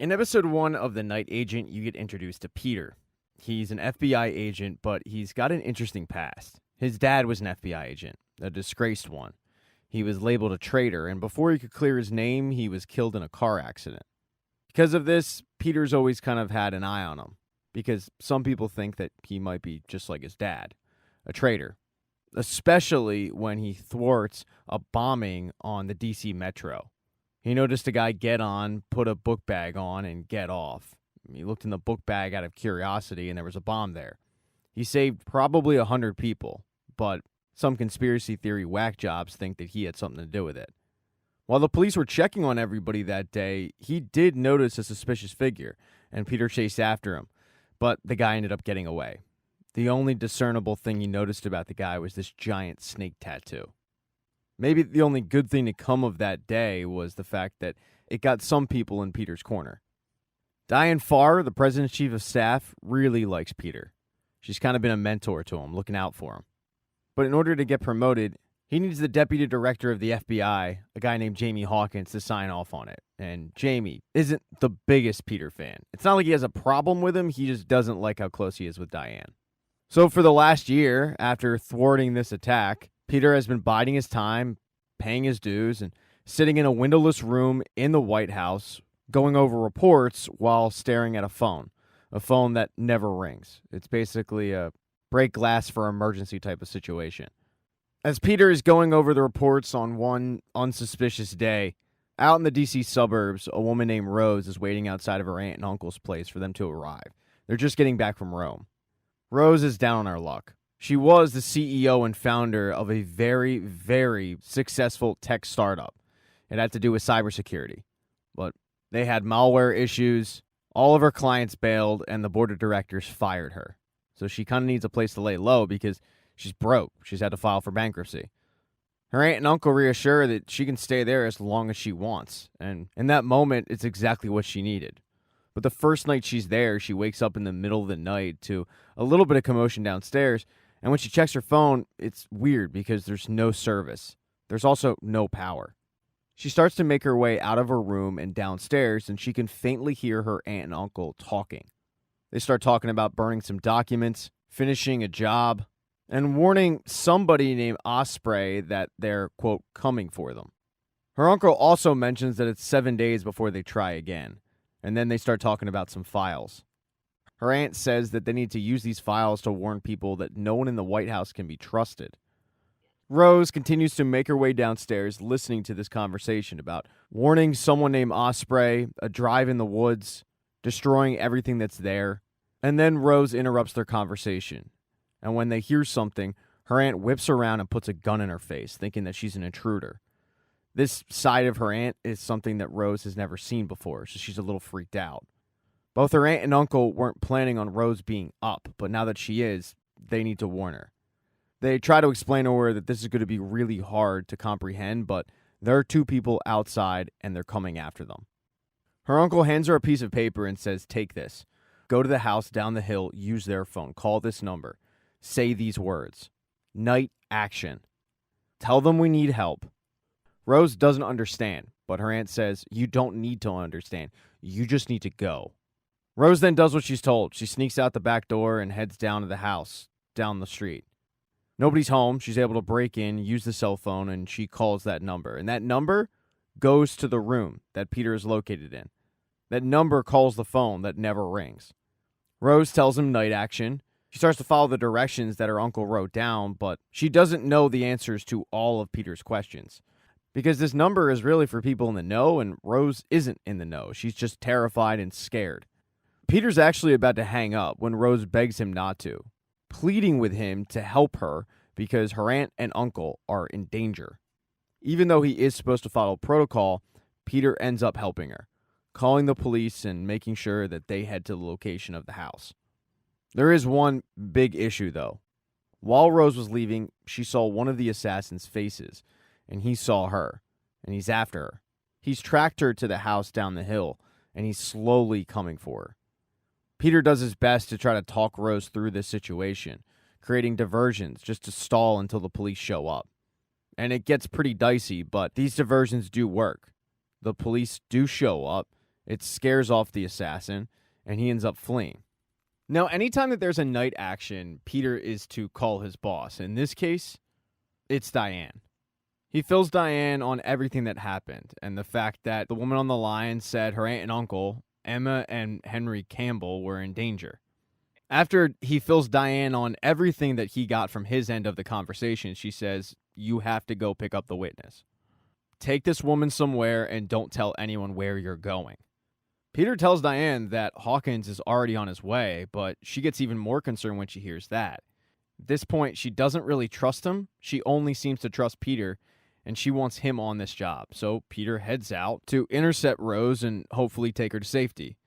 In episode 1 of The Night Agent, you get introduced to Peter. He's an FBI agent, but he's got an interesting past. His dad was an FBI agent, a disgraced one. He was labeled a traitor, and before he could clear his name, he was killed in a car accident. Because of this, Peter's always kind of had an eye on him, because some people think that he might be just like his dad, a traitor, especially when he thwarts a bombing on the DC Metro. He noticed a guy get on, put a book bag on, and get off. He looked in the book bag out of curiosity, and there was a bomb there. He saved probably 100 people, but some conspiracy theory whack jobs think that he had something to do with it. While the police were checking on everybody that day, he did notice a suspicious figure, and Peter chased after him, but the guy ended up getting away. The only discernible thing he noticed about the guy was this giant snake tattoo. Maybe the only good thing to come of that day was the fact that it got some people in Peter's corner. Diane, the president's chief of staff, really likes Peter. She's kind of been a mentor to him, looking out for him. But in order to get promoted, he needs the deputy director of the FBI, a guy named Jamie Hawkins, to sign off on it. And Jamie isn't the biggest Peter fan. It's not like he has a problem with him, he just doesn't like how close he is with Diane. So for the last year, after thwarting this attack, Peter has been biding his time, paying his dues, and sitting in a windowless room in the White House, going over reports while staring at a phone that never rings. It's basically a break glass for emergency type of situation. As Peter is going over the reports on one unsuspicious day, out in the DC suburbs, a woman named Rose is waiting outside of her aunt and uncle's place for them to arrive. They're just getting back from Rome. Rose is down on her luck. She was the CEO and founder of a very, very successful tech startup. It had to do with cybersecurity. But they had malware issues, all of her clients bailed, and the board of directors fired her. So she kind of needs a place to lay low because she's broke. She's had to file for bankruptcy. Her aunt and uncle reassure her that she can stay there as long as she wants. And in that moment, it's exactly what she needed. But the first night she's there, she wakes up in the middle of the night to a little bit of commotion downstairs. And when she checks her phone, it's weird because there's no service. There's also no power. She starts to make her way out of her room and downstairs, and she can faintly hear her aunt and uncle talking. They start talking about burning some documents, finishing a job, and warning somebody named Osprey that they're, quote, coming for them. Her uncle also mentions that it's 7 days before they try again, and then they start talking about some files. Her aunt says that they need to use these files to warn people that no one in the White House can be trusted. Rose continues to make her way downstairs, listening to this conversation about warning someone named Osprey, a drive in the woods, destroying everything that's there. And then Rose interrupts their conversation. And when they hear something, her aunt whips around and puts a gun in her face, thinking that she's an intruder. This side of her aunt is something that Rose has never seen before, so she's a little freaked out. Both her aunt and uncle weren't planning on Rose being up, but now that she is, they need to warn her. They try to explain to her that this is going to be really hard to comprehend, but there are two people outside and they're coming after them. Her uncle hands her a piece of paper and says, "Take this. Go to the house down the hill, use their phone, call this number. Say these words. Night action. Tell them we need help." Rose doesn't understand, but her aunt says, "You don't need to understand. You just need to go." Rose then does what she's told. She sneaks out the back door and heads down to the house, down the street. Nobody's home. She's able to break in, use the cell phone, and she calls that number. And that number goes to the room that Peter is located in. That number calls the phone that never rings. Rose tells him night action. She starts to follow the directions that her uncle wrote down, but she doesn't know the answers to all of Peter's questions. Because this number is really for people in the know, and Rose isn't in the know. She's just terrified and scared. Peter's actually about to hang up when Rose begs him not to, pleading with him to help her because her aunt and uncle are in danger. Even though he is supposed to follow protocol, Peter ends up helping her, calling the police and making sure that they head to the location of the house. There is one big issue, though. While Rose was leaving, she saw one of the assassins' faces, and he saw her, and he's after her. He's tracked her to the house down the hill, and he's slowly coming for her. Peter does his best to try to talk Rose through this situation, creating diversions just to stall until the police show up. And it gets pretty dicey, but these diversions do work. The police do show up, It scares off the assassin, and he ends up fleeing. Now, anytime that there's a night action, Peter is to call his boss. In this case, it's Diane. He fills Diane on everything that happened, and the fact that the woman on the line said her aunt and uncle, Emma and Henry Campbell, were in danger. After he fills Diane on everything that he got from his end of the conversation, she says, "You have to go pick up the witness. Take this woman somewhere and don't tell anyone where you're going." Peter tells Diane that Hawkins is already on his way, but she gets even more concerned when she hears that. At this point, she doesn't really trust him. She only seems to trust Peter, and she wants him on this job. So Peter heads out to intercept Rose and hopefully take her to safety.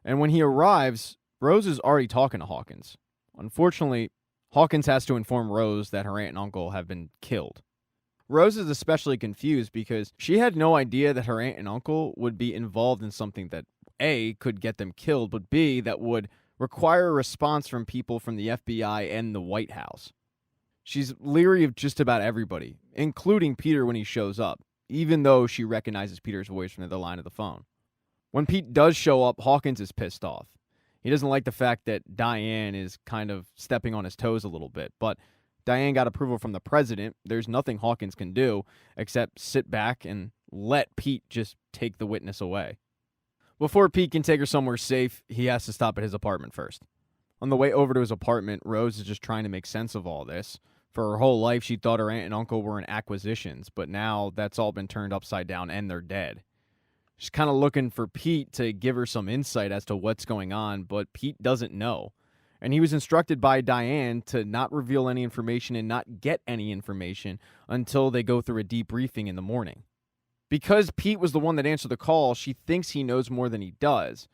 And when he arrives, Rose is already talking to Hawkins. Unfortunately, Hawkins has to inform Rose that her aunt and uncle have been killed. Rose is especially confused because she had no idea that her aunt and uncle would be involved in something that A, could get them killed, but B, that would require a response from people from the FBI and the White House. She's leery of just about everybody, including Peter when he shows up, even though she recognizes Peter's voice from the other line of the phone. When Pete does show up, Hawkins is pissed off. He doesn't like the fact that Diane is kind of stepping on his toes a little bit, but Diane got approval from the president. There's nothing Hawkins can do except sit back and let Pete just take the witness away. Before Pete can take her somewhere safe, he has to stop at his apartment first. On the way over to his apartment, Rose is just trying to make sense of all this. For her whole life, she thought her aunt and uncle were in acquisitions, but now that's all been turned upside down and they're dead. She's kind of looking for Pete to give her some insight as to what's going on, but Pete doesn't know. And he was instructed by Diane to not reveal any information and not get any information until they go through a debriefing in the morning. Because Pete was the one that answered the call, she thinks he knows more than he does.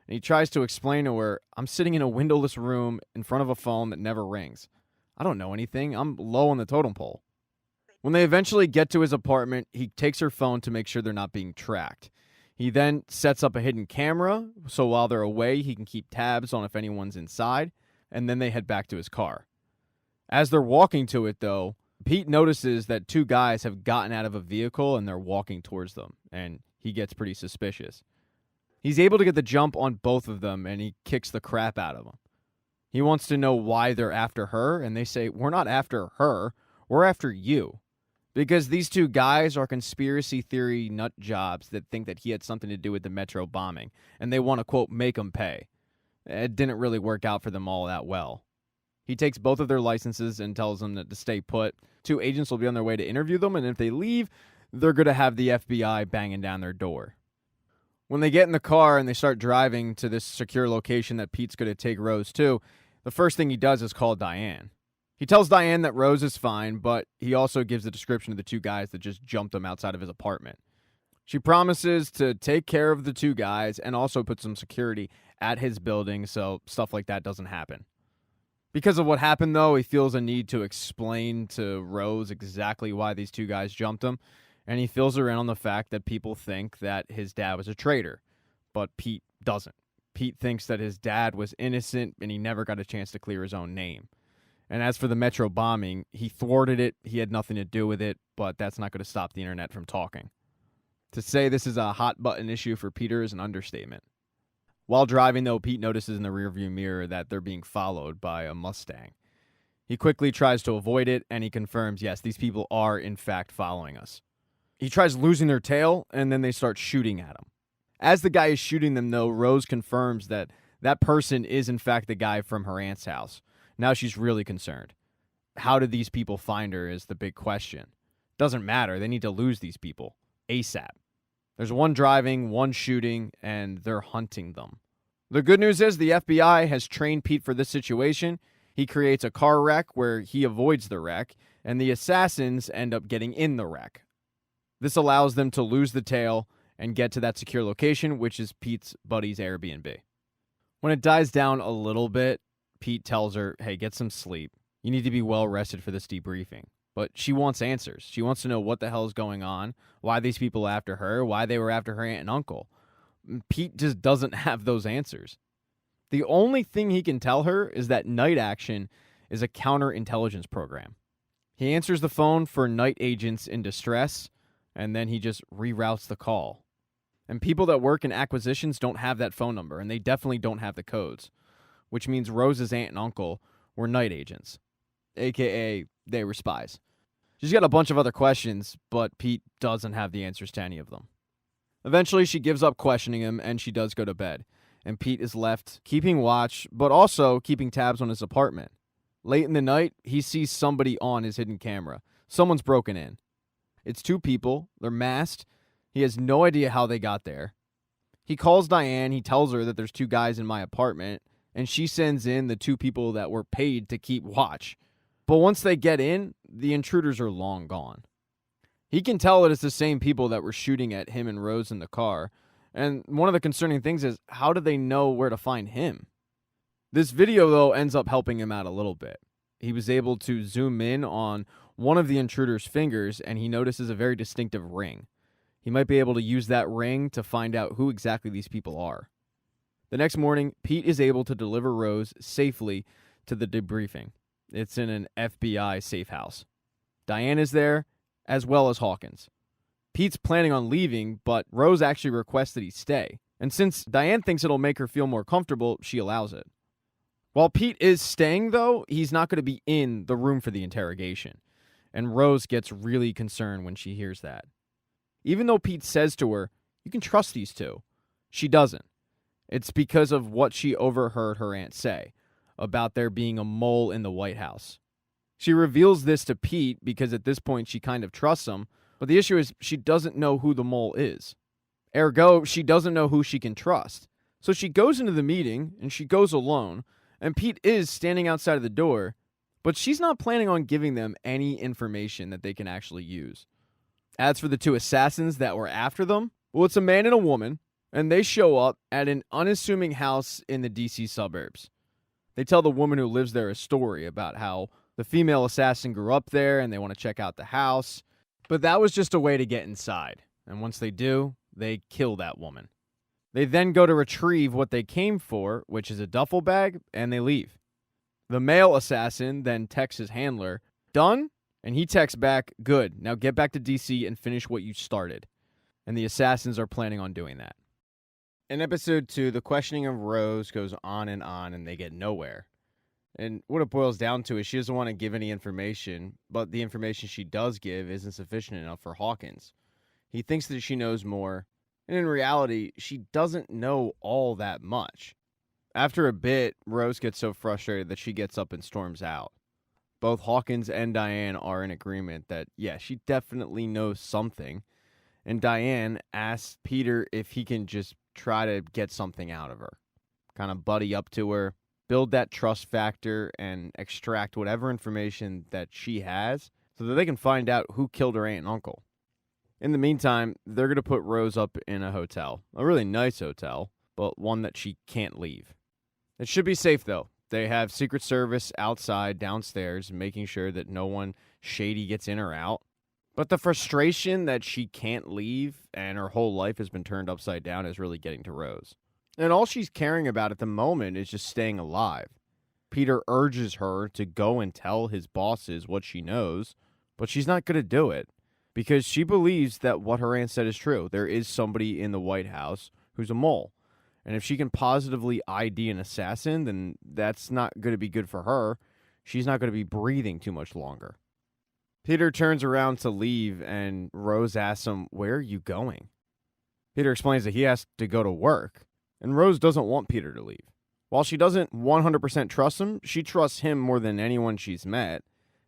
And he tries to explain to her, "I'm sitting in a windowless room in front of a phone that never rings. I don't know anything. I'm low on the totem pole." When they eventually get to his apartment, he takes her phone to make sure they're not being tracked. He then sets up a hidden camera, so while they're away, he can keep tabs on if anyone's inside, and then they head back to his car. As they're walking to it, though, Pete notices that two guys have gotten out of a vehicle and they're walking towards them, and he gets pretty suspicious. He's able to get the jump on both of them, and he kicks the crap out of them. He wants to know why they're after her, and they say, "We're not after her, we're after you." Because these two guys are conspiracy theory nut jobs that think that he had something to do with the Metro bombing, and they want to, quote, make him pay. It didn't really work out for them all that well. He takes both of their licenses and tells them that to stay put. Two agents will be on their way to interview them, and if they leave, they're going to have the FBI banging down their door. When they get in the car and they start driving to this secure location that Pete's going to take Rose to, the first thing he does is call Diane. He tells Diane that Rose is fine, but he also gives a description of the two guys that just jumped him outside of his apartment. She promises to take care of the two guys and also put some security at his building so stuff like that doesn't happen. Because of what happened, though, he feels a need to explain to Rose exactly why these two guys jumped him, and he fills her in on the fact that people think that his dad was a traitor, but Pete doesn't. Pete thinks that his dad was innocent and he never got a chance to clear his own name. And as for the Metro bombing, he thwarted it, he had nothing to do with it, but that's not going to stop the internet from talking. To say this is a hot-button issue for Peter is an understatement. While driving, though, Pete notices in the rearview mirror that they're being followed by a Mustang. He quickly tries to avoid it, and he confirms, yes, these people are, in fact, following us. He tries losing their tail, and then they start shooting at him. As the guy is shooting them, though, Rose confirms that that person is, in fact, the guy from her aunt's house. Now she's really concerned. How did these people find her is the big question. Doesn't matter. They need to lose these people ASAP. There's one driving, one shooting, and they're hunting them. The good news is the FBI has trained Pete for this situation. He creates a car wreck where he avoids the wreck, and the assassins end up getting in the wreck. This allows them to lose the tail and get to that secure location, which is Pete's buddy's Airbnb. When it dies down a little bit, Pete tells her, "Hey, get some sleep. You need to be well rested for this debriefing." But she wants answers. She wants to know what the hell is going on, why these people are after her, why they were after her aunt and uncle. Pete just doesn't have those answers. The only thing he can tell her is that night action is a counterintelligence program. He answers the phone for night agents in distress, and then he just reroutes the call. And people that work in acquisitions don't have that phone number, and they definitely don't have the codes, which means Rose's aunt and uncle were night agents, a.k.a. they were spies. She's got a bunch of other questions, but Pete doesn't have the answers to any of them. Eventually, she gives up questioning him, and she does go to bed. And Pete is left keeping watch, but also keeping tabs on his apartment. Late in the night, he sees somebody on his hidden camera. Someone's broken in. It's two people. They're masked. He has no idea how they got there. He calls Diane. He tells her that there's two guys in my apartment, and she sends in the two people that were paid to keep watch. But once they get in, the intruders are long gone. He can tell that it's the same people that were shooting at him and Rose in the car. And one of the concerning things is, how do they know where to find him? This video, though, ends up helping him out a little bit. He was able to zoom in on one of the intruder's fingers, and he notices a very distinctive ring. He might be able to use that ring to find out who exactly these people are. The next morning, Pete is able to deliver Rose safely to the debriefing. It's in an FBI safe house. Diane is there, as well as Hawkins. Pete's planning on leaving, but Rose actually requests that he stay. And since Diane thinks it'll make her feel more comfortable, she allows it. While Pete is staying, though, he's not going to be in the room for the interrogation. And Rose gets really concerned when she hears that. Even though Pete says to her, "You can trust these two," she doesn't. It's because of what she overheard her aunt say about there being a mole in the White House. She reveals this to Pete because at this point she kind of trusts him, but the issue is she doesn't know who the mole is. Ergo, she doesn't know who she can trust. So she goes into the meeting, and she goes alone, and Pete is standing outside of the door, but she's not planning on giving them any information that they can actually use. As for the two assassins that were after them, well, it's a man and a woman, and they show up at an unassuming house in the DC suburbs. They tell the woman who lives there a story about how the female assassin grew up there and they want to check out the house. But that was just a way to get inside. And once they do, they kill that woman. They then go to retrieve what they came for, which is a duffel bag, and they leave. The male assassin then texts his handler, "Done?" And he texts back, "Good. Now get back to DC and finish what you started." And the assassins are planning on doing that. In episode 2, the questioning of Rose goes on, and they get nowhere. And what it boils down to is she doesn't want to give any information, but the information she does give isn't sufficient enough for Hawkins. He thinks that she knows more, and in reality, she doesn't know all that much. After a bit, Rose gets so frustrated that she gets up and storms out. Both Hawkins and Diane are in agreement that, yeah, she definitely knows something, and Diane asks Peter if he can just try to get something out of her. Kind of buddy up to her, build that trust factor, and extract whatever information that she has so that they can find out who killed her aunt and uncle. In the meantime, they're going to put Rose up in a hotel. A really nice hotel, but one that she can't leave. It should be safe, though. They have Secret Service outside, downstairs, making sure that no one shady gets in or out. But the frustration that she can't leave and her whole life has been turned upside down is really getting to Rose. And all she's caring about at the moment is just staying alive. Peter urges her to go and tell his bosses what she knows, but she's not going to do it because she believes that what her aunt said is true. There is somebody in the White House who's a mole. And if she can positively ID an assassin, then that's not going to be good for her. She's not going to be breathing too much longer. Peter turns around to leave, and Rose asks him, "Where are you going?" Peter explains that he has to go to work. And Rose doesn't want Peter to leave. While she doesn't 100% trust him, she trusts him more than anyone she's met.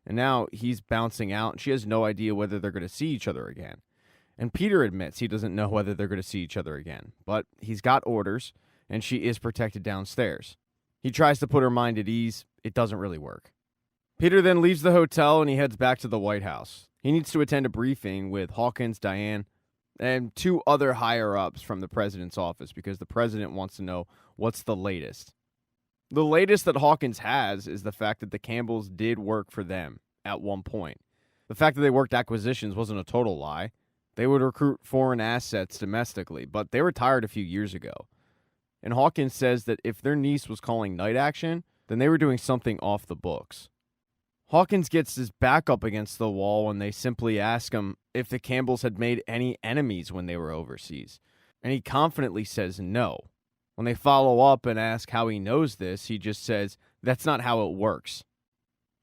And now he's bouncing out, and she has no idea whether they're going to see each other again. And Peter admits he doesn't know whether they're going to see each other again. But he's got orders, and she is protected downstairs. He tries to put her mind at ease. It doesn't really work. Peter then leaves the hotel, and he heads back to the White House. He needs to attend a briefing with Hawkins, Diane, and two other higher-ups from the president's office because the president wants to know what's the latest. The latest that Hawkins has is the fact that the Campbells did work for them at one point. The fact that they worked acquisitions wasn't a total lie. They would recruit foreign assets domestically, but they retired a few years ago. And Hawkins says that if their niece was calling night action, then they were doing something off the books. Hawkins gets his back up against the wall when they simply ask him if the Campbells had made any enemies when they were overseas. And he confidently says no. When they follow up and ask how he knows this, he just says, "That's not how it works."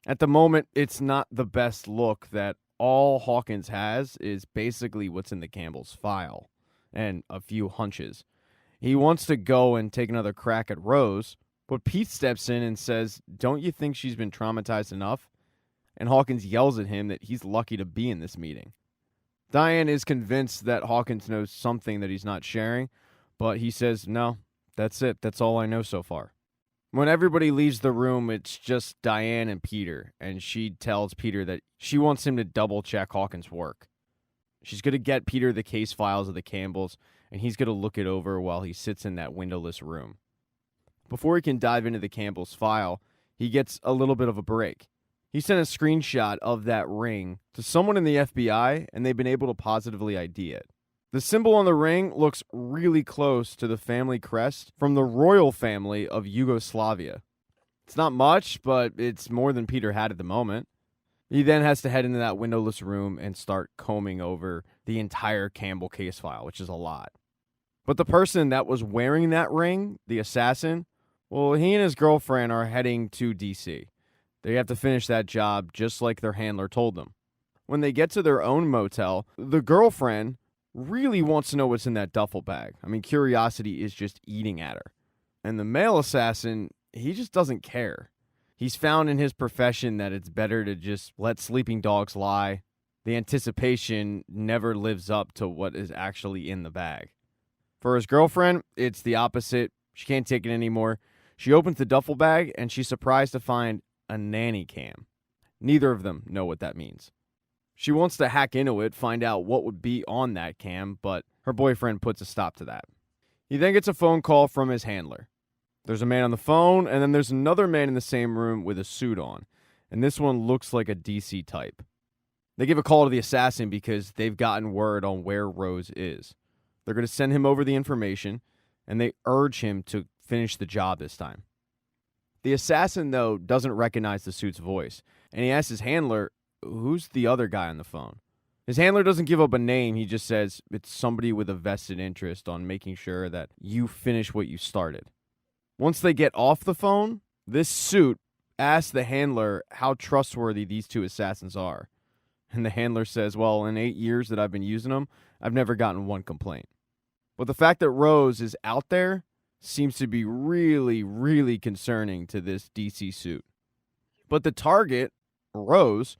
At the moment, it's not the best look that all Hawkins has is basically what's in the Campbell's file and a few hunches. He wants to go and take another crack at Rose, but Pete steps in and says, "Don't you think she's been traumatized enough?" And Hawkins yells at him that he's lucky to be in this meeting. Diane is convinced that Hawkins knows something that he's not sharing, but he says, "No, that's it. That's all I know so far." When everybody leaves the room, it's just Diane and Peter, and she tells Peter that she wants him to double-check Hawkins' work. She's going to get Peter the case files of the Campbells, and he's going to look it over while he sits in that windowless room. Before he can dive into the Campbell's file, he gets a little bit of a break. He sent a screenshot of that ring to someone in the FBI, and they've been able to positively ID it. The symbol on the ring looks really close to the family crest from the royal family of Yugoslavia. It's not much, but it's more than Peter had at the moment. He then has to head into that windowless room and start combing over the entire Campbell case file, which is a lot. But the person that was wearing that ring, the assassin, well, he and his girlfriend are heading to D.C. They have to finish that job just like their handler told them. When they get to their own motel, the girlfriend really wants to know what's in that duffel bag. I mean, curiosity is just eating at her. And the male assassin, he just doesn't care. He's found in his profession that it's better to just let sleeping dogs lie. The anticipation never lives up to what is actually in the bag. For his girlfriend, it's the opposite. She can't take it anymore. She opens the duffel bag and she's surprised to find a nanny cam. Neither of them know what that means. She wants to hack into it, find out what would be on that cam, but her boyfriend puts a stop to that. He then gets a phone call from his handler. There's a man on the phone, and then there's another man in the same room with a suit on, and this one looks like a DC type. They give a call to the assassin because they've gotten word on where Rose is. They're going to send him over the information, and they urge him to finish the job this time. The assassin, though, doesn't recognize the suit's voice, and he asks his handler, "Who's the other guy on the phone?" His handler doesn't give up a name. He just says it's somebody with a vested interest on making sure that you finish what you started. Once they get off the phone, this suit asks the handler how trustworthy these two assassins are. And the handler says, "Well, in 8 years that I've been using them, I've never gotten one complaint." But the fact that Rose is out there seems to be really, really concerning to this DC suit. But the target, Rose,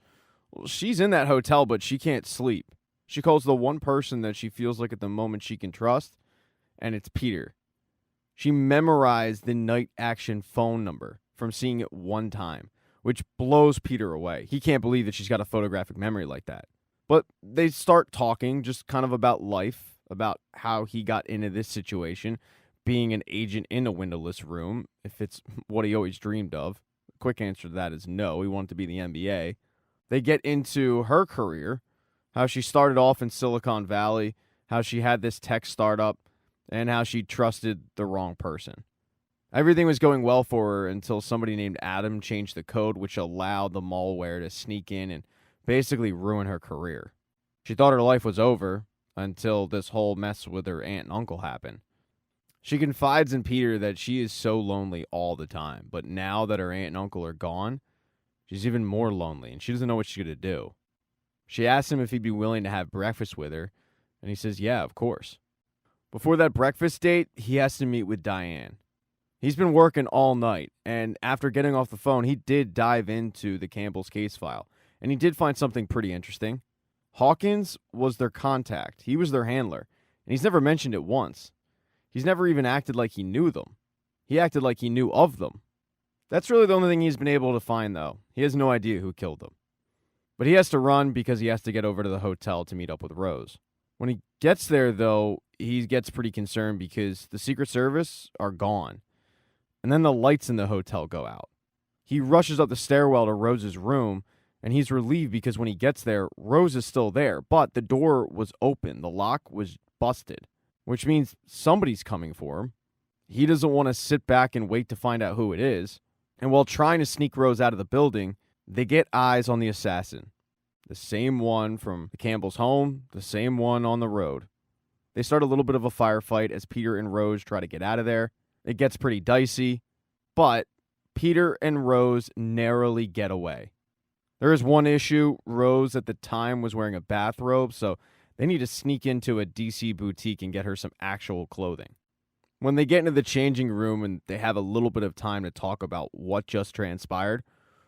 well, she's in that hotel, but she can't sleep. She calls the one person that she feels like at the moment she can trust, and it's Peter. She memorized the night action phone number from seeing it one time, which blows Peter away. He can't believe that she's got a photographic memory like that. But they start talking just kind of about life, about how he got into this situation, being an agent in a windowless room, if it's what he always dreamed of. The quick answer to that is no. He wanted to be the NBA. They get into her career, how she started off in Silicon Valley, how she had this tech startup, and how she trusted the wrong person. Everything was going well for her until somebody named Adam changed the code, which allowed the malware to sneak in and basically ruin her career. She thought her life was over until this whole mess with her aunt and uncle happened. She confides in Peter that she is so lonely all the time, but now that her aunt and uncle are gone, she's even more lonely, and she doesn't know what she's going to do. She asks him if he'd be willing to have breakfast with her, and he says, yeah, of course. Before that breakfast date, he has to meet with Diane. He's been working all night, and after getting off the phone, he did dive into the Campbell's case file, and he did find something pretty interesting. Hawkins was their contact. He was their handler, and he's never mentioned it once. He's never even acted like he knew them. He acted like he knew of them. That's really the only thing he's been able to find, though. He has no idea who killed them. But he has to run because he has to get over to the hotel to meet up with Rose. When he gets there, though, he gets pretty concerned because the Secret Service are gone. And then the lights in the hotel go out. He rushes up the stairwell to Rose's room, and he's relieved because when he gets there, Rose is still there, but the door was open. The lock was busted, which means somebody's coming for him. He doesn't want to sit back and wait to find out who it is. And while trying to sneak Rose out of the building, they get eyes on the assassin. The same one from the Campbell's home, the same one on the road. They start a little bit of a firefight as Peter and Rose try to get out of there. It gets pretty dicey, but Peter and Rose narrowly get away. There is one issue. Rose at the time was wearing a bathrobe, so they need to sneak into a DC boutique and get her some actual clothing. When they get into the changing room and they have a little bit of time to talk about what just transpired,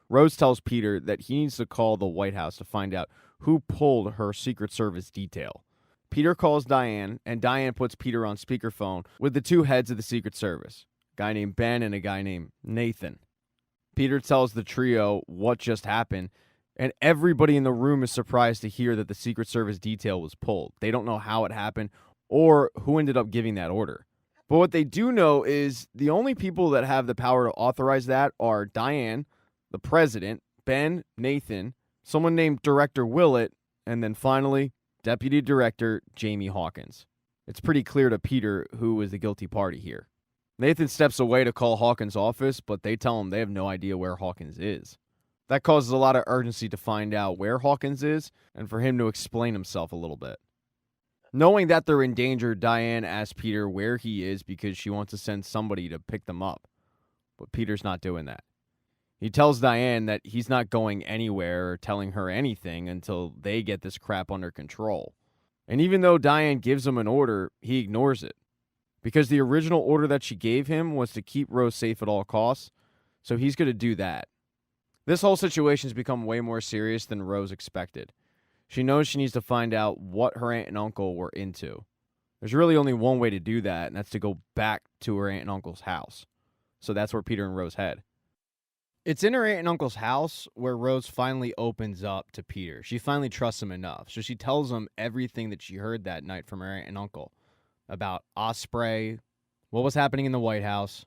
Rose tells Peter that he needs to call the White House to find out who pulled her Secret Service detail. Peter calls Diane, and Diane puts Peter on speakerphone with the two heads of the Secret Service, a guy named Ben and a guy named Nathan. Peter tells the trio what just happened, and everybody in the room is surprised to hear that the Secret Service detail was pulled. They don't know how it happened or who ended up giving that order. But what they do know is the only people that have the power to authorize that are Diane, the president, Ben, Nathan, someone named Director Willett, and then finally, Deputy Director Jamie Hawkins. It's pretty clear to Peter who is the guilty party here. Nathan steps away to call Hawkins' office, but they tell him they have no idea where Hawkins is. That causes a lot of urgency to find out where Hawkins is and for him to explain himself a little bit. Knowing that they're in danger, Diane asks Peter where he is because she wants to send somebody to pick them up. But Peter's not doing that. He tells Diane that he's not going anywhere or telling her anything until they get this crap under control. And even though Diane gives him an order, he ignores it. Because the original order that she gave him was to keep Rose safe at all costs, so he's going to do that. This whole situation's become way more serious than Rose expected. She knows she needs to find out what her aunt and uncle were into. There's really only one way to do that, and that's to go back to her aunt and uncle's house. So that's where Peter and Rose head. It's in her aunt and uncle's house where Rose finally opens up to Peter. She finally trusts him enough, so she tells him everything that she heard that night from her aunt and uncle about Osprey, what was happening in the White House,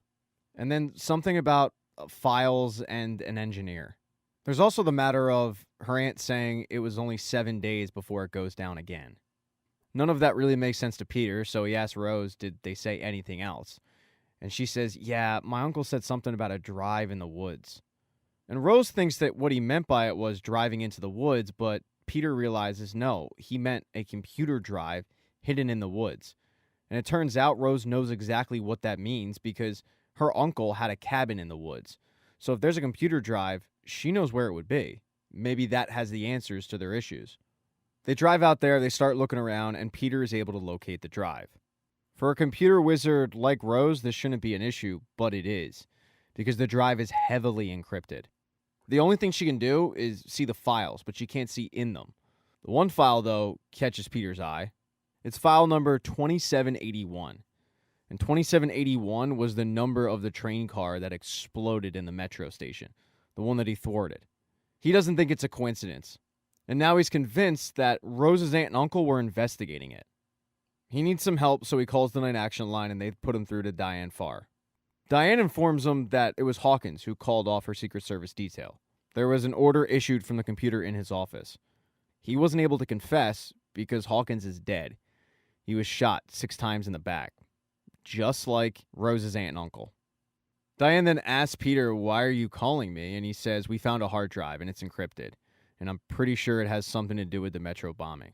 and then something about files and an engineer. There's also the matter of her aunt saying it was only 7 days before it goes down again. None of that really makes sense to Peter, so he asks Rose, did they say anything else? And she says, yeah, my uncle said something about a drive in the woods. And Rose thinks that what he meant by it was driving into the woods, but Peter realizes no, he meant a computer drive hidden in the woods. And it turns out Rose knows exactly what that means because her uncle had a cabin in the woods. So if there's a computer drive, she knows where it would be. Maybe that has the answers to their issues. They drive out there, they start looking around, and Peter is able to locate the drive. For a computer wizard like Rose, this shouldn't be an issue, but it is, because the drive is heavily encrypted. The only thing she can do is see the files, but she can't see in them. The one file, though, catches Peter's eye. It's file number 2781. And 2781 was the number of the train car that exploded in the metro station, the one that he thwarted. He doesn't think it's a coincidence. And now he's convinced that Rose's aunt and uncle were investigating it. He needs some help, so he calls the 9 action line and they put him through to Diane Farr. Diane informs him that it was Hawkins who called off her Secret Service detail. There was an order issued from the computer in his office. He wasn't able to confess because Hawkins is dead. He was shot 6 times in the back, just like Rose's aunt and uncle. Diane then asks Peter, why are you calling me? And he says, we found a hard drive and it's encrypted. And I'm pretty sure it has something to do with the metro bombing.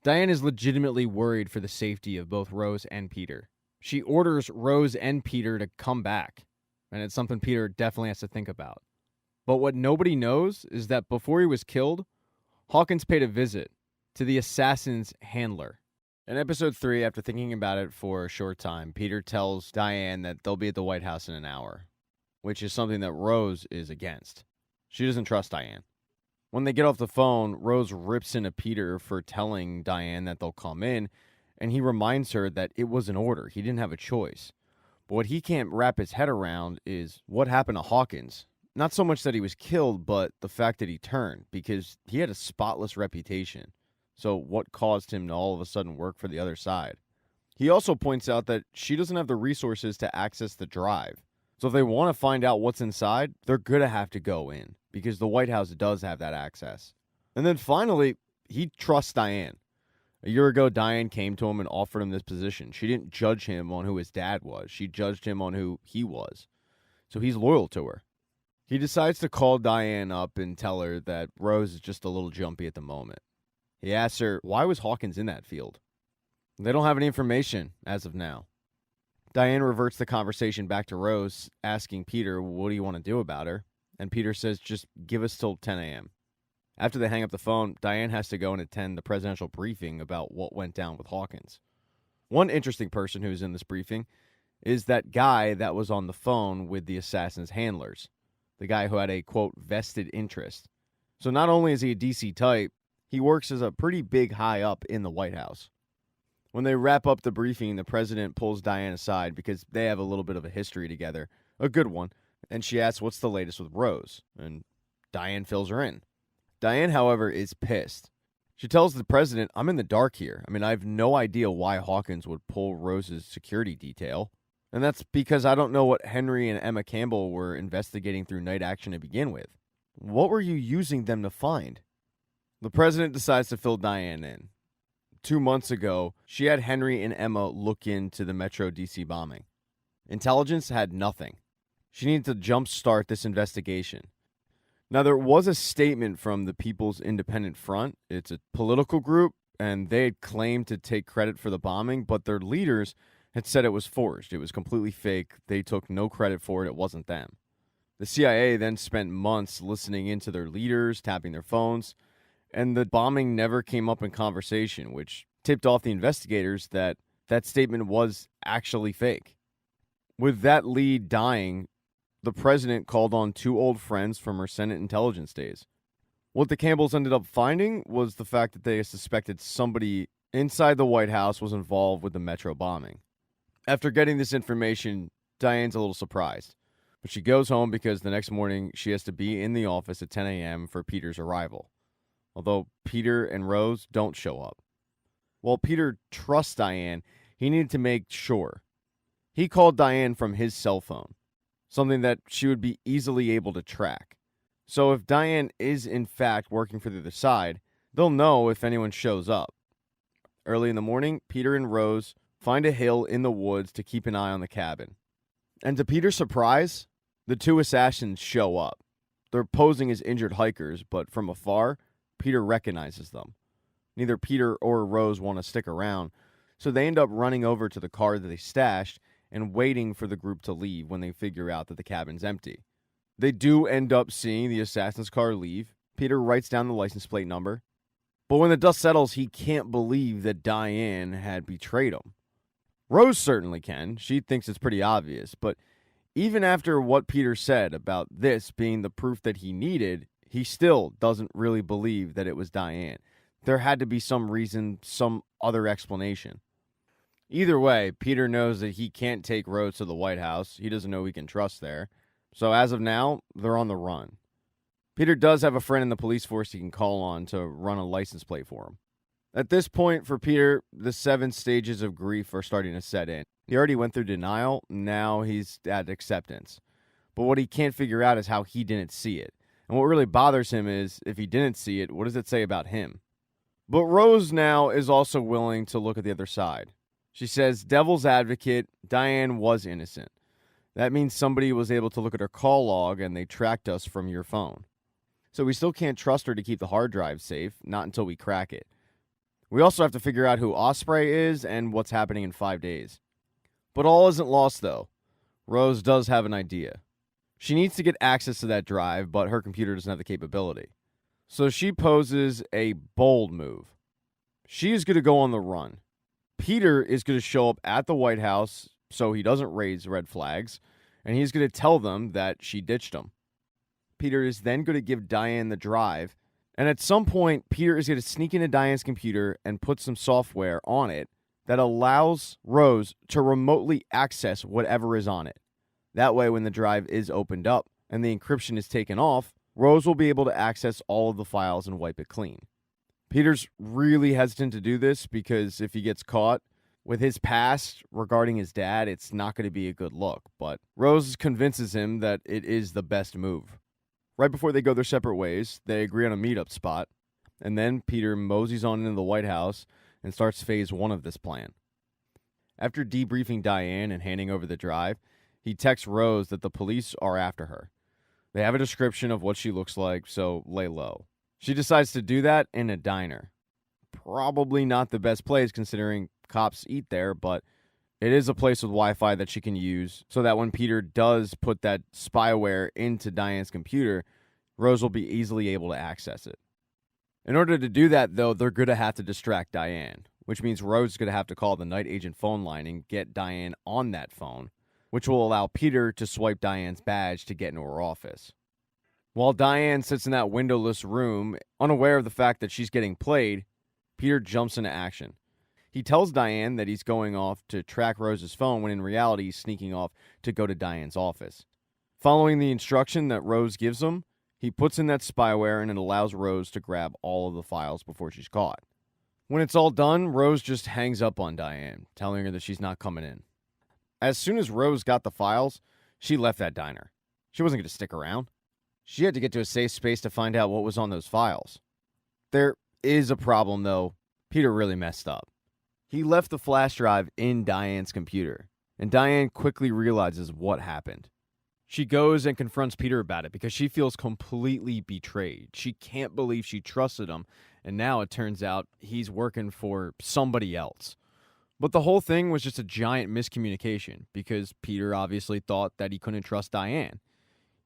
Diane is legitimately worried for the safety of both Rose and Peter. She orders Rose and Peter to come back, and it's something Peter definitely has to think about. But what nobody knows is that before he was killed, Hawkins paid a visit to the assassin's handler. In episode 3, after thinking about it for a short time, Peter tells Diane that they'll be at the White House in an hour, which is something that Rose is against. She doesn't trust Diane. When they get off the phone, Rose rips into Peter for telling Diane that they'll come in, and he reminds her that it was an order. He didn't have a choice. But what he can't wrap his head around is what happened to Hawkins. Not so much that he was killed, but the fact that he turned, because he had a spotless reputation. So what caused him to all of a sudden work for the other side? He also points out that she doesn't have the resources to access the drive. So if they want to find out what's inside, they're going to have to go in, because the White House does have that access. And then finally, he trusts Diane. A year ago, Diane came to him and offered him this position. She didn't judge him on who his dad was. She judged him on who he was. So he's loyal to her. He decides to call Diane up and tell her that Rose is just a little jumpy at the moment. He asks her, why was Hawkins in that field? They don't have any information as of now. Diane reverts the conversation back to Rose, asking Peter, what do you want to do about her? And Peter says, just give us till 10 a.m. After they hang up the phone, Diane has to go and attend the presidential briefing about what went down with Hawkins. One interesting person who's in this briefing is that guy that was on the phone with the assassin's handlers, the guy who had a, quote, vested interest. So not only is he a DC type, he works as a pretty big high up in the White House. When they wrap up the briefing, the president pulls Diane aside because they have a little bit of a history together, a good one, and she asks what's the latest with Rose, and Diane fills her in. Diane, however, is pissed. She tells the president, I'm in the dark here. I have no idea why Hawkins would pull Rose's security detail, and that's because I don't know what Henry and Emma Campbell were investigating through night action to begin with. What were you using them to find? The president decides to fill Diane in. 2 months ago, she had Henry and Emma look into the Metro DC bombing. Intelligence had nothing. She needed to jumpstart this investigation. Now, there was a statement from the People's Independent Front. It's a political group, and they had claimed to take credit for the bombing, but their leaders had said it was forged. It was completely fake. They took no credit for it. It wasn't them. The CIA then spent months listening into their leaders, tapping their phones, and the bombing never came up in conversation, which tipped off the investigators that that statement was actually fake. With that lead dying, the president called on 2 old friends from her Senate intelligence days. What the Campbells ended up finding was the fact that they suspected somebody inside the White House was involved with the Metro bombing. After getting this information, Diane's a little surprised, but she goes home because the next morning she has to be in the office at 10 a.m. for Peter's arrival. Although Peter and Rose don't show up. While Peter trusts Diane, he needed to make sure. He called Diane from his cell phone, something that she would be easily able to track. So if Diane is in fact working for the other side, they'll know if anyone shows up. Early in the morning, Peter and Rose find a hill in the woods to keep an eye on the cabin. And to Peter's surprise, the 2 assassins show up. They're posing as injured hikers, but from afar, Peter recognizes them. Neither Peter or Rose want to stick around, so they end up running over to the car that they stashed and waiting for the group to leave when they figure out that the cabin's empty. They do end up seeing the assassin's car leave. Peter writes down the license plate number, but when the dust settles, he can't believe that Diane had betrayed him. Rose certainly can. She thinks it's pretty obvious, but even after what Peter said about this being the proof that he needed, he still doesn't really believe that it was Diane. There had to be some reason, some other explanation. Either way, Peter knows that he can't take Rose to the White House. He doesn't know he can trust there. So as of now, they're on the run. Peter does have a friend in the police force he can call on to run a license plate for him. At this point, for Peter, the 7 stages of grief are starting to set in. He already went through denial. Now he's at acceptance. But what he can't figure out is how he didn't see it. And what really bothers him is, if he didn't see it, what does it say about him? But Rose now is also willing to look at the other side. She says, devil's advocate, Diane was innocent. That means somebody was able to look at her call log and they tracked us from your phone. So we still can't trust her to keep the hard drive safe, not until we crack it. We also have to figure out who Osprey is and what's happening in 5 days. But all isn't lost, though. Rose does have an idea. She needs to get access to that drive, but her computer doesn't have the capability. So she poses a bold move. She is going to go on the run. Peter is going to show up at the White House so he doesn't raise red flags, and he's going to tell them that she ditched him. Peter is then going to give Diane the drive, and at some point, Peter is going to sneak into Diane's computer and put some software on it that allows Rose to remotely access whatever is on it. That way, when the drive is opened up and the encryption is taken off, Rose will be able to access all of the files and wipe it clean. Peter's really hesitant to do this because if he gets caught with his past regarding his dad, it's not going to be a good look. But Rose convinces him that it is the best move. Right before they go their separate ways, they agree on a meetup spot, and then Peter moseys on into the White House and starts phase 1 of this plan. After debriefing Diane and handing over the drive, he texts Rose that the police are after her. They have a description of what she looks like, so lay low. She decides to do that in a diner. Probably not the best place considering cops eat there, but it is a place with Wi-Fi that she can use so that when Peter does put that spyware into Diane's computer, Rose will be easily able to access it. In order to do that, though, they're going to have to distract Diane, which means Rose is going to have to call the night agent phone line and get Diane on that phone, which will allow Peter to swipe Diane's badge to get into her office. While Diane sits in that windowless room, unaware of the fact that she's getting played, Peter jumps into action. He tells Diane that he's going off to track Rose's phone when in reality he's sneaking off to go to Diane's office. Following the instruction that Rose gives him, he puts in that spyware and it allows Rose to grab all of the files before she's caught. When it's all done, Rose just hangs up on Diane, telling her that she's not coming in. As soon as Rose got the files, she left that diner. She wasn't going to stick around. She had to get to a safe space to find out what was on those files. There is a problem, though. Peter really messed up. He left the flash drive in Diane's computer, and Diane quickly realizes what happened. She goes and confronts Peter about it because she feels completely betrayed. She can't believe she trusted him, and now it turns out he's working for somebody else. But the whole thing was just a giant miscommunication because Peter obviously thought that he couldn't trust Diane.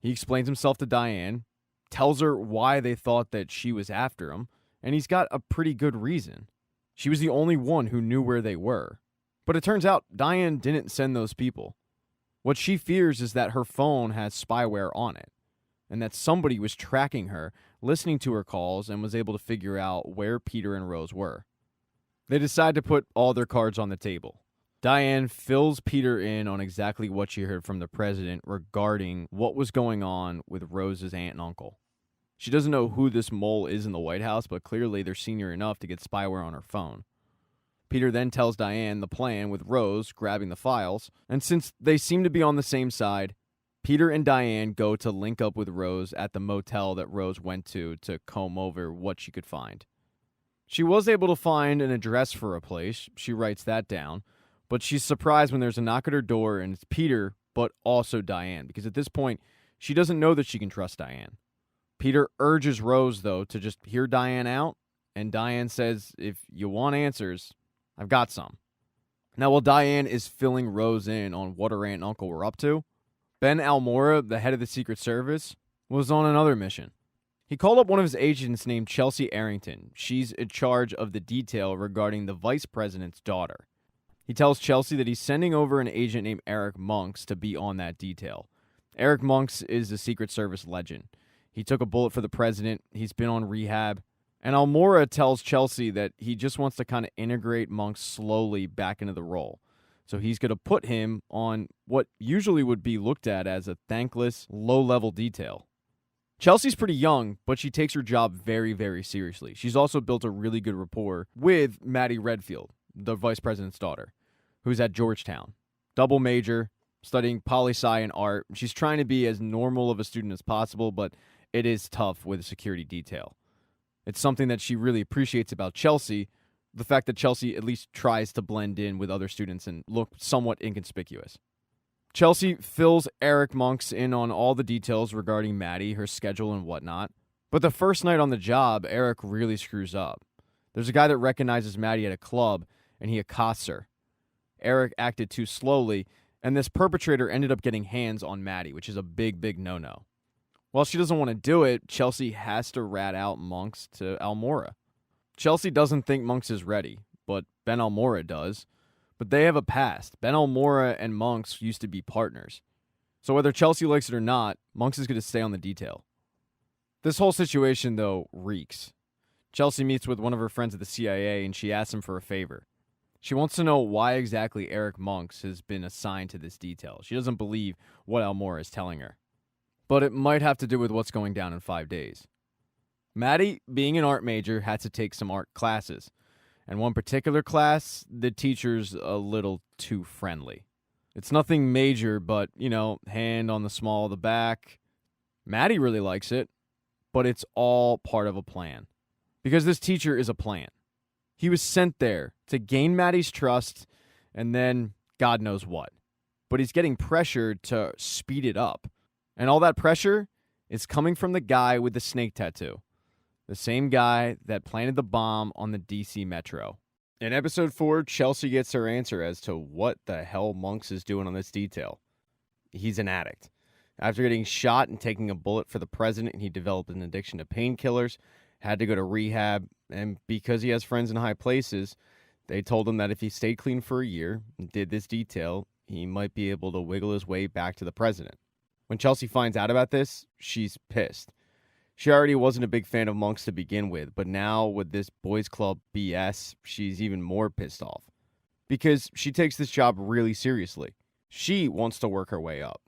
He explains himself to Diane, tells her why they thought that she was after him, and he's got a pretty good reason. She was the only one who knew where they were. But it turns out Diane didn't send those people. What she fears is that her phone has spyware on it, and that somebody was tracking her, listening to her calls, and was able to figure out where Peter and Rose were. They decide to put all their cards on the table. Diane fills Peter in on exactly what she heard from the president regarding what was going on with Rose's aunt and uncle. She doesn't know who this mole is in the White House, but clearly they're senior enough to get spyware on her phone. Peter then tells Diane the plan with Rose grabbing the files, and since they seem to be on the same side, Peter and Diane go to link up with Rose at the motel that Rose went to comb over what she could find. She was able to find an address for a place. She writes that down, but she's surprised when there's a knock at her door and it's Peter, but also Diane, because at this point, she doesn't know that she can trust Diane. Peter urges Rose, though, to just hear Diane out, and Diane says, if you want answers, I've got some. Now, while Diane is filling Rose in on what her aunt and uncle were up to, Ben Almora, the head of the Secret Service, was on another mission. He called up one of his agents named Chelsea Arrington. She's in charge of the detail regarding the vice president's daughter. He tells Chelsea that he's sending over an agent named Eric Monks to be on that detail. Eric Monks is a Secret Service legend. He took a bullet for the president. He's been on rehab. And Almora tells Chelsea that he just wants to kind of integrate Monks slowly back into the role. So he's going to put him on what usually would be looked at as a thankless, low-level detail. Chelsea's pretty young, but she takes her job very, very seriously. She's also built a really good rapport with Maddie Redfield, the vice president's daughter, who's at Georgetown. Double major, studying poli-sci and art. She's trying to be as normal of a student as possible, but it is tough with a security detail. It's something that she really appreciates about Chelsea, the fact that Chelsea at least tries to blend in with other students and look somewhat inconspicuous. Chelsea fills Eric Monks in on all the details regarding Maddie, her schedule and whatnot. But the first night on the job, Eric really screws up. There's a guy that recognizes Maddie at a club, and he accosts her. Eric acted too slowly, and this perpetrator ended up getting hands on Maddie, which is a big, big no-no. While she doesn't want to do it, Chelsea has to rat out Monks to Almora. Chelsea doesn't think Monks is ready, but Ben Almora does. But they have a past. Ben Almora and Monks used to be partners. So whether Chelsea likes it or not, Monks is going to stay on the detail. This whole situation, though, reeks. Chelsea meets with one of her friends at the CIA, and she asks him for a favor. She wants to know why exactly Eric Monks has been assigned to this detail. She doesn't believe what Almora is telling her. But it might have to do with what's going down in 5 days. Maddie, being an art major, had to take some art classes. And one particular class, the teacher's a little too friendly. It's nothing major, but, hand on the small of the back. Maddie really likes it, but it's all part of a plan. Because this teacher is a plant. He was sent there to gain Maddie's trust, and then God knows what. But he's getting pressured to speed it up. And all that pressure is coming from the guy with the snake tattoo. The same guy that planted the bomb on the DC Metro. In episode 4, Chelsea gets her answer as to what the hell Monks is doing on this detail. He's an addict. After getting shot and taking a bullet for the president, he developed an addiction to painkillers, had to go to rehab, and because he has friends in high places, they told him that if he stayed clean for a year and did this detail, he might be able to wiggle his way back to the president. When Chelsea finds out about this, she's pissed. She already wasn't a big fan of Monks to begin with, but now with this boys club BS, she's even more pissed off. Because she takes this job really seriously. She wants to work her way up.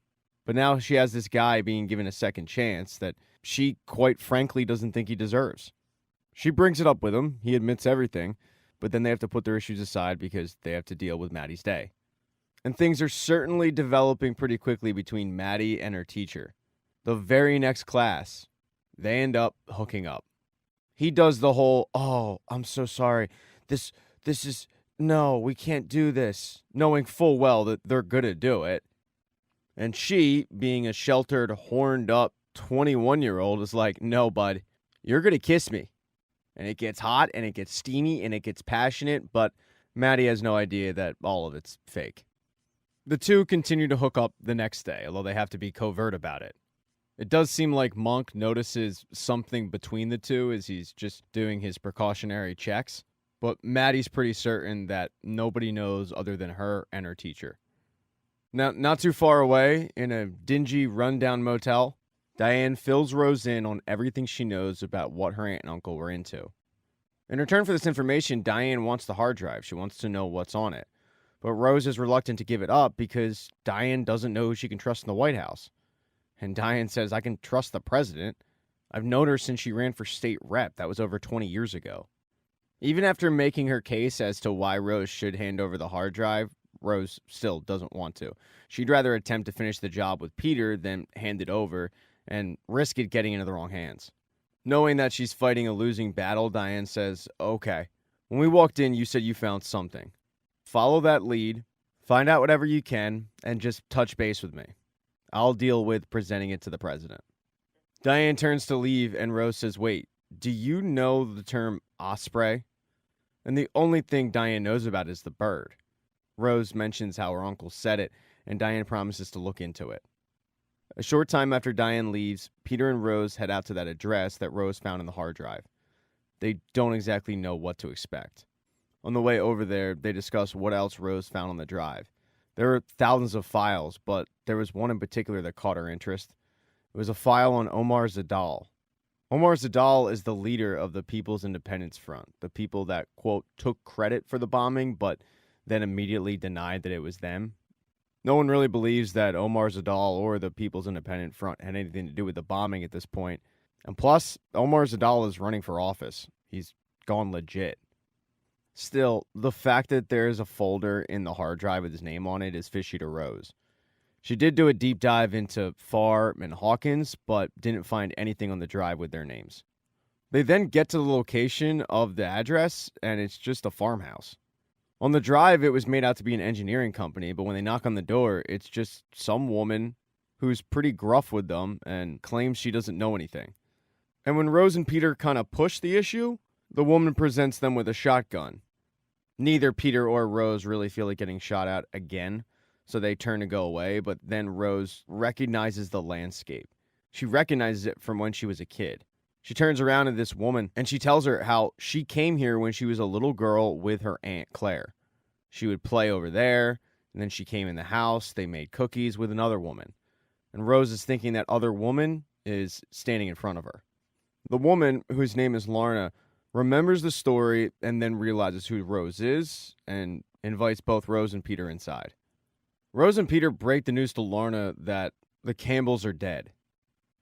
But now she has this guy being given a second chance that she, quite frankly, doesn't think he deserves. She brings it up with him, he admits everything, but then they have to put their issues aside because they have to deal with Maddie's day. And things are certainly developing pretty quickly between Maddie and her teacher. The very next class, they end up hooking up. He does the whole, "Oh, I'm so sorry. This is, no, we can't do this," knowing full well that they're going to do it. And she, being a sheltered, horned up 21-year-old, is like, "No, bud, you're going to kiss me." And it gets hot, and it gets steamy, and it gets passionate, but Maddie has no idea that all of it's fake. The two continue to hook up the next day, although they have to be covert about it. It does seem like Monk notices something between the two as he's just doing his precautionary checks, but Maddie's pretty certain that nobody knows other than her and her teacher. Now, not too far away, in a dingy, rundown motel, Diane fills Rose in on everything she knows about what her aunt and uncle were into. In return for this information, Diane wants the hard drive. She wants to know what's on it. But Rose is reluctant to give it up because Diane doesn't know who she can trust in the White House. And Diane says, "I can trust the president. I've known her since she ran for state rep. That was over 20 years ago." Even after making her case as to why Rose should hand over the hard drive, Rose still doesn't want to. She'd rather attempt to finish the job with Peter than hand it over and risk it getting into the wrong hands. Knowing that she's fighting a losing battle, Diane says, "Okay, when we walked in, you said you found something. Follow that lead, find out whatever you can, and just touch base with me. I'll deal with presenting it to the president." Diane turns to leave, and Rose says, "Wait, do you know the term osprey?" And the only thing Diane knows about is the bird. Rose mentions how her uncle said it, and Diane promises to look into it. A short time after Diane leaves, Peter and Rose head out to that address that Rose found in the hard drive. They don't exactly know what to expect. On the way over there, they discuss what else Rose found on the drive. There were thousands of files, but there was one in particular that caught her interest. It was a file on Omar Zadar. Omar Zadar is the leader of the People's Independence Front, the people that, quote, took credit for the bombing, but then immediately denied that it was them. No one really believes that Omar Zadar or the People's Independent Front had anything to do with the bombing at this point. And plus, Omar Zadar is running for office. He's gone legit. Still, the fact that there is a folder in the hard drive with his name on it is fishy to Rose. She did do a deep dive into Farr and Hawkins, but didn't find anything on the drive with their names. They then get to the location of the address, and it's just a farmhouse. On the drive, it was made out to be an engineering company, but when they knock on the door, it's just some woman who's pretty gruff with them and claims she doesn't know anything. And when Rose and Peter kind of push the issue, the woman presents them with a shotgun. Neither Peter or Rose really feel like getting shot at again, so they turn to go away, but then Rose recognizes the landscape. She recognizes it from when she was a kid. She turns around to this woman, and she tells her how she came here when she was a little girl with her Aunt Claire. She would play over there, and then she came in the house. They made cookies with another woman. And Rose is thinking that other woman is standing in front of her. The woman, whose name is Lorna, remembers the story and then realizes who Rose is and invites both Rose and Peter inside. Rose and Peter break the news to Lorna that the Campbells are dead.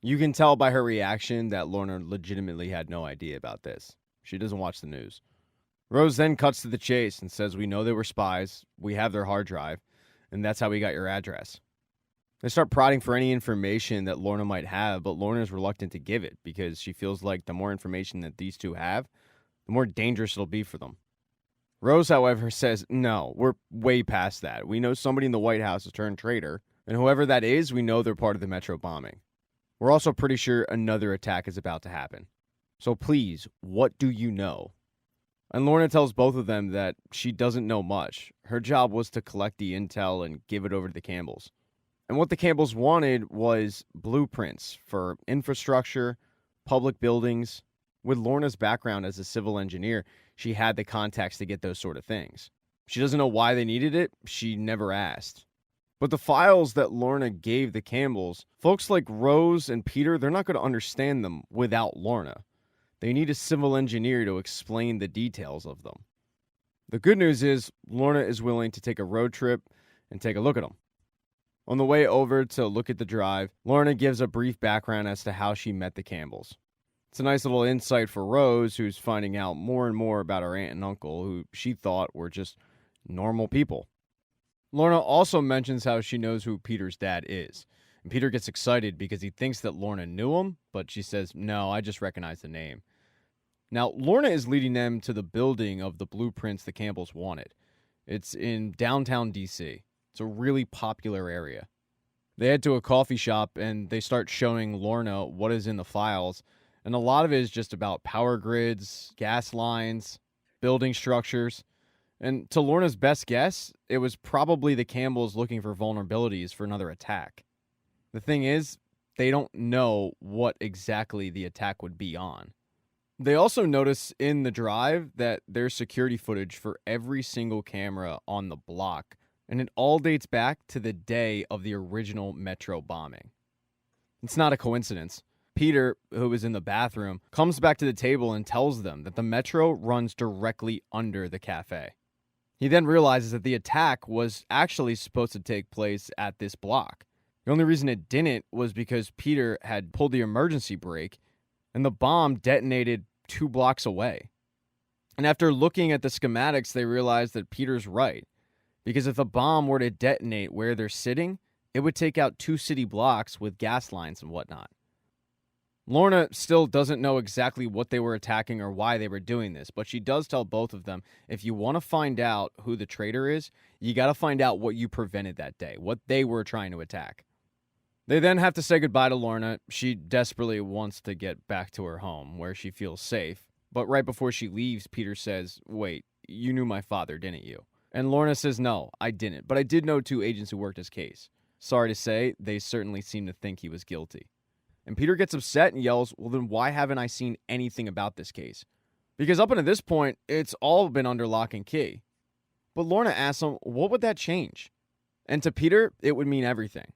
You can tell by her reaction that Lorna legitimately had no idea about this. She doesn't watch the news. Rose then cuts to the chase and says, "We know they were spies, we have their hard drive, and that's how we got your address." They start prodding for any information that Lorna might have, but Lorna is reluctant to give it because she feels like the more information that these two have, the more dangerous it'll be for them. Rose, however, says, "No, we're way past that. We know somebody in the White House has turned traitor, and whoever that is, we know they're part of the Metro bombing. We're also pretty sure another attack is about to happen. So please, what do you know?" And Lorna tells both of them that she doesn't know much. Her job was to collect the intel and give it over to the Campbells. And what the Campbells wanted was blueprints for infrastructure, public buildings. With Lorna's background as a civil engineer, she had the contacts to get those sort of things. She doesn't know why they needed it. She never asked. But the files that Lorna gave the Campbells, folks like Rose and Peter, they're not going to understand them without Lorna. They need a civil engineer to explain the details of them. The good news is Lorna is willing to take a road trip and take a look at them. On the way over to look at the drive, Lorna gives a brief background as to how she met the Campbells. It's a nice little insight for Rose, who's finding out more and more about her aunt and uncle, who she thought were just normal people. Lorna also mentions how she knows who Peter's dad is. And Peter gets excited because he thinks that Lorna knew him, but she says, no, I just recognize the name. Now, Lorna is leading them to the building of the blueprints the Campbells wanted. It's in downtown D.C. It's a really popular area. They head to a coffee shop and they start showing Lorna what is in the files. And a lot of it is just about power grids, gas lines, building structures. And to Lorna's best guess, it was probably the Campbells looking for vulnerabilities for another attack. The thing is, they don't know what exactly the attack would be on. They also notice in the drive that there's security footage for every single camera on the block, and it all dates back to the day of the original Metro bombing. It's not a coincidence. Peter, who was in the bathroom, comes back to the table and tells them that the Metro runs directly under the cafe. He then realizes that the attack was actually supposed to take place at this block. The only reason it didn't was because Peter had pulled the emergency brake and the bomb detonated 2 blocks away. And after looking at the schematics, they realized that Peter's right. Because if the bomb were to detonate where they're sitting, it would take out 2 city blocks with gas lines and whatnot. Lorna still doesn't know exactly what they were attacking or why they were doing this, but she does tell both of them, if you want to find out who the traitor is, you got to find out what you prevented that day, what they were trying to attack. They then have to say goodbye to Lorna. She desperately wants to get back to her home, where she feels safe. But right before she leaves, Peter says, wait, you knew my father, didn't you? And Lorna says, no, I didn't, but I did know 2 agents who worked his case. Sorry to say, they certainly seem to think he was guilty. And Peter gets upset and yells, well, then why haven't I seen anything about this case? Because up until this point, it's all been under lock and key. But Lorna asks him, what would that change? And to Peter, it would mean everything.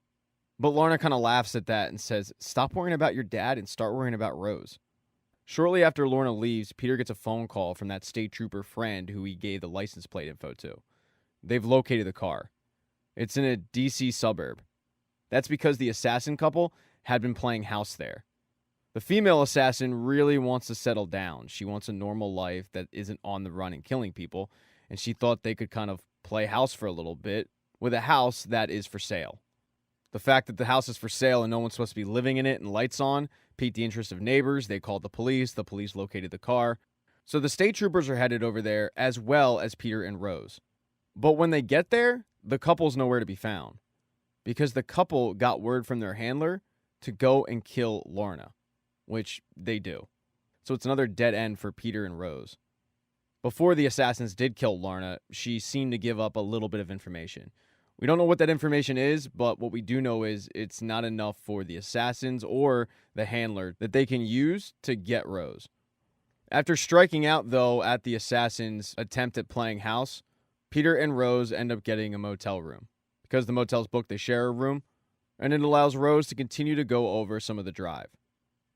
But Lorna kind of laughs at that and says, stop worrying about your dad and start worrying about Rose. Shortly after Lorna leaves, Peter gets a phone call from that state trooper friend who he gave the license plate info to. They've located the car. It's in a D.C. suburb. That's because the assassin couple had been playing house there. The female assassin really wants to settle down. She wants a normal life that isn't on the run and killing people, and she thought they could kind of play house for a little bit with a house that is for sale. The fact that the house is for sale and no one's supposed to be living in it and lights on piqued the interest of neighbors. They called the police located the car. So the state troopers are headed over there, as well as Peter and Rose. But when they get there, the couple's nowhere to be found, because the couple got word from their handler to go and kill Lorna, which they do. So it's another dead end for Peter and Rose. Before the assassins did kill Lorna, she seemed to give up a little bit of information. We don't know what that information is, but what we do know is it's not enough for the assassins or the handler that they can use to get Rose. After striking out, though, at the assassins' attempt at playing house, Peter and Rose end up getting a motel room. Because the motel's booked, they share a room, and it allows Rose to continue to go over some of the drive.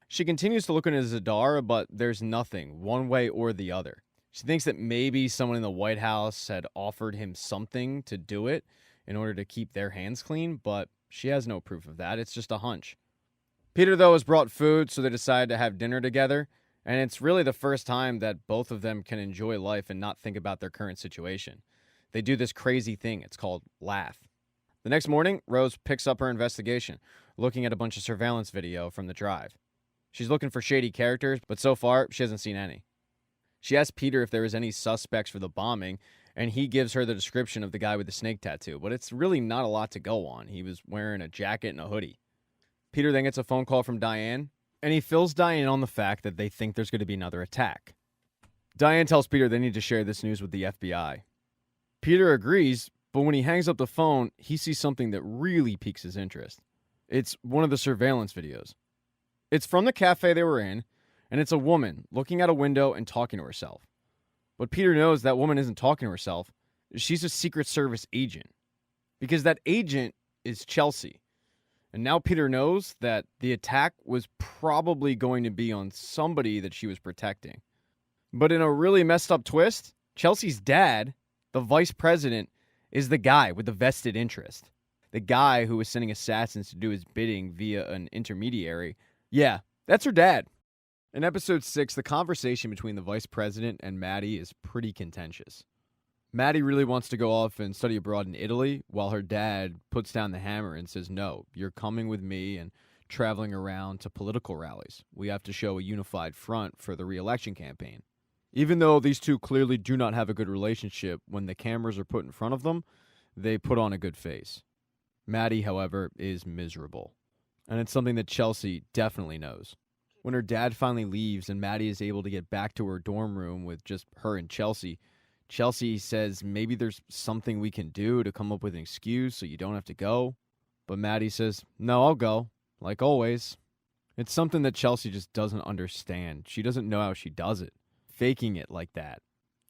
She continues to look into Zadar, but there's nothing, one way or the other. She thinks that maybe someone in the White House had offered him something to do it in order to keep their hands clean, but she has no proof of that. It's just a hunch. Peter, though, has brought food, so they decide to have dinner together, and it's really the first time that both of them can enjoy life and not think about their current situation. They do this crazy thing. It's called laugh. The next morning, Rose picks up her investigation, looking at a bunch of surveillance video from the drive. She's looking for shady characters, but so far, she hasn't seen any. She asks Peter if there is any suspects for the bombing, and he gives her the description of the guy with the snake tattoo, but it's really not a lot to go on. He was wearing a jacket and a hoodie. Peter then gets a phone call from Diane, and he fills Diane on the fact that they think there's going to be another attack. Diane tells Peter they need to share this news with the FBI. Peter agrees, but when he hangs up the phone, he sees something that really piques his interest. It's one of the surveillance videos. It's from the cafe they were in, and it's a woman looking out a window and talking to herself. But Peter knows that woman isn't talking to herself. She's a Secret Service agent. Because that agent is Chelsea. And now Peter knows that the attack was probably going to be on somebody that she was protecting. But in a really messed up twist, Chelsea's dad, the vice president, is the guy with the vested interest. The guy who was sending assassins to do his bidding via an intermediary. Yeah, that's her dad. In episode 6, the conversation between the vice president and Maddie is pretty contentious. Maddie really wants to go off and study abroad in Italy, while her dad puts down the hammer and says, no, you're coming with me and traveling around to political rallies. We have to show a unified front for the re-election campaign. Even though these two clearly do not have a good relationship, when the cameras are put in front of them, they put on a good face. Maddie, however, is miserable. And it's something that Chelsea definitely knows. When her dad finally leaves and Maddie is able to get back to her dorm room with just her and Chelsea says maybe there's something we can do to come up with an excuse so you don't have to go. But Maddie says, no, I'll go, like always. It's something that Chelsea just doesn't understand. She doesn't know how she does it. Faking it like that,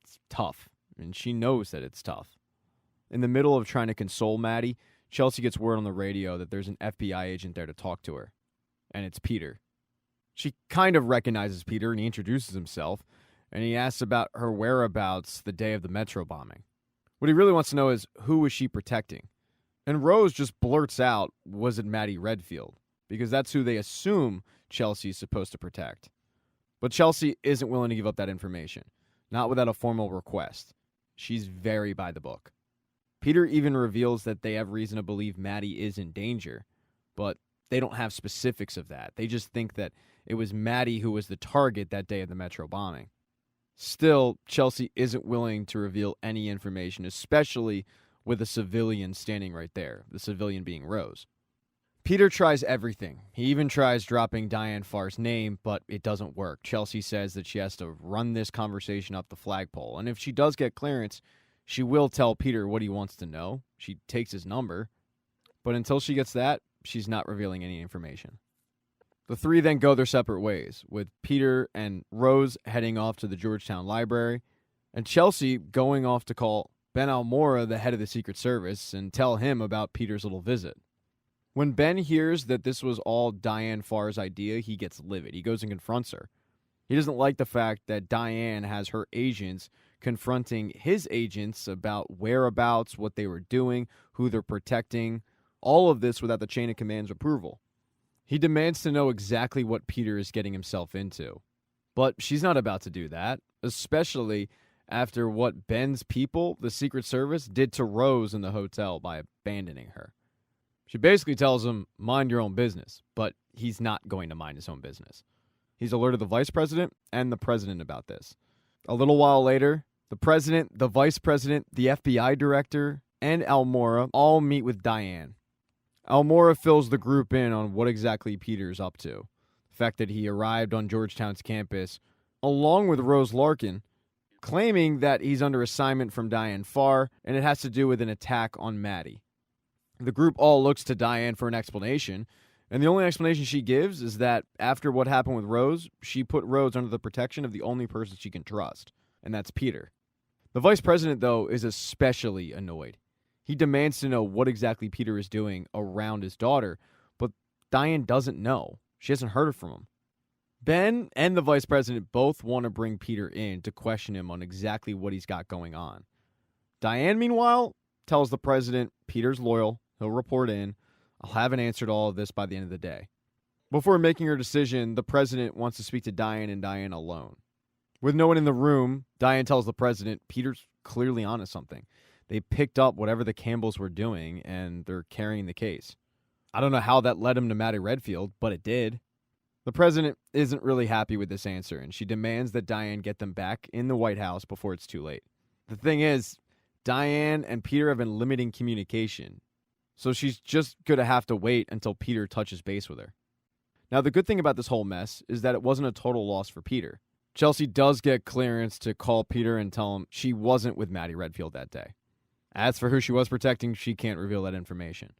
it's tough, and she knows that it's tough. In the middle of trying to console Maddie, Chelsea gets word on the radio that there's an FBI agent there to talk to her, and it's Peter. She kind of recognizes Peter, and he introduces himself, and he asks about her whereabouts the day of the metro bombing. What he really wants to know is, who was she protecting? And Rose just blurts out, was it Maddie Redfield? Because that's who they assume Chelsea's supposed to protect. But Chelsea isn't willing to give up that information, not without a formal request. She's very by the book. Peter even reveals that they have reason to believe Maddie is in danger, but they don't have specifics of that. They just think that it was Maddie who was the target that day of the metro bombing. Still, Chelsea isn't willing to reveal any information, especially with a civilian standing right there, the civilian being Rose. Peter tries everything. He even tries dropping Diane Farr's name, but it doesn't work. Chelsea says that she has to run this conversation up the flagpole, and if she does get clearance, she will tell Peter what he wants to know. She takes his number, but until she gets that, she's not revealing any information. The three then go their separate ways, with Peter and Rose heading off to the Georgetown Library, and Chelsea going off to call Ben Almora, the head of the Secret Service, and tell him about Peter's little visit. When Ben hears that this was all Diane Farr's idea, he gets livid. He goes and confronts her. He doesn't like the fact that Diane has her agents confronting his agents about whereabouts, what they were doing, who they're protecting, all of this without the chain of command's approval. He demands to know exactly what Peter is getting himself into. But she's not about to do that, especially after what Ben's people, the Secret Service, did to Rose in the hotel by abandoning her. She basically tells him, mind your own business, but he's not going to mind his own business. He's alerted the vice president and the president about this. A little while later, the president, the vice president, the FBI director, and Almora all meet with Diane. Almora fills the group in on what exactly Peter's up to. The fact that he arrived on Georgetown's campus, along with Rose Larkin, claiming that he's under assignment from Diane Farr, and it has to do with an attack on Maddie. The group all looks to Diane for an explanation, and the only explanation she gives is that after what happened with Rose, she put Rose under the protection of the only person she can trust, and that's Peter. The vice president, though, is especially annoyed. He demands to know what exactly Peter is doing around his daughter, but Diane doesn't know. She hasn't heard it from him. Ben and the vice president both want to bring Peter in to question him on exactly what he's got going on. Diane, meanwhile, tells the president Peter's loyal. He'll report in. I'll have an answer to all of this by the end of the day. Before making her decision, the president wants to speak to Diane and Diane alone. With no one in the room, Diane tells the president Peter's clearly onto something. They picked up whatever the Campbells were doing, and they're carrying the case. I don't know how that led him to Maddie Redfield, but it did. The president isn't really happy with this answer, and she demands that Diane get them back in the White House before it's too late. The thing is, Diane and Peter have been limiting communication, so she's just going to have to wait until Peter touches base with her. Now, the good thing about this whole mess is that it wasn't a total loss for Peter. Chelsea does get clearance to call Peter and tell him she wasn't with Maddie Redfield that day. As for who she was protecting, she can't reveal that information.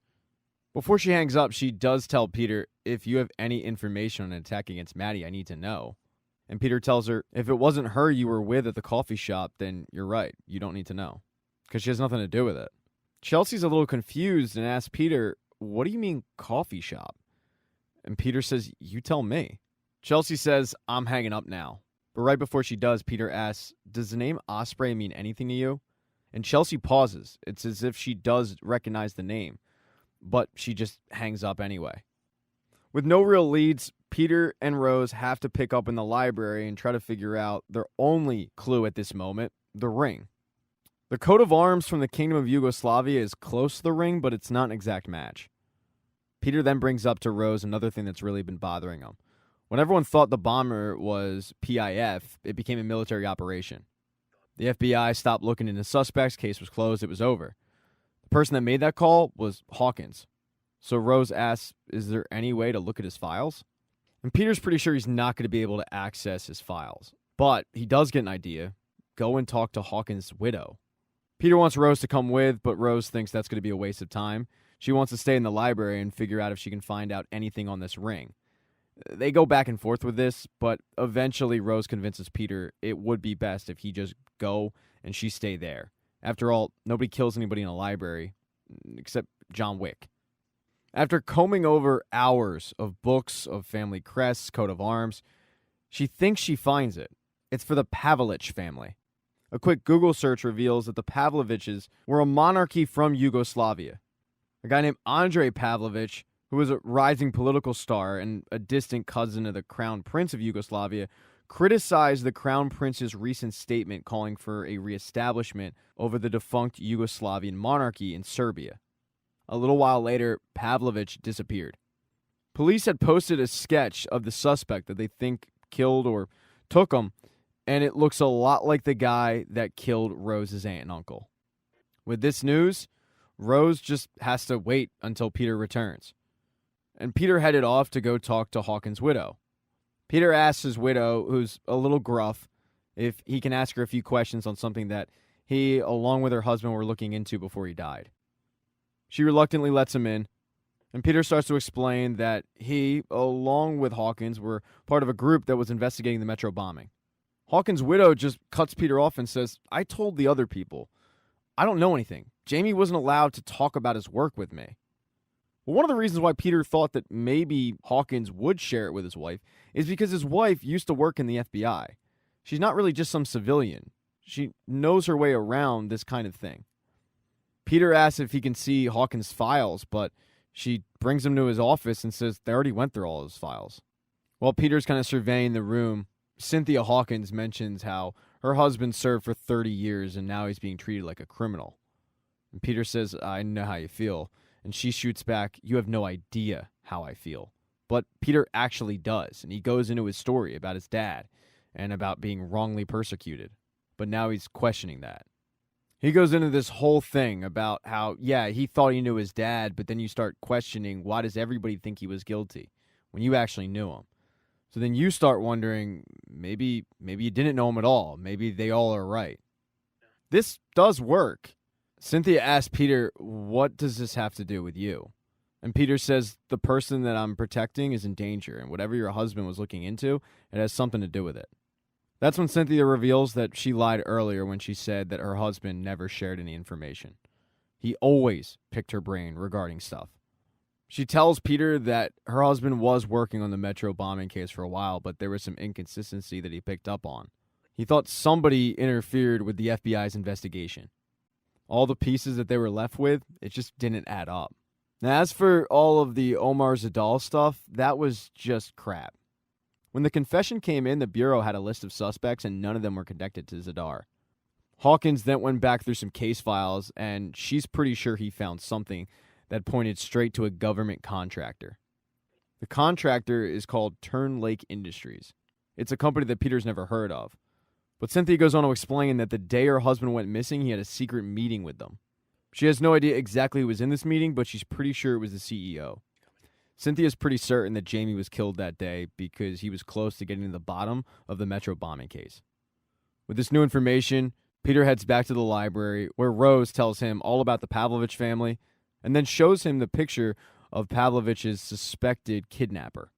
Before she hangs up, she does tell Peter, if you have any information on an attack against Maddie, I need to know. And Peter tells her, if it wasn't her you were with at the coffee shop, then you're right, you don't need to know. Because she has nothing to do with it. Chelsea's a little confused and asks Peter, what do you mean coffee shop? And Peter says, you tell me. Chelsea says, I'm hanging up now. But right before she does, Peter asks, does the name Osprey mean anything to you? And Chelsea pauses. It's as if she does recognize the name, but she just hangs up anyway. With no real leads, Peter and Rose have to pick up in the library and try to figure out their only clue at this moment, the ring. The coat of arms from the Kingdom of Yugoslavia is close to the ring, but it's not an exact match. Peter then brings up to Rose another thing that's really been bothering him. When everyone thought the bomber was PIF, it became a military operation. The FBI stopped looking into suspects, case was closed, it was over. The person that made that call was Hawkins. So Rose asks, is there any way to look at his files? And Peter's pretty sure he's not going to be able to access his files. But he does get an idea. Go and talk to Hawkins' widow. Peter wants Rose to come with, but Rose thinks that's going to be a waste of time. She wants to stay in the library and figure out if she can find out anything on this ring. They go back and forth with this, but eventually Rose convinces Peter it would be best if he just go and she stay there. After all, nobody kills anybody in a library, except John Wick. After combing over hours of books of family crests, coat of arms, she thinks she finds it. It's for the Pavlovich family. A quick Google search reveals that the Pavloviches were a monarchy from Yugoslavia. A guy named Andrei Pavlovich, who was a rising political star and a distant cousin of the Crown Prince of Yugoslavia, criticized the Crown Prince's recent statement calling for a reestablishment over the defunct Yugoslavian monarchy in Serbia. A little while later, Pavlovich disappeared. Police had posted a sketch of the suspect that they think killed or took him, and it looks a lot like the guy that killed Rose's aunt and uncle. With this news, Rose just has to wait until Peter returns. And Peter headed off to go talk to Hawkins' widow. Peter asks his widow, who's a little gruff, if he can ask her a few questions on something that he, along with her husband, were looking into before he died. She reluctantly lets him in, and Peter starts to explain that he, along with Hawkins, were part of a group that was investigating the Metro bombing. Hawkins' widow just cuts Peter off and says, I told the other people. I don't know anything. Jamie wasn't allowed to talk about his work with me. Well, one of the reasons why Peter thought that maybe Hawkins would share it with his wife is because his wife used to work in the FBI. She's not really just some civilian. She knows her way around this kind of thing. Peter asks if he can see Hawkins' files, but she brings him to his office and says they already went through all his files. While Peter's kind of surveying the room, Cynthia Hawkins mentions how her husband served for 30 years and now he's being treated like a criminal. And Peter says, I know how you feel. And she shoots back, you have no idea how I feel. But Peter actually does, and he goes into his story about his dad and about being wrongly persecuted. But now he's questioning that. He goes into this whole thing about how, yeah, he thought he knew his dad, but then you start questioning, why does everybody think he was guilty when you actually knew him? So then you start wondering, maybe you didn't know him at all. Maybe they all are right. This does work. Cynthia asks Peter, what does this have to do with you? And Peter says, the person that I'm protecting is in danger, and whatever your husband was looking into, it has something to do with it. That's when Cynthia reveals that she lied earlier when she said that her husband never shared any information. He always picked her brain regarding stuff. She tells Peter that her husband was working on the Metro bombing case for a while, but there was some inconsistency that he picked up on. He thought somebody interfered with the FBI's investigation. All the pieces that they were left with, it just didn't add up. Now, as for all of the Omar Zadar stuff, that was just crap. When the confession came in, the Bureau had a list of suspects, and none of them were connected to Zadar. Hawkins then went back through some case files, and she's pretty sure he found something that pointed straight to a government contractor. The contractor is called Turn Lake Industries. It's a company that Peter's never heard of. But Cynthia goes on to explain that the day her husband went missing, he had a secret meeting with them. She has no idea exactly who was in this meeting, but she's pretty sure it was the CEO. Cynthia's pretty certain that Jamie was killed that day because he was close to getting to the bottom of the Metro bombing case. With this new information, Peter heads back to the library where Rose tells him all about the Pavlovich family and then shows him the picture of Pavlovich's suspected kidnapper.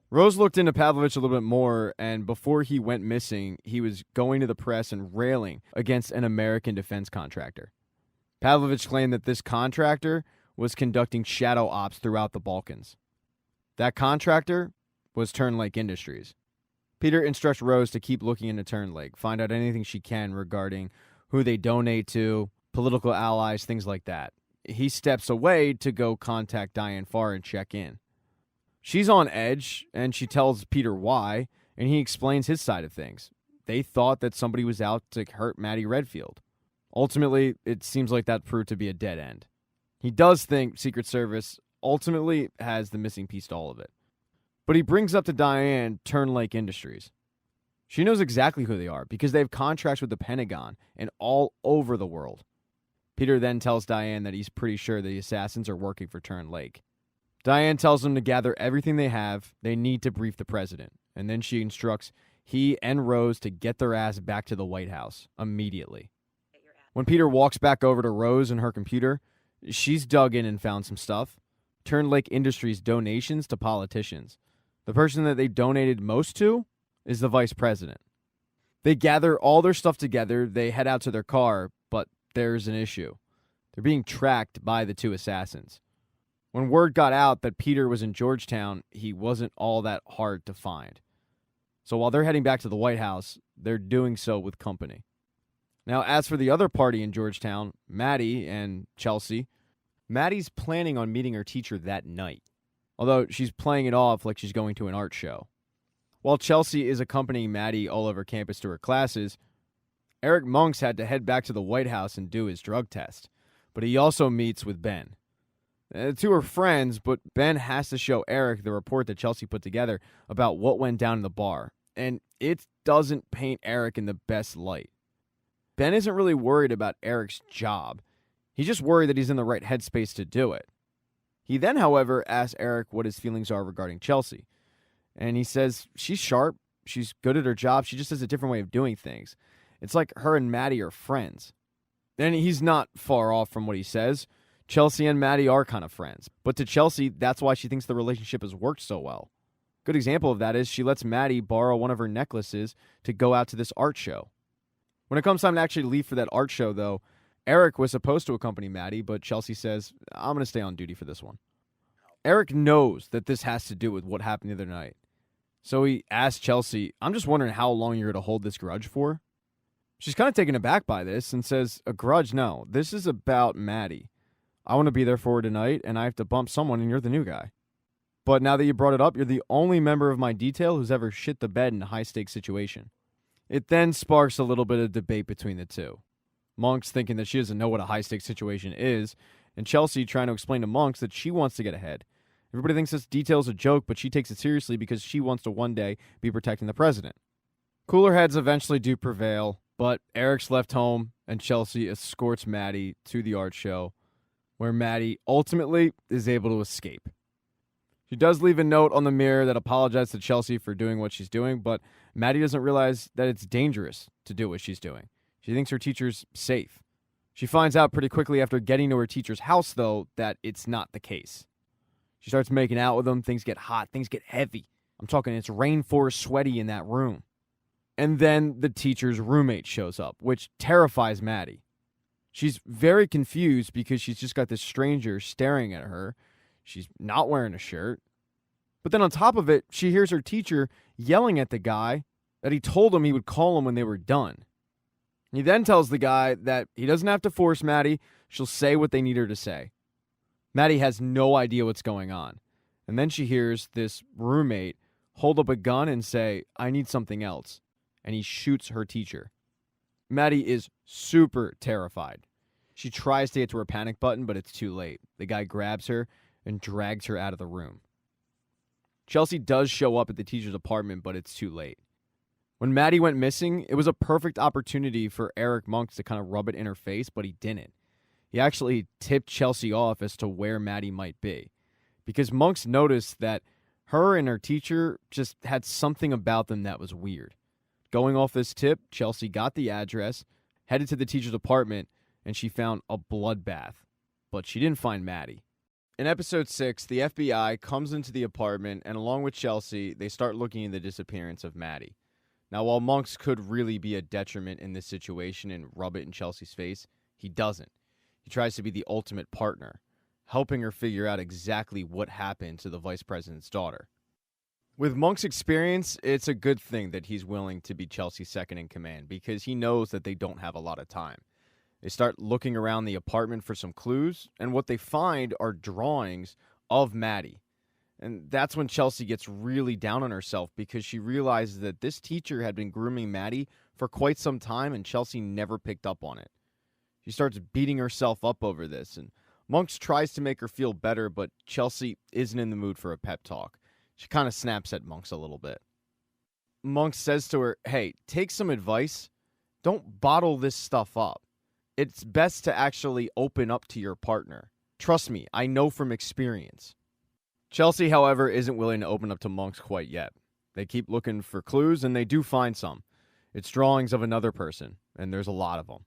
Rose looked into Pavlovich a little bit more, and before he went missing, he was going to the press and railing against an American defense contractor. Pavlovich claimed that this contractor was conducting shadow ops throughout the Balkans. That contractor was Turn Lake Industries. Peter instructs Rose to keep looking into Turn Lake, find out anything she can regarding who they donate to, political allies, things like that. He steps away to go contact Diane Farr and check in. She's on edge, and she tells Peter why, and he explains his side of things. They thought that somebody was out to hurt Maddie Redfield. Ultimately, it seems like that proved to be a dead end. He does think Secret Service ultimately has the missing piece to all of it. But he brings up to Diane Turn Lake Industries. She knows exactly who they are because they have contracts with the Pentagon and all over the world. Peter then tells Diane that he's pretty sure the assassins are working for Turn Lake. Diane tells him to gather everything they have. They need to brief the president. And then she instructs he and Rose to get their ass back to the White House immediately. When Peter walks back over to Rose and her computer, she's dug in and found some stuff. Turn Lake Industries donations to politicians. The person that they donated most to is the vice president. They gather all their stuff together. They head out to their car, but there's an issue. They're being tracked by the two assassins. When word got out that Peter was in Georgetown, he wasn't all that hard to find. So while they're heading back to the White House, they're doing so with company. Now, as for the other party in Georgetown, Maddie and Chelsea, Maddie's planning on meeting her teacher that night, although she's playing it off like she's going to an art show. While Chelsea is accompanying Maddie all over campus to her classes, Eric Monks had to head back to the White House and do his drug test, but he also meets with Ben. The two are friends, but Ben has to show Eric the report that Chelsea put together about what went down in the bar, and it doesn't paint Eric in the best light. Ben isn't really worried about Eric's job. He's just worried that he's in the right headspace to do it. He then, however, asks Eric what his feelings are regarding Chelsea, and he says she's sharp, she's good at her job, she just has a different way of doing things. It's like her and Maddie are friends. And he's not far off from what he says. Chelsea and Maddie are kind of friends. But to Chelsea, that's why she thinks the relationship has worked so well. Good example of that is she lets Maddie borrow one of her necklaces to go out to this art show. When it comes time to actually leave for that art show, though, Eric was supposed to accompany Maddie, but Chelsea says, I'm going to stay on duty for this one. Eric knows that this has to do with what happened the other night. So he asks Chelsea, I'm just wondering how long you're going to hold this grudge for. She's kind of taken aback by this and says, a grudge? No, this is about Maddie. I want to be there for her tonight, and I have to bump someone, and you're the new guy. But now that you brought it up, you're the only member of my detail who's ever shit the bed in a high-stakes situation. It then sparks a little bit of debate between the two. Monks thinking that she doesn't know what a high-stakes situation is, and Chelsea trying to explain to Monks that she wants to get ahead. Everybody thinks this detail's a joke, but she takes it seriously because she wants to one day be protecting the president. Cooler heads eventually do prevail, but Eric's left home, and Chelsea escorts Maddie to the art show, where Maddie ultimately is able to escape. She does leave a note on the mirror that apologizes to Chelsea for doing what she's doing, but Maddie doesn't realize that it's dangerous to do what she's doing. She thinks her teacher's safe. She finds out pretty quickly after getting to her teacher's house, though, that it's not the case. She starts making out with him. Things get hot. Things get heavy. I'm talking it's rainforest sweaty in that room. And then the teacher's roommate shows up, which terrifies Maddie. She's very confused because she's just got this stranger staring at her. She's not wearing a shirt. But then on top of it, she hears her teacher yelling at the guy that he told him he would call him when they were done. He then tells the guy that he doesn't have to force Maddie. She'll say what they need her to say. Maddie has no idea what's going on. And then she hears this roommate hold up a gun and say, I need something else. And he shoots her teacher. Maddie is super terrified. She tries to get to her panic button, but it's too late. The guy grabs her and drags her out of the room. Chelsea does show up at the teacher's apartment, but it's too late. When Maddie went missing, it was a perfect opportunity for Eric Monks to kind of rub it in her face, but he didn't. He actually tipped Chelsea off as to where Maddie might be. because Monks noticed that her and her teacher just had something about them that was weird. Going off this tip, Chelsea got the address, headed to the teacher's apartment, and she found a bloodbath. But she didn't find Maddie. In episode 6, the FBI comes into the apartment, and along with Chelsea, they start looking into the disappearance of Maddie. Now, while Monks could really be a detriment in this situation and rub it in Chelsea's face, he doesn't. He tries to be the ultimate partner, helping her figure out exactly what happened to the vice president's daughter. With Monk's experience, it's a good thing that he's willing to be Chelsea's second in command because he knows that they don't have a lot of time. They start looking around the apartment for some clues, and what they find are drawings of Maddie. And that's when Chelsea gets really down on herself because she realizes that this teacher had been grooming Maddie for quite some time and Chelsea never picked up on it. She starts beating herself up over this, and Monks tries to make her feel better, but Chelsea isn't in the mood for a pep talk. She kind of snaps at Monks a little bit. Monks says to her, hey, take some advice. Don't bottle this stuff up. It's best to actually open up to your partner. Trust me, I know from experience. Chelsea, however, isn't willing to open up to Monks quite yet. They keep looking for clues, and they do find some. It's drawings of another person, and there's a lot of them.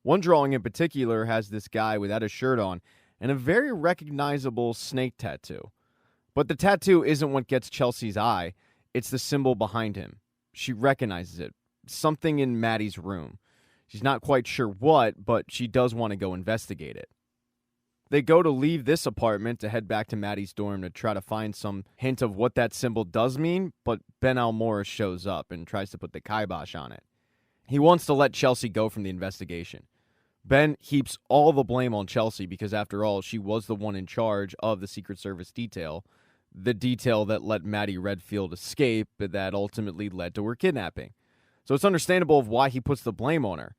One drawing in particular has this guy without a shirt on and a very recognizable snake tattoo. But the tattoo isn't what gets Chelsea's eye. It's the symbol behind him. She recognizes it. Something in Maddie's room. She's not quite sure what, but she does want to go investigate it. They go to leave this apartment to head back to Maddie's dorm to try to find some hint of what that symbol does mean, but Ben Almora shows up and tries to put the kibosh on it. He wants to let Chelsea go from the investigation. Ben heaps all the blame on Chelsea because, after all, she was the one in charge of the Secret Service detail, the detail that let Maddie Redfield escape but that ultimately led to her kidnapping. So it's understandable of why he puts the blame on her.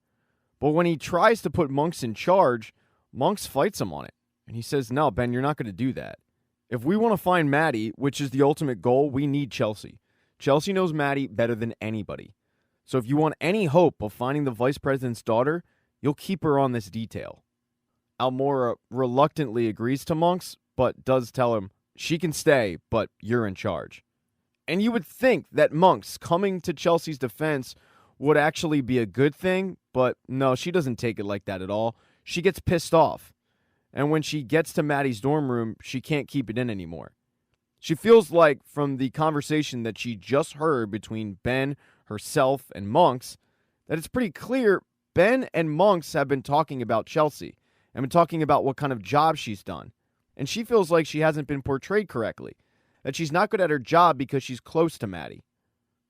But when he tries to put Monks in charge, Monks fights him on it. And he says, no, Ben, you're not going to do that. If we want to find Maddie, which is the ultimate goal, we need Chelsea. Chelsea knows Maddie better than anybody. So if you want any hope of finding the vice president's daughter, you'll keep her on this detail. Almora reluctantly agrees to Monks, but does tell him she can stay, but you're in charge. And you would think that Monks coming to Chelsea's defense would actually be a good thing, but no, she doesn't take it like that at all. She gets pissed off. And when she gets to Maddie's dorm room, she can't keep it in anymore. She feels like, from the conversation that she just heard between Ben, herself, and Monks, that it's pretty clear Ben and Monks have been talking about Chelsea and been talking about what kind of job she's done. And she feels like she hasn't been portrayed correctly, that she's not good at her job because she's close to Maddie.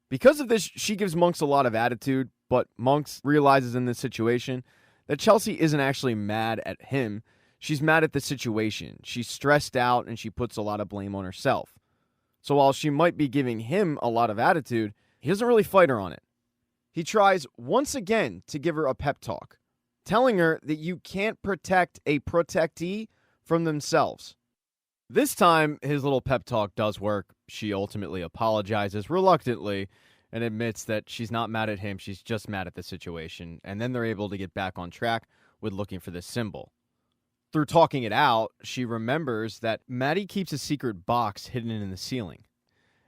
Because of this, she gives Monks a lot of attitude, but Monks realizes in this situation that Chelsea isn't actually mad at him. She's mad at the situation. She's stressed out and she puts a lot of blame on herself. So while she might be giving him a lot of attitude, he doesn't really fight her on it. He tries once again to give her a pep talk, telling her that you can't protect a protectee from themselves. This time, his little pep talk does work. She ultimately apologizes reluctantly and admits that she's not mad at him, she's just mad at the situation, and then they're able to get back on track with looking for this symbol. Through talking it out, she remembers that Maddie keeps a secret box hidden in the ceiling,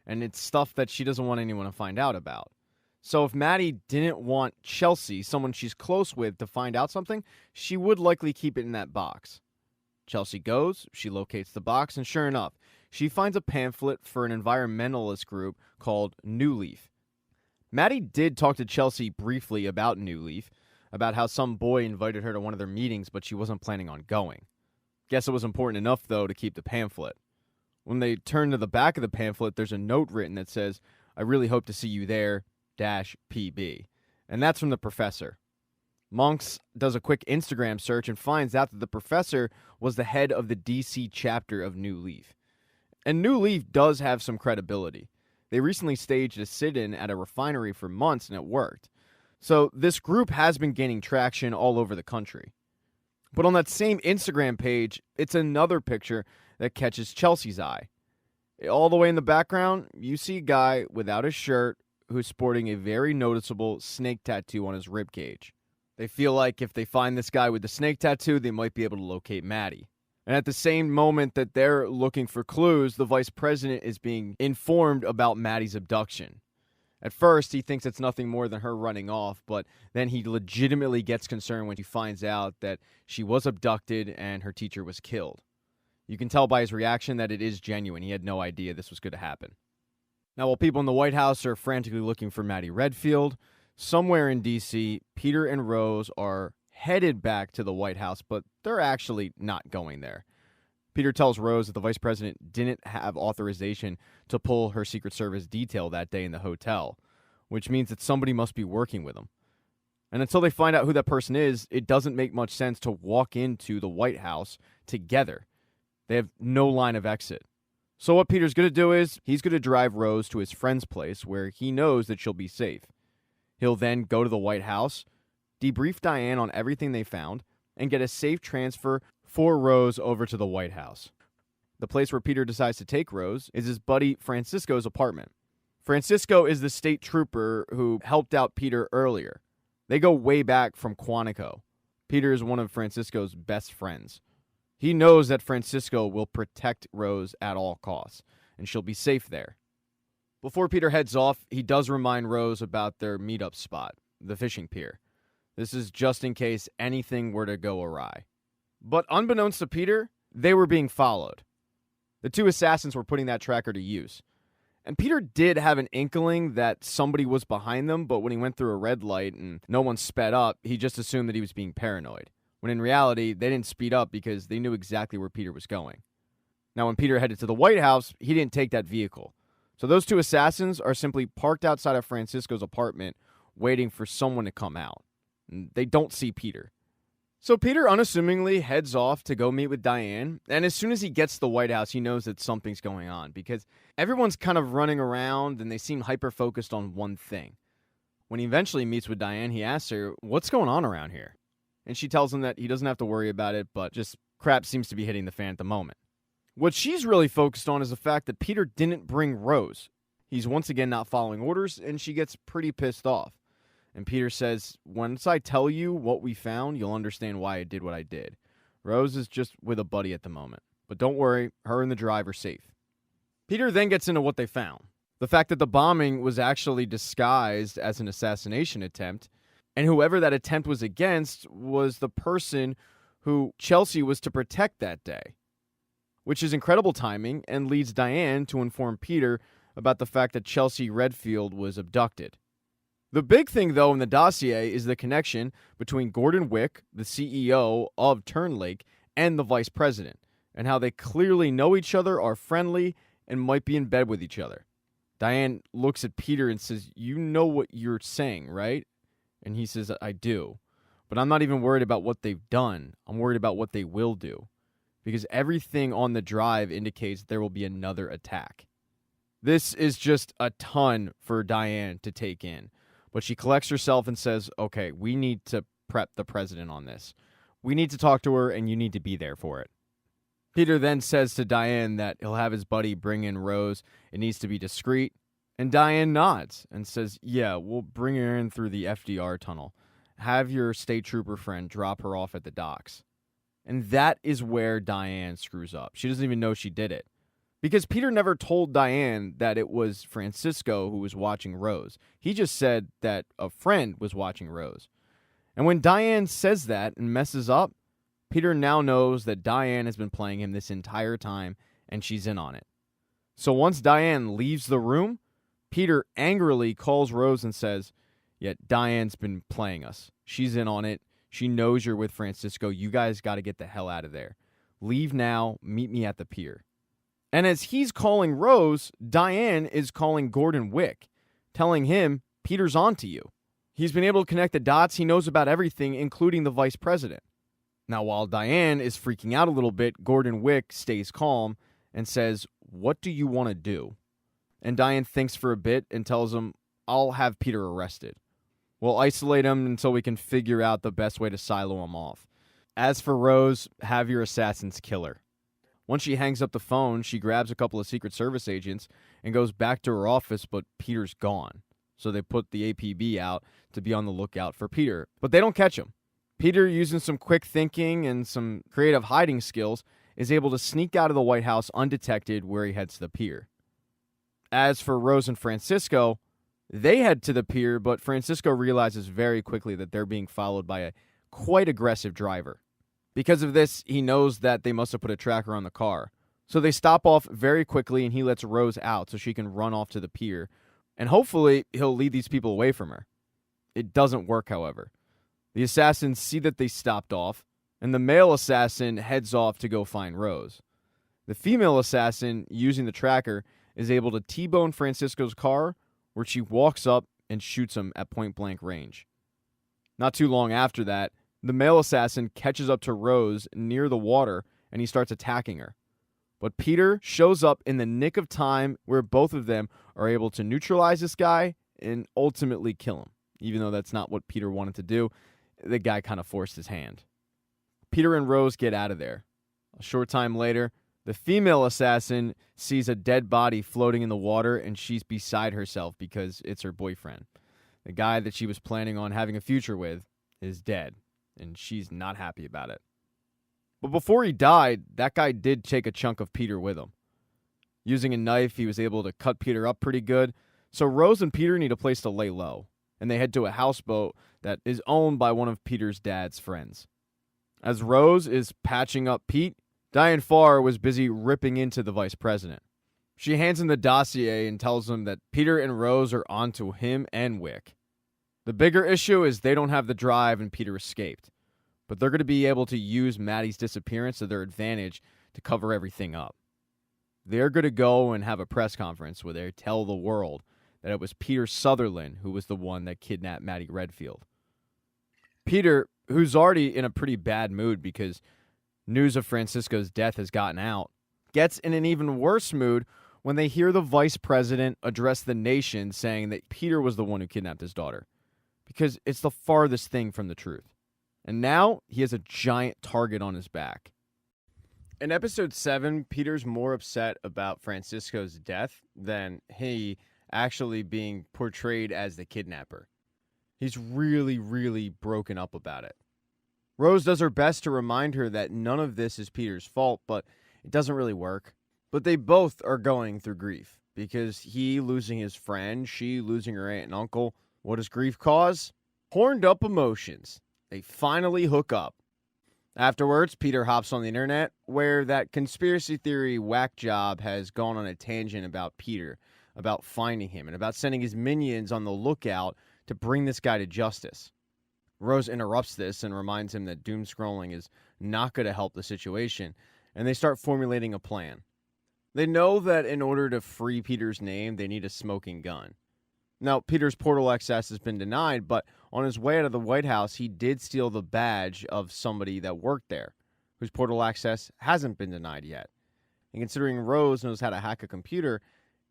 and it's stuff that she doesn't want anyone to find out about. So if Maddie didn't want Chelsea, someone she's close with, to find out something, she would likely keep it in that box. Chelsea goes, she locates the box, and sure enough, she finds a pamphlet for an environmentalist group called New Leaf. Maddie did talk to Chelsea briefly about New Leaf, about how some boy invited her to one of their meetings, but she wasn't planning on going. Guess it was important enough, though, to keep the pamphlet. When they turn to the back of the pamphlet, there's a note written that says, I really hope to see you there, -PB. And that's from the professor. Monks does a quick Instagram search and finds out that the professor was the head of the DC chapter of New Leaf. And New Leaf does have some credibility. They recently staged a sit-in at a refinery for months, and it worked. So this group has been gaining traction all over the country. But on that same Instagram page, it's another picture that catches Chelsea's eye. All the way in the background, you see a guy without a shirt who's sporting a very noticeable snake tattoo on his ribcage. They feel like if they find this guy with the snake tattoo, they might be able to locate Maddie. And at the same moment that they're looking for clues, the vice president is being informed about Maddie's abduction. At first, he thinks it's nothing more than her running off, but then he legitimately gets concerned when he finds out that she was abducted and her teacher was killed. You can tell by his reaction that it is genuine. He had no idea this was going to happen. Now, while people in the White House are frantically looking for Maddie Redfield, somewhere in D.C., Peter and Rose are headed back to the White House, but they're actually not going there. Peter tells Rose that the vice president didn't have authorization to pull her Secret Service detail that day in the hotel, which means that somebody must be working with him. And until they find out who that person is, it doesn't make much sense to walk into the White House together. They have no line of exit. So what Peter's going to do is he's going to drive Rose to his friend's place where he knows that she'll be safe. He'll then go to the White House, debrief Diane on everything they found, and get a safe transfer for Rose over to the White House. The place where Peter decides to take Rose is his buddy Francisco's apartment. Francisco is the state trooper who helped out Peter earlier. They go way back from Quantico. Peter is one of Francisco's best friends. He knows that Francisco will protect Rose at all costs, and she'll be safe there. Before Peter heads off, he does remind Rose about their meetup spot, the fishing pier. This is just in case anything were to go awry. But unbeknownst to Peter, they were being followed. The two assassins were putting that tracker to use. And Peter did have an inkling that somebody was behind them, but when he went through a red light and no one sped up, he just assumed that he was being paranoid. When in reality, they didn't speed up because they knew exactly where Peter was going. Now, when Peter headed to the White House, he didn't take that vehicle. So those two assassins are simply parked outside of Francisco's apartment, waiting for someone to come out. And they don't see Peter. So Peter unassumingly heads off to go meet with Diane, and as soon as he gets to the White House, he knows that something's going on, because everyone's kind of running around, and they seem hyper-focused on one thing. When he eventually meets with Diane, he asks her, "What's going on around here?" And she tells him that he doesn't have to worry about it, but just crap seems to be hitting the fan at the moment. What she's really focused on is the fact that Peter didn't bring Rose. He's once again not following orders, and she gets pretty pissed off. And Peter says, "Once I tell you what we found, you'll understand why I did what I did. Rose is just with a buddy at the moment. But don't worry, her and the drive are safe." Peter then gets into what they found. The fact that the bombing was actually disguised as an assassination attempt, and whoever that attempt was against was the person who Chelsea was to protect that day. Which is incredible timing and leads Diane to inform Peter about the fact that Chelsea Redfield was abducted. The big thing, though, in the dossier is the connection between Gordon Wick, the CEO of Turnlake, and the vice president, and how they clearly know each other, are friendly, and might be in bed with each other. Diane looks at Peter and says, "You know what you're saying, right?" And he says, "I do. But I'm not even worried about what they've done. I'm worried about what they will do. Because everything on the drive indicates there will be another attack." This is just a ton for Diane to take in. But she collects herself and says, "Okay, we need to prep the president on this. We need to talk to her, and you need to be there for it." Peter then says to Diane that he'll have his buddy bring in Rose. It needs to be discreet. And Diane nods and says, "Yeah, we'll bring her in through the FDR tunnel. Have your state trooper friend drop her off at the docks." And that is where Diane screws up. She doesn't even know she did it. Because Peter never told Diane that it was Francisco who was watching Rose. He just said that a friend was watching Rose. And when Diane says that and messes up, Peter now knows that Diane has been playing him this entire time, and she's in on it. So once Diane leaves the room, Peter angrily calls Rose and says, "Yeah, Diane's been playing us. She's in on it. She knows you're with Francisco. You guys got to get the hell out of there. Leave now. Meet me at the pier." And as he's calling Rose, Diane is calling Gordon Wick, telling him, "Peter's on to you." He's been able to connect the dots. He knows about everything, including the vice president. Now, while Diane is freaking out a little bit, Gordon Wick stays calm and says, "What do you want to do?" And Diane thinks for a bit and tells him, "I'll have Peter arrested. We'll isolate him until we can figure out the best way to silo him off. As for Rose, have your assassins kill her." Once she hangs up the phone, she grabs a couple of Secret Service agents and goes back to her office, but Peter's gone. So they put the APB out to be on the lookout for Peter, but they don't catch him. Peter, using some quick thinking and some creative hiding skills, is able to sneak out of the White House undetected, where he heads to the pier. As for Rose and Francisco, they head to the pier, but Francisco realizes very quickly that they're being followed by a quite aggressive driver. Because of this, he knows that they must have put a tracker on the car. So they stop off very quickly, and he lets Rose out so she can run off to the pier. And hopefully, he'll lead these people away from her. It doesn't work, however. The assassins see that they stopped off, and the male assassin heads off to go find Rose. The female assassin, using the tracker, is able to T-bone Francisco's car, where she walks up and shoots him at point-blank range. Not too long after that, the male assassin catches up to Rose near the water, and he starts attacking her. But Peter shows up in the nick of time, where both of them are able to neutralize this guy and ultimately kill him. Even though that's not what Peter wanted to do, the guy kind of forced his hand. Peter and Rose get out of there. A short time later, the female assassin sees a dead body floating in the water, and she's beside herself because it's her boyfriend. The guy that she was planning on having a future with is dead, and she's not happy about it. But before he died, that guy did take a chunk of Peter with him. Using a knife, he was able to cut Peter up pretty good, so Rose and Peter need a place to lay low, and they head to a houseboat that is owned by one of Peter's dad's friends. As Rose is patching up Pete, Diane was busy ripping into the vice president. She hands him the dossier and tells him that Peter and Rose are onto him and Wick. The bigger issue is they don't have the drive and Peter escaped, but they're going to be able to use Maddie's disappearance to their advantage to cover everything up. They're going to go and have a press conference where they tell the world that it was Peter Sutherland who was the one that kidnapped Maddie Redfield. Peter, who's already in a pretty bad mood because news of Francisco's death has gotten out, gets in an even worse mood when they hear the vice president address the nation saying that Peter was the one who kidnapped his daughter, because it's the farthest thing from the truth. And now he has a giant target on his back. In episode 7, Peter's more upset about Francisco's death than he actually being portrayed as the kidnapper. He's really, really broken up about it. Rose does her best to remind her that none of this is Peter's fault, but it doesn't really work. But they both are going through grief, because he losing his friend, she losing her aunt and uncle. What does grief cause? Horned up emotions. They finally hook up. Afterwards, Peter hops on the internet, where that conspiracy theory whack job has gone on a tangent about Peter, about finding him, and about sending his minions on the lookout to bring this guy to justice. Rose interrupts this and reminds him that doom scrolling is not going to help the situation, and they start formulating a plan. They know that in order to free Peter's name, they need a smoking gun. Now, Peter's portal access has been denied, but on his way out of the White House, he did steal the badge of somebody that worked there, whose portal access hasn't been denied yet. And considering Rose knows how to hack a computer,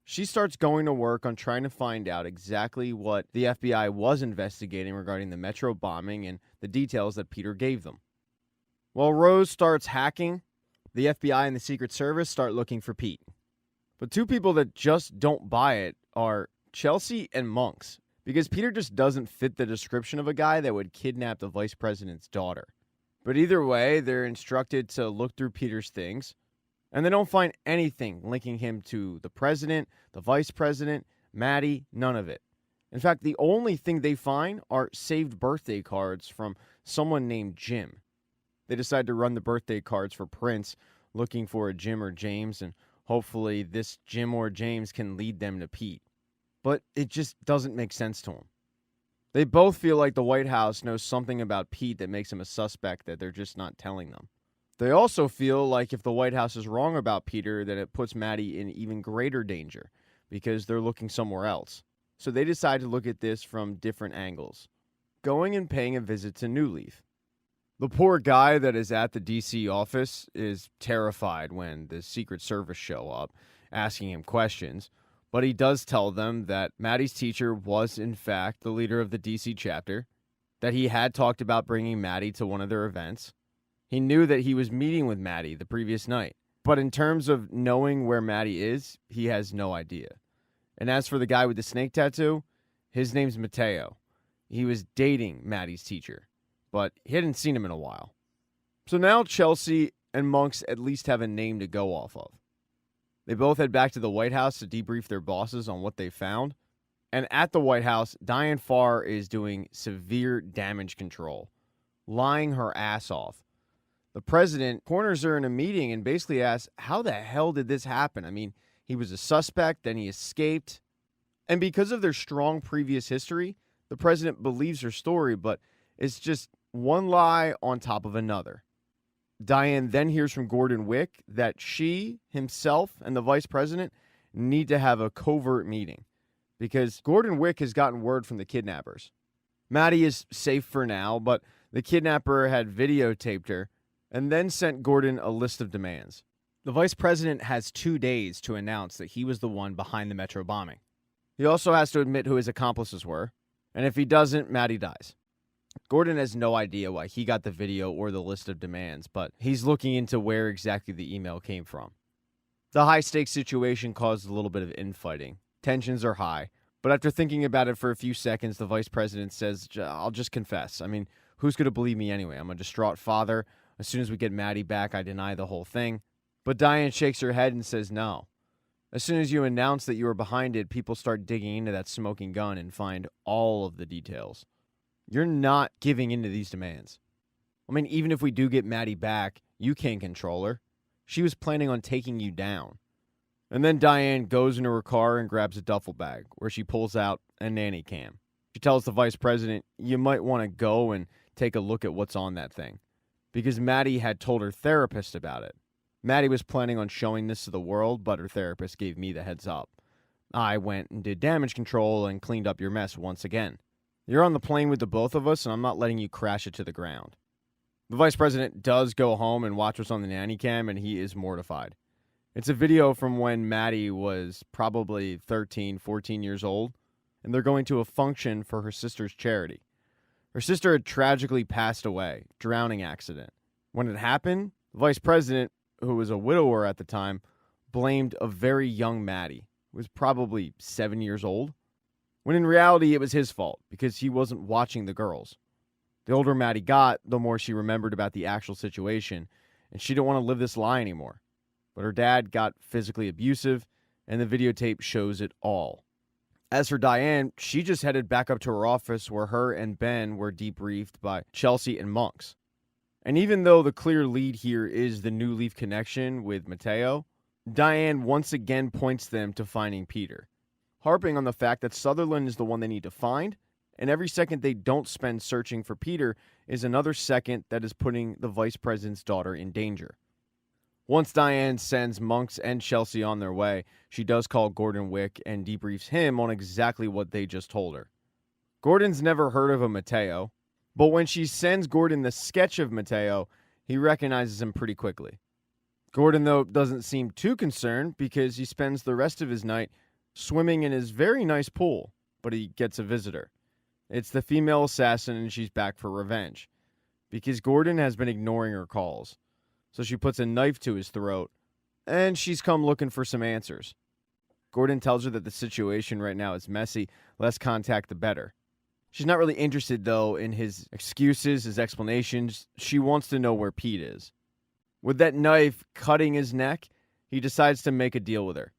she starts going to work on trying to find out exactly what the FBI was investigating regarding the Metro bombing and the details that Peter gave them. While Rose starts hacking, the FBI and the Secret Service start looking for Pete. But two people that just don't buy it are Chelsea and Monks, because Peter just doesn't fit the description of a guy that would kidnap the vice president's daughter. But either way, they're instructed to look through Peter's things, and they don't find anything linking him to the president, the vice president, Maddie, none of it. In fact, the only thing they find are saved birthday cards from someone named Jim. They decide to run the birthday cards for Prince, looking for a Jim or James, and hopefully this Jim or James can lead them to Pete. But it just doesn't make sense to them. They both feel like the White House knows something about Pete that makes him a suspect that they're just not telling them. They also feel like if the White House is wrong about Peter, then it puts Maddie in even greater danger because they're looking somewhere else. So they decide to look at this from different angles, going and paying a visit to New Leaf. The poor guy that is at the D.C. office is terrified when the Secret Service show up, asking him questions, but he does tell them that Maddie's teacher was, in fact, the leader of the D.C. chapter, that he had talked about bringing Maddie to one of their events. He knew that he was meeting with Maddie the previous night, but in terms of knowing where Maddie is, he has no idea. And as for the guy with the snake tattoo, his name's Mateo. He was dating Maddie's teacher, but he hadn't seen him in a while. So now Chelsea and Monks at least have a name to go off of. They both head back to the White House to debrief their bosses on what they found. And at the White House, Diane Farr is doing severe damage control, lying her ass off. The president corners her in a meeting and basically asks, how the hell did this happen? I mean, he was a suspect, then he escaped. And because of their strong previous history, the president believes her story, but it's just one lie on top of another. Diane then hears from Gordon Wick that she, himself, and the vice president need to have a covert meeting because Gordon Wick has gotten word from the kidnappers. Maddie is safe for now, but the kidnapper had videotaped her and then sent Gordon a list of demands. The vice president has 2 days to announce that he was the one behind the Metro bombing. He also has to admit who his accomplices were, and if he doesn't, Maddie dies. Gordon has no idea why he got the video or the list of demands, but he's looking into where exactly the email came from. The high-stakes situation caused a little bit of infighting. Tensions are high, but after thinking about it for a few seconds, the vice president says, I'll just confess. I mean, who's going to believe me anyway? I'm a distraught father. As soon as we get Maddie back, I deny the whole thing. But Diane shakes her head and says no. As soon as you announce that you were behind it, people start digging into that smoking gun and find all of the details. You're not giving in to these demands. I mean, even if we do get Maddie back, you can't control her. She was planning on taking you down. And then Diane goes into her car and grabs a duffel bag where she pulls out a nanny cam. She tells the vice president, you might want to go and take a look at what's on that thing. Because Maddie had told her therapist about it. Maddie was planning on showing this to the world, but her therapist gave me the heads up. I went and did damage control and cleaned up your mess once again. You're on the plane with the both of us, and I'm not letting you crash it to the ground. The vice president does go home and watch what's on the nanny cam, and he is mortified. It's a video from when Maddie was probably 13, 14 years old, and they're going to a function for her sister's charity. Her sister had tragically passed away, drowning accident. When it happened, the vice president, who was a widower at the time, blamed a very young Maddie, who was probably 7 years old, when in reality it was his fault because he wasn't watching the girls. The older Maddie got, the more she remembered about the actual situation, and she didn't want to live this lie anymore. But her dad got physically abusive, and the videotape shows it all. As for Diane, she just headed back up to her office where her and Ben were debriefed by Chelsea and Monks. And even though the clear lead here is the New Leaf connection with Mateo, Diane once again points them to finding Peter, harping on the fact that Sutherland is the one they need to find, and every second they don't spend searching for Peter is another second that is putting the vice president's daughter in danger. Once Diane sends Monks and Chelsea on their way, she does call Gordon Wick and debriefs him on exactly what they just told her. Gordon's never heard of a Mateo, but when she sends Gordon the sketch of Mateo, he recognizes him pretty quickly. Gordon, though, doesn't seem too concerned because he spends the rest of his night swimming in his very nice pool, but he gets a visitor. It's the female assassin, and she's back for revenge because Gordon has been ignoring her calls. So she puts a knife to his throat, and she's come looking for some answers. Gordon tells her that the situation right now is messy, less contact the better. She's not really interested, though, in his excuses, his explanations. She wants to know where Pete is. With that knife cutting his neck, he decides to make a deal with her.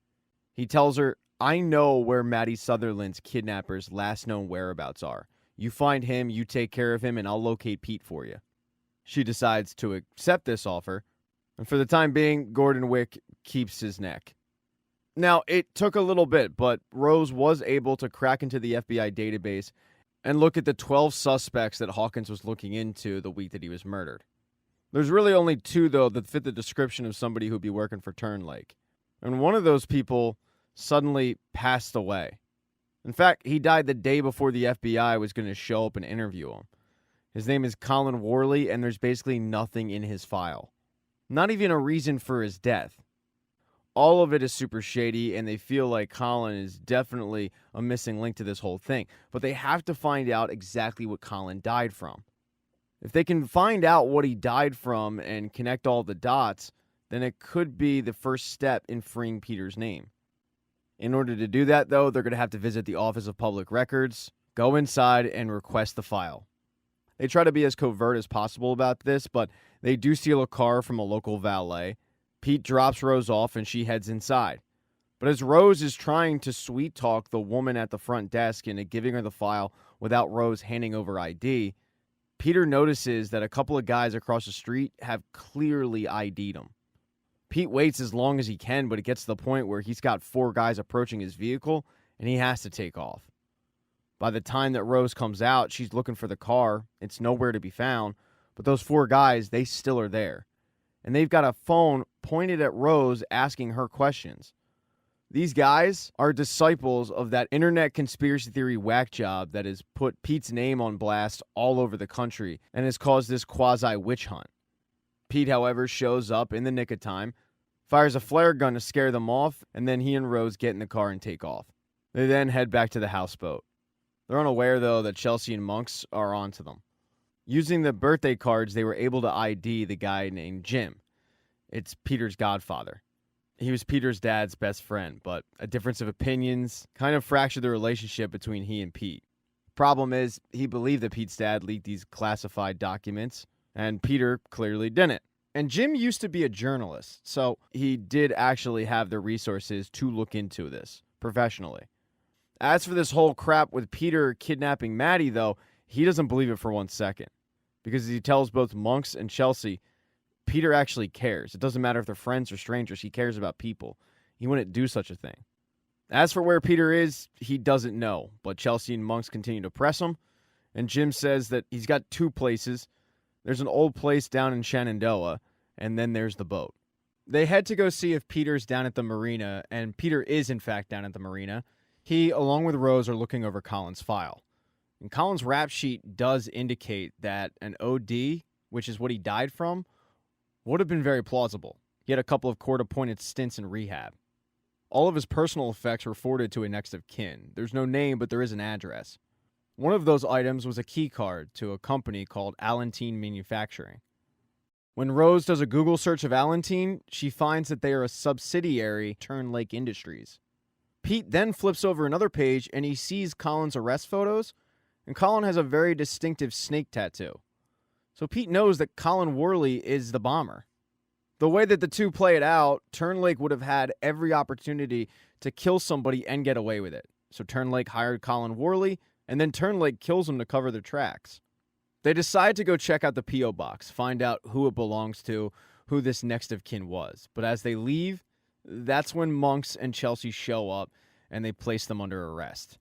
He tells her, I know where Maddie Sutherland's kidnapper's last known whereabouts are. You find him, you take care of him, and I'll locate Pete for you. She decides to accept this offer, and for the time being, Gordon Wick keeps his neck. Now, it took a little bit, but Rose was able to crack into the FBI database and look at the 12 suspects that Hawkins was looking into the week that he was murdered. There's really only 2, though, that fit the description of somebody who'd be working for Turnlake. And one of those people suddenly passed away. In fact, he died the day before the FBI was going to show up and interview him. His name is Colin Worley, and there's basically nothing in his file. Not even a reason for his death. All of it is super shady, and they feel like Colin is definitely a missing link to this whole thing. But they have to find out exactly what Colin died from. If they can find out what he died from and connect all the dots, then it could be the first step in freeing Peter's name. In order to do that, though, they're going to have to visit the Office of Public Records, go inside, and request the file. They try to be as covert as possible about this, but They do steal a car from a local valet. Pete drops Rose off and she heads inside. But as Rose is trying to sweet talk the woman at the front desk into giving her the file without Rose handing over ID, Peter notices that a couple of guys across the street have clearly ID'd him. Pete waits as long as he can, but it gets to the point where he's got 4 guys approaching his vehicle and he has to take off. By the time that Rose comes out, she's looking for the car. It's nowhere to be found, but those 4 guys, they still are there. And they've got a phone pointed at Rose asking her questions. These guys are disciples of that internet conspiracy theory whack job that has put Pete's name on blast all over the country and has caused this quasi-witch hunt. Pete, however, shows up in the nick of time, fires a flare gun to scare them off, and then he and Rose get in the car and take off. They then head back to the houseboat. They're unaware, though, that Chelsea and Monks are onto them. Using the birthday cards, they were able to ID the guy named Jim. It's Peter's godfather. He was Peter's dad's best friend, but a difference of opinions kind of fractured the relationship between he and Pete. Problem is, he believed that Pete's dad leaked these classified documents, and Peter clearly didn't. And Jim used to be a journalist, so he did actually have the resources to look into this professionally. As for this whole crap with Peter kidnapping Maddie, though, he doesn't believe it for 1 second. Because as he tells both Monks and Chelsea, Peter actually cares. It doesn't matter if they're friends or strangers. He cares about people. He wouldn't do such a thing. As for where Peter is, he doesn't know. But Chelsea and Monks continue to press him. And Jim says that he's got 2 places. There's an old place down in Shenandoah. And then there's the boat. They head to go see if Peter's down at the marina. And Peter is, in fact, down at the marina. He, along with Rose, are looking over Colin's file. And Colin's rap sheet does indicate that an OD, which is what he died from, would have been very plausible. He had a couple of court-appointed stints in rehab. All of his personal effects were forwarded to a next of kin. There's no name, but there is an address. One of those items was a key card to a company called Allentine Manufacturing. When Rose does a Google search of Allentine, she finds that they are a subsidiary of Turn Lake Industries. Pete then flips over another page and he sees Colin's arrest photos, and Colin has a very distinctive snake tattoo. So Pete knows that Colin Worley is the bomber. The way that the two play it out, Turn Lake would have had every opportunity to kill somebody and get away with it. So Turn Lake hired Colin Worley, and then Turn Lake kills him to cover their tracks. They decide to go check out the P.O. box, find out who it belongs to, who this next of kin was. But as they leave, that's when Monks and Chelsea show up, and they place them under arrest.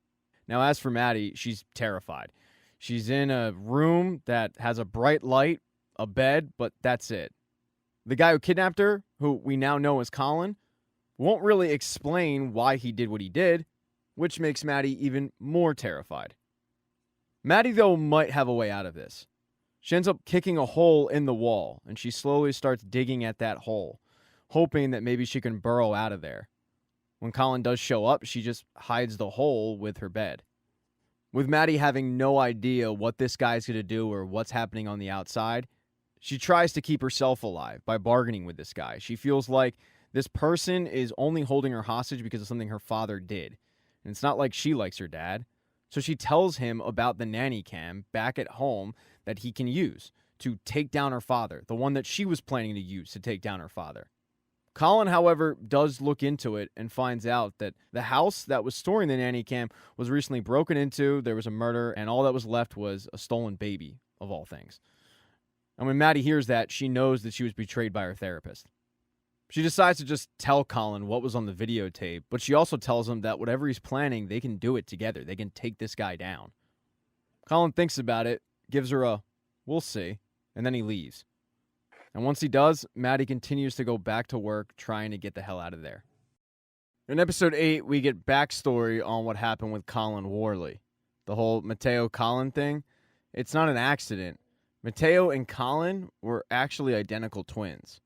Now, as for Maddie, she's terrified. She's in a room that has a bright light, a bed, but that's it. The guy who kidnapped her, who we now know as Colin, won't really explain why he did what he did, which makes Maddie even more terrified. Maddie, though, might have a way out of this. She ends up kicking a hole in the wall, and she slowly starts digging at that hole, hoping that maybe she can burrow out of there. When Colin does show up, she just hides the hole with her bed. With Maddie having no idea what this guy's going to do or what's happening on the outside, she tries to keep herself alive by bargaining with this guy. She feels like this person is only holding her hostage because of something her father did. And it's not like she likes her dad. So she tells him about the nanny cam back at home that he can use to take down her father, the one that she was planning to use to take down her father. Colin, however, does look into it and finds out that the house that was storing the nanny cam was recently broken into, there was a murder, and all that was left was a stolen baby, of all things. And when Maddie hears that, she knows that she was betrayed by her therapist. She decides to just tell Colin what was on the videotape, but she also tells him that whatever he's planning, they can do it together. They can take this guy down. Colin thinks about it, gives her a, "We'll see," and then he leaves. And once he does, Maddie continues to go back to work trying to get the hell out of there. In episode 8, we get backstory on what happened with Colin Worley. The whole Mateo-Colin thing, it's not an accident. Mateo and Colin were actually identical twins.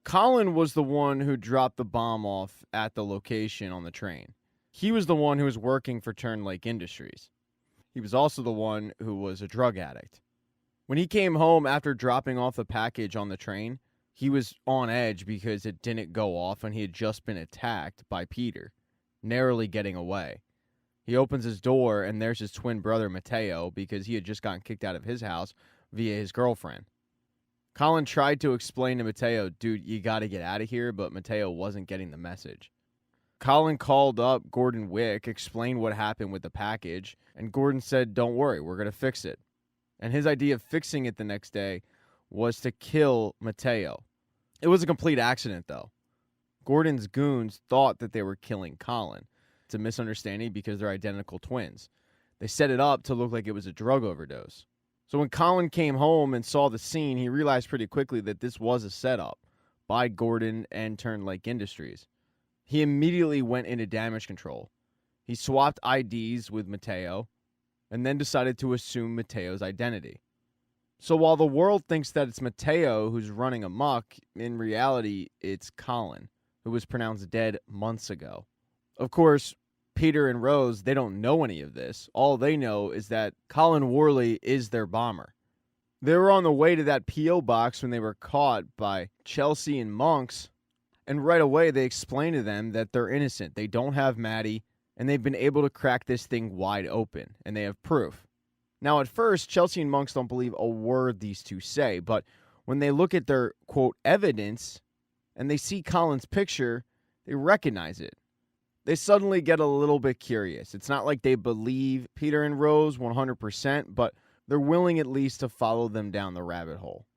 Colin was the one who dropped the bomb off at the location on the train. He was the one who was working for Turn Lake Industries. He was also the one who was a drug addict. When he came home after dropping off the package on the train, he was on edge because it didn't go off and he had just been attacked by Peter, narrowly getting away. He opens his door and there's his twin brother Mateo because he had just gotten kicked out of his house via his girlfriend. Colin tried to explain to Mateo, dude, you got to get out of here, but Mateo wasn't getting the message. Colin called up Gordon Wick, explained what happened with the package, and Gordon said, don't worry, we're going to fix it. And his idea of fixing it the next day was to kill Mateo. It was a complete accident, though. Gordon's goons thought that they were killing Colin. It's a misunderstanding because they're identical twins. They set it up to look like it was a drug overdose. So when Colin came home and saw the scene, he realized pretty quickly that this was a setup by Gordon and Turn Lake Industries. He immediately went into damage control. He swapped IDs with Mateo and then decided to assume Mateo's identity. So while the world thinks that it's Mateo who's running amok, in reality, it's Colin, who was pronounced dead months ago. Of course, Peter and Rose, they don't know any of this. All they know is that Colin Worley is their bomber. They were on the way to that P.O. box when they were caught by Chelsea and Monks, and right away they explain to them that they're innocent. They don't have Maddie, and they've been able to crack this thing wide open, and they have proof. Now, at first, Chelsea and Monks don't believe a word these two say, but when they look at their, quote, evidence, and they see Colin's picture, they recognize it. They suddenly get a little bit curious. It's not like they believe Peter and Rose 100%, but they're willing at least to follow them down the rabbit hole.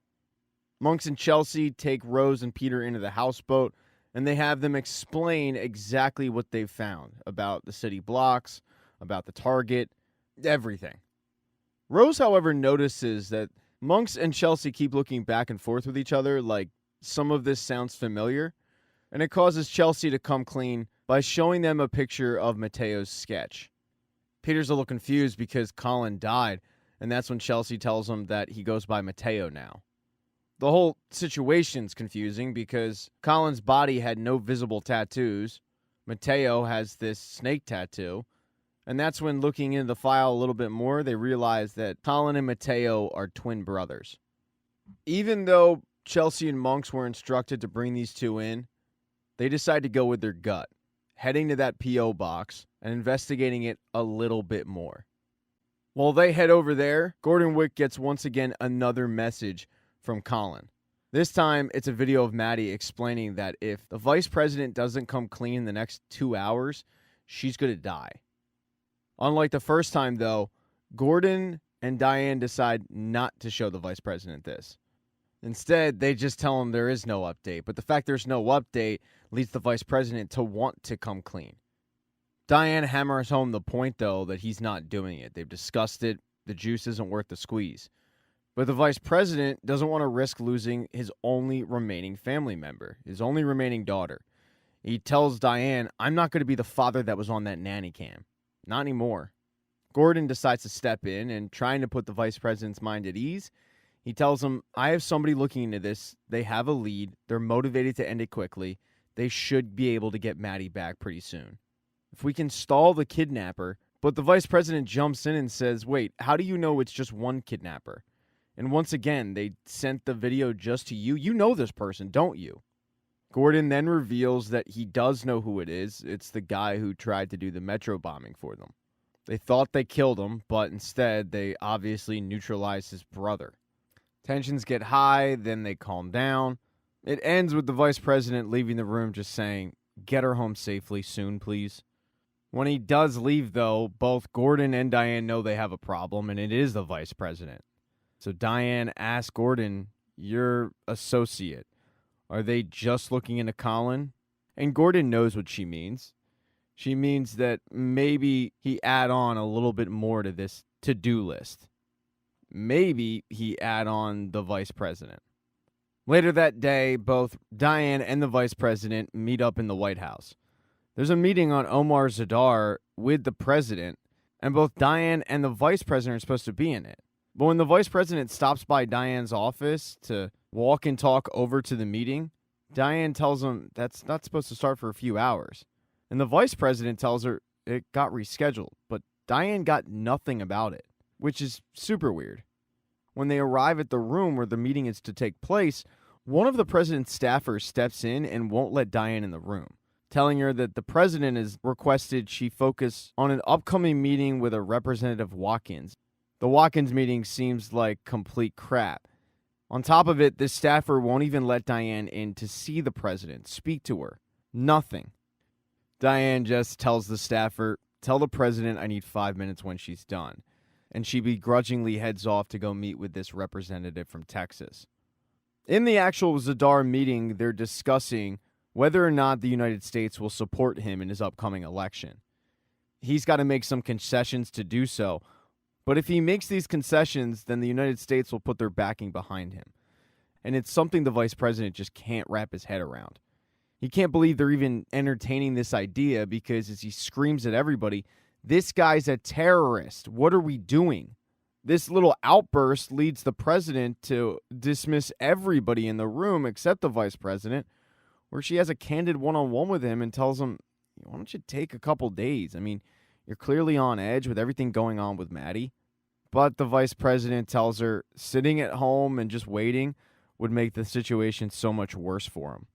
Monks and Chelsea take Rose and Peter into the houseboat, and they have them explain exactly what they've found about the city blocks, about the target, everything. Rose, however, notices that Monks and Chelsea keep looking back and forth with each other like some of this sounds familiar, and it causes Chelsea to come clean by showing them a picture of Mateo's sketch. Peter's a little confused because Colin died, and that's when Chelsea tells him that he goes by Mateo now. The whole situation's confusing because Colin's body had no visible tattoos. Mateo has this snake tattoo. And that's when, looking into the file a little bit more, they realize that Colin and Mateo are twin brothers. Even though Chelsea and Monks were instructed to bring these two in, they decide to go with their gut, heading to that P.O. box and investigating it a little bit more. While they head over there, Gordon Wick gets once again another message from Colin. This time, it's a video of Maddie explaining that if the vice president doesn't come clean in the next 2 hours, she's going to die. Unlike the first time, though, Gordon and Diane decide not to show the vice president this. Instead, they just tell him there is no update, but the fact there's no update leads the vice president to want to come clean. Diane hammers home the point, though, that he's not doing it. They've discussed it. The juice isn't worth the squeeze. But the vice president doesn't want to risk losing his only remaining family member, his only remaining daughter. He tells Diane, I'm not going to be the father that was on that nanny cam. Not anymore. Gordon decides to step in and, trying to put the vice president's mind at ease, he tells him, I have somebody looking into this. They have a lead. They're motivated to end it quickly. They should be able to get Maddie back pretty soon. If we can stall the kidnapper. But the vice president jumps in and says, wait, how do you know it's just one kidnapper? And once again, they sent the video just to you. You know this person, don't you? Gordon then reveals that he does know who it is. It's the guy who tried to do the metro bombing for them. They thought they killed him, but instead they obviously neutralized his brother. Tensions get high, then they calm down. It ends with the vice president leaving the room just saying, get her home safely soon, please. When he does leave, though, both Gordon and Diane know they have a problem, and it is the vice president. So Diane asks Gordon, your associate, are they just looking into Colin? And Gordon knows what she means. She means that maybe he add on a little bit more to this to-do list. Maybe he add on the vice president. Later that day, both Diane and the vice president meet up in the White House. There's a meeting on Omar Zadar with the president, and both Diane and the vice president are supposed to be in it. But when the vice president stops by Diane's office to walk and talk over to the meeting, Diane tells him that's not supposed to start for a few hours. And the vice president tells her it got rescheduled, but Diane got nothing about it, which is super weird. When they arrive at the room where the meeting is to take place, one of the president's staffers steps in and won't let Diane in the room, telling her that the president has requested she focus on an upcoming meeting with a representative Hawkins. The Hawkins meeting seems like complete crap. On top of it, this staffer won't even let Diane in to see the president, speak to her. Nothing. Diane just tells the staffer, "Tell the president I need 5 minutes when she's done." And she begrudgingly heads off to go meet with this representative from Texas. In the actual Zadar meeting, they're discussing whether or not the United States will support him in his upcoming election. He's got to make some concessions to do so, but if he makes these concessions, then the United States will put their backing behind him. And it's something the vice president just can't wrap his head around. He can't believe they're even entertaining this idea because as he screams at everybody, "This guy's a terrorist. What are we doing?" This little outburst leads the president to dismiss everybody in the room except the vice president, where she has a candid one-on-one with him and tells him, "Why don't you take a couple days? I mean, you're clearly on edge with everything going on with Maddie." But the vice president tells her sitting at home and just waiting would make the situation so much worse for him.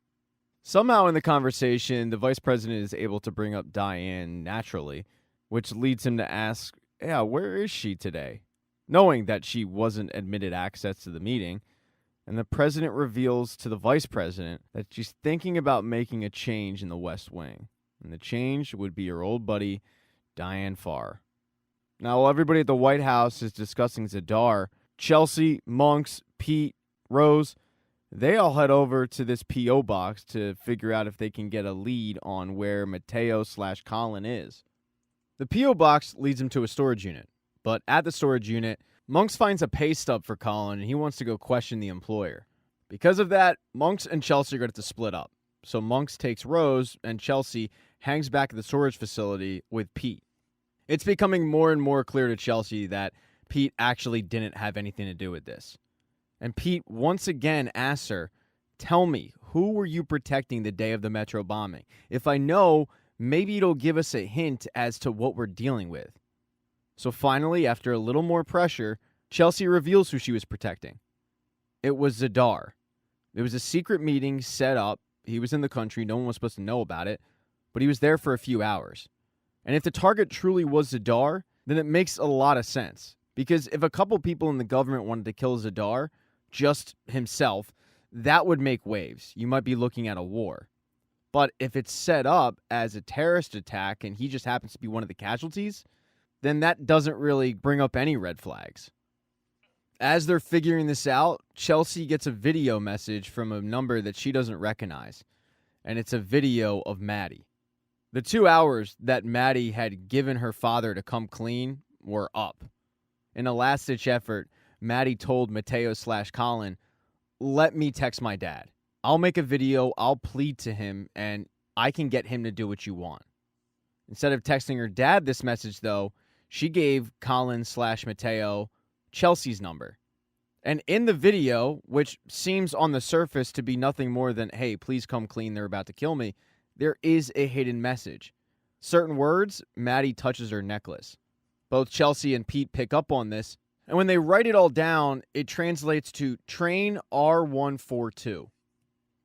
Somehow in the conversation, the vice president is able to bring up Diane naturally, which leads him to ask, "Yeah, where is she today?" Knowing that she wasn't admitted access to the meeting. And the president reveals to the vice president that she's thinking about making a change in the West Wing. And the change would be her old buddy, Diane Farr. Now, while everybody at the White House is discussing Zadar, Chelsea, Monks, Pete, Rose, they all head over to this P.O. box to figure out if they can get a lead on where Mateo/Colin is. The P.O. box leads them to a storage unit. But at the storage unit, Monks finds a pay stub for Colin, and he wants to go question the employer. Because of that, Monks and Chelsea are going to have to split up. So Monks takes Rose, and Chelsea hangs back at the storage facility with Pete. It's becoming more and more clear to Chelsea that Pete actually didn't have anything to do with this. And Pete once again asks her, "Tell me, who were you protecting the day of the Metro bombing? If I know, maybe it'll give us a hint as to what we're dealing with." So finally, after a little more pressure, Chelsea reveals who she was protecting. It was Zadar. It was a secret meeting set up. He was in the country. No one was supposed to know about it, but he was there for a few hours. And if the target truly was Zadar, then it makes a lot of sense. Because if a couple people in the government wanted to kill Zadar, just himself, that would make waves. You might be looking at a war. But if it's set up as a terrorist attack and he just happens to be one of the casualties, then that doesn't really bring up any red flags. As they're figuring this out, Chelsea gets a video message from a number that she doesn't recognize, and it's a video of Maddie. The 2 hours that Maddie had given her father to come clean were up. In a last-ditch effort, Maddie told Mateo/Colin, "Let me text my dad. I'll make a video, I'll plead to him, and I can get him to do what you want." Instead of texting her dad this message, though, she gave Colin/Mateo Chelsea's number. And in the video, which seems on the surface to be nothing more than, "Hey, please come clean, they're about to kill me," there is a hidden message. Certain words, Maddie touches her necklace. Both Chelsea and Pete pick up on this, and when they write it all down, it translates to Train R142.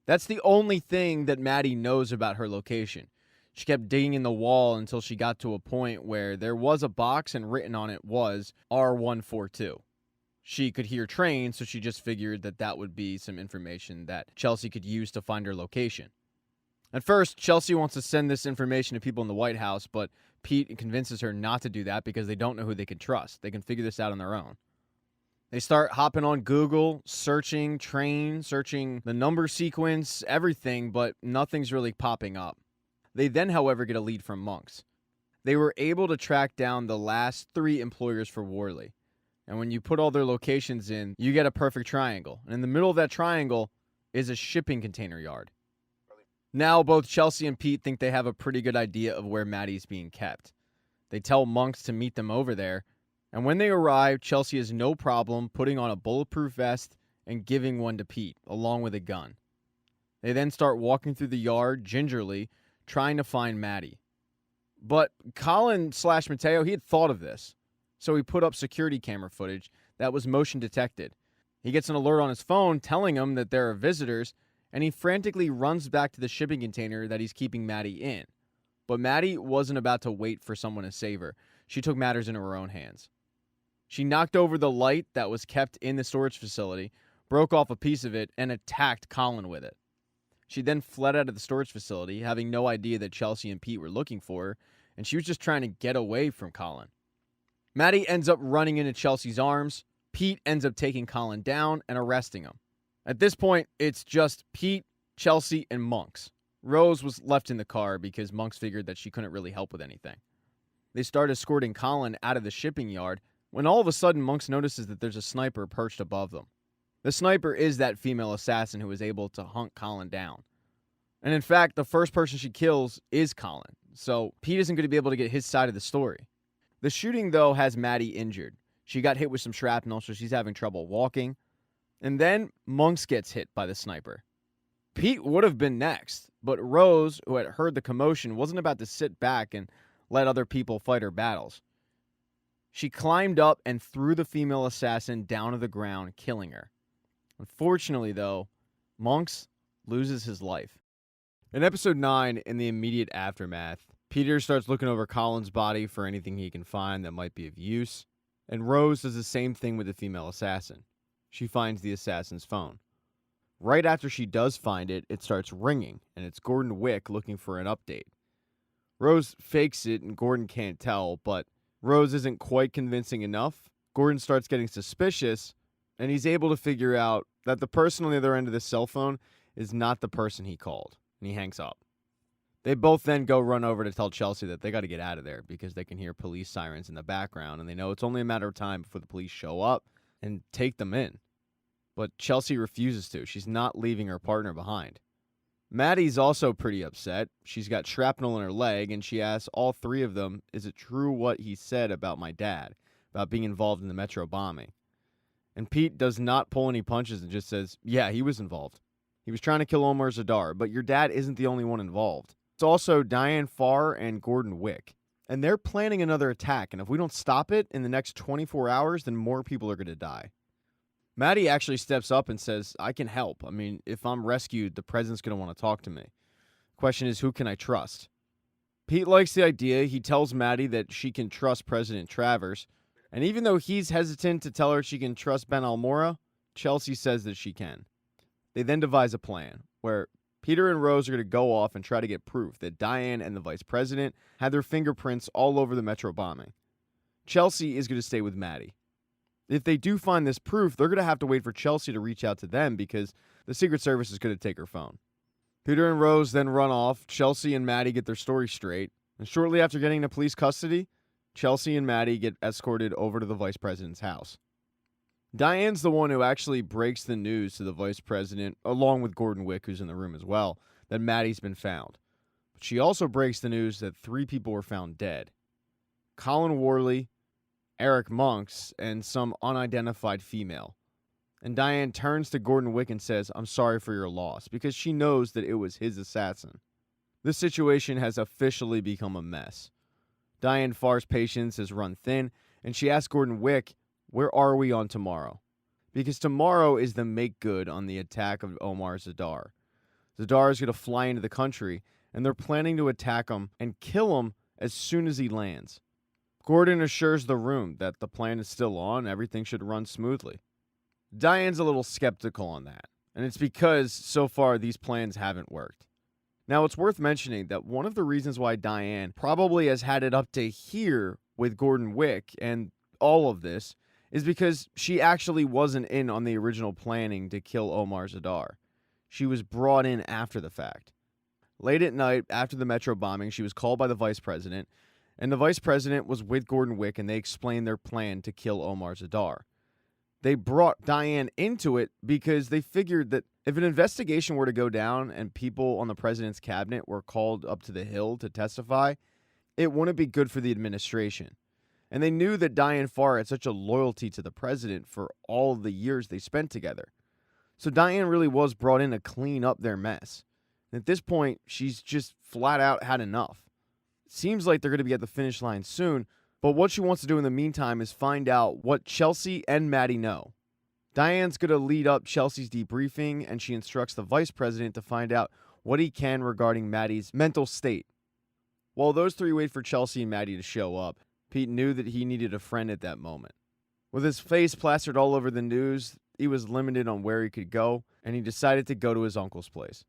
That's the only thing that Maddie knows about her location. She kept digging in the wall until she got to a point where there was a box and written on it was R142. She could hear train, so she just figured that that would be some information that Chelsea could use to find her location. At first, Chelsea wants to send this information to people in the White House, but Pete convinces her not to do that because they don't know who they can trust. They can figure this out on their own. They start hopping on Google, searching train, searching the number sequence, everything, but nothing's really popping up. They then, however, get a lead from Monks. They were able to track down the last 3 employers for Worley. And when you put all their locations in, you get a perfect triangle. And in the middle of that triangle is a shipping container yard. Now, both Chelsea and Pete think they have a pretty good idea of where Maddie's being kept. They tell Monks to meet them over there. And when they arrive, Chelsea has no problem putting on a bulletproof vest and giving one to Pete, along with a gun. They then start walking through the yard gingerly, trying to find Maddie. But Colin/Mateo, he had thought of this. So he put up security camera footage that was motion detected. He gets an alert on his phone telling him that there are visitors, and he frantically runs back to the shipping container that he's keeping Maddie in. But Maddie wasn't about to wait for someone to save her. She took matters into her own hands. She knocked over the light that was kept in the storage facility, broke off a piece of it, and attacked Colin with it. She then fled out of the storage facility, having no idea that Chelsea and Pete were looking for her, and she was just trying to get away from Colin. Maddie ends up running into Chelsea's arms. Pete ends up taking Colin down and arresting him. At this point, it's just Pete, Chelsea, and Monks. Rose was left in the car because Monks figured that she couldn't really help with anything. They start escorting Colin out of the shipping yard when all of a sudden Monks notices that there's a sniper perched above them. The sniper is that female assassin who was able to hunt Colin down. And in fact, the first person she kills is Colin, so Pete isn't going to be able to get his side of the story. The shooting, though, has Maddie injured. She got hit with some shrapnel, so she's having trouble walking. And then Monks gets hit by the sniper. Pete would have been next, but Rose, who had heard the commotion, wasn't about to sit back and let other people fight her battles. She climbed up and threw the female assassin down to the ground, killing her. Unfortunately, though, Monks loses his life. In episode 9, in the immediate aftermath, Peter starts looking over Colin's body for anything he can find that might be of use, and Rose does the same thing with the female assassin. She finds the assassin's phone. Right after she does find it, it starts ringing, and it's Gordon Wick looking for an update. Rose fakes it, and Gordon can't tell, but Rose isn't quite convincing enough. Gordon starts getting suspicious, and he's able to figure out that the person on the other end of the cell phone is not the person he called, and he hangs up. They both then go run over to tell Chelsea that they got to get out of there because they can hear police sirens in the background, and they know it's only a matter of time before the police show up and take them in. But Chelsea refuses to. She's not leaving her partner behind. Maddie's also pretty upset. She's got shrapnel in her leg, and she asks all three of them, is it true what he said about my dad, about being involved in the Metro bombing? And Pete does not pull any punches and just says, yeah, he was involved. He was trying to kill Omar Zadar, but your dad isn't the only one involved. It's also Diane Farr and Gordon Wick. And they're planning another attack, and if we don't stop it in the next 24 hours, then more people are going to die. Maddie actually steps up and says, I can help. I mean, if I'm rescued, the president's going to want to talk to me. Question is, who can I trust? Pete likes the idea. He tells Maddie that she can trust President Travers. And even though he's hesitant to tell her she can trust Ben Almora, Chelsea says that she can. They then devise a plan where Peter and Rose are going to go off and try to get proof that Diane and the vice president had their fingerprints all over the Metro bombing. Chelsea is going to stay with Maddie. If they do find this proof, they're going to have to wait for Chelsea to reach out to them because the Secret Service is going to take her phone. Peter and Rose then run off. Chelsea and Maddie get their story straight. And shortly after getting into police custody, Chelsea and Maddie get escorted over to the vice president's house. Diane's the one who actually breaks the news to the vice president, along with Gordon Wick, who's in the room as well, that Maddie's been found. But she also breaks the news that 3 people were found dead. Colin Worley, Eric Monks, and some unidentified female. And Diane turns to Gordon Wick and says, I'm sorry for your loss, because she knows that it was his assassin. This situation has officially become a mess. Diane Farr's patience has run thin, and she asks Gordon Wick, where are we on tomorrow? Because tomorrow is the make good on the attack of Omar Zadar. Zadar is going to fly into the country, and they're planning to attack him and kill him as soon as he lands. Gordon assures the room that the plan is still on, everything should run smoothly. Diane's a little skeptical on that, and it's because so far these plans haven't worked. Now, it's worth mentioning that one of the reasons why Diane probably has had it up to here with Gordon Wick and all of this is because she actually wasn't in on the original planning to kill Omar Zadar. She was brought in after the fact. Late at night, after the Metro bombing, she was called by the vice president, and the vice president was with Gordon Wick, and they explained their plan to kill Omar Zadar. They brought Diane into it because they figured that if an investigation were to go down and people on the president's cabinet were called up to the Hill to testify, it wouldn't be good for the administration. And they knew that Diane Farr had such a loyalty to the president for all of the years they spent together. So Diane really was brought in to clean up their mess. And at this point, she's just flat out had enough. It seems like they're going to be at the finish line soon, but what she wants to do in the meantime is find out what Chelsea and Maddie know. Diane's going to lead up Chelsea's debriefing, and she instructs the vice president to find out what he can regarding Maddie's mental state. While those three wait for Chelsea and Maddie to show up, Pete knew that he needed a friend at that moment. With his face plastered all over the news, he was limited on where he could go, and he decided to go to his uncle's place.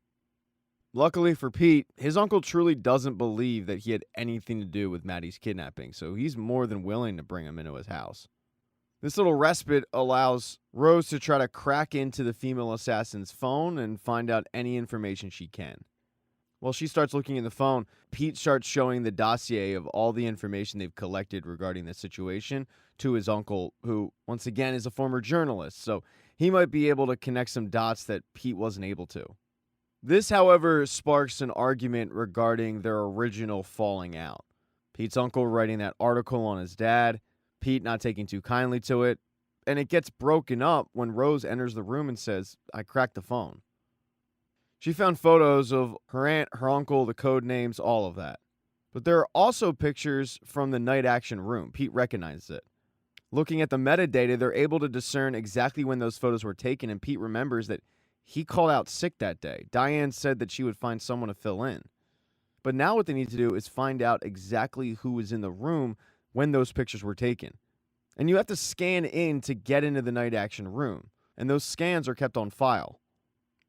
Luckily for Pete, his uncle truly doesn't believe that he had anything to do with Maddie's kidnapping, so he's more than willing to bring him into his house. This little respite allows Rose to try to crack into the female assassin's phone and find out any information she can. While she starts looking in the phone, Pete starts showing the dossier of all the information they've collected regarding the situation to his uncle, who, once again, is a former journalist, so he might be able to connect some dots that Pete wasn't able to. This, however, sparks an argument regarding their original falling out. Pete's uncle writing that article on his dad, Pete not taking too kindly to it, and it gets broken up when Rose enters the room and says, "I cracked the phone." She found photos of her aunt, her uncle, the code names, all of that. But there are also pictures from the night action room. Pete recognizes it. Looking at the metadata, they're able to discern exactly when those photos were taken, and Pete remembers that he called out sick that day. Diane said that she would find someone to fill in. But now what they need to do is find out exactly who was in the room when those pictures were taken. And you have to scan in to get into the night action room, and those scans are kept on file.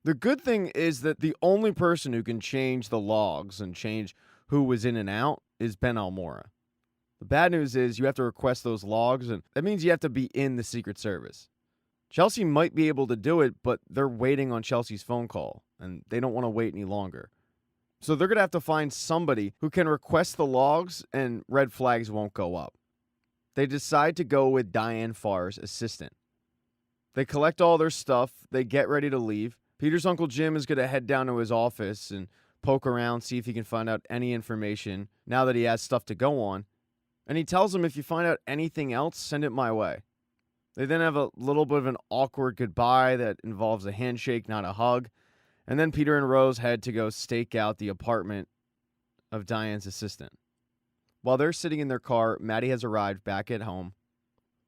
The good thing is that the only person who can change the logs and change who was in and out is Ben Almora. The bad news is you have to request those logs, and that means you have to be in the Secret Service. Chelsea might be able to do it, but they're waiting on Chelsea's phone call, and they don't want to wait any longer. So they're going to have to find somebody who can request the logs, and red flags won't go up. They decide to go with Diane Farr's assistant. They collect all their stuff, they get ready to leave. Peter's Uncle Jim is going to head down to his office and poke around, see if he can find out any information now that he has stuff to go on. And he tells him, if you find out anything else, send it my way. They then have a little bit of an awkward goodbye that involves a handshake, not a hug. And then Peter and Rose head to go stake out the apartment of Diane's assistant. While they're sitting in their car, Maddie has arrived back at home.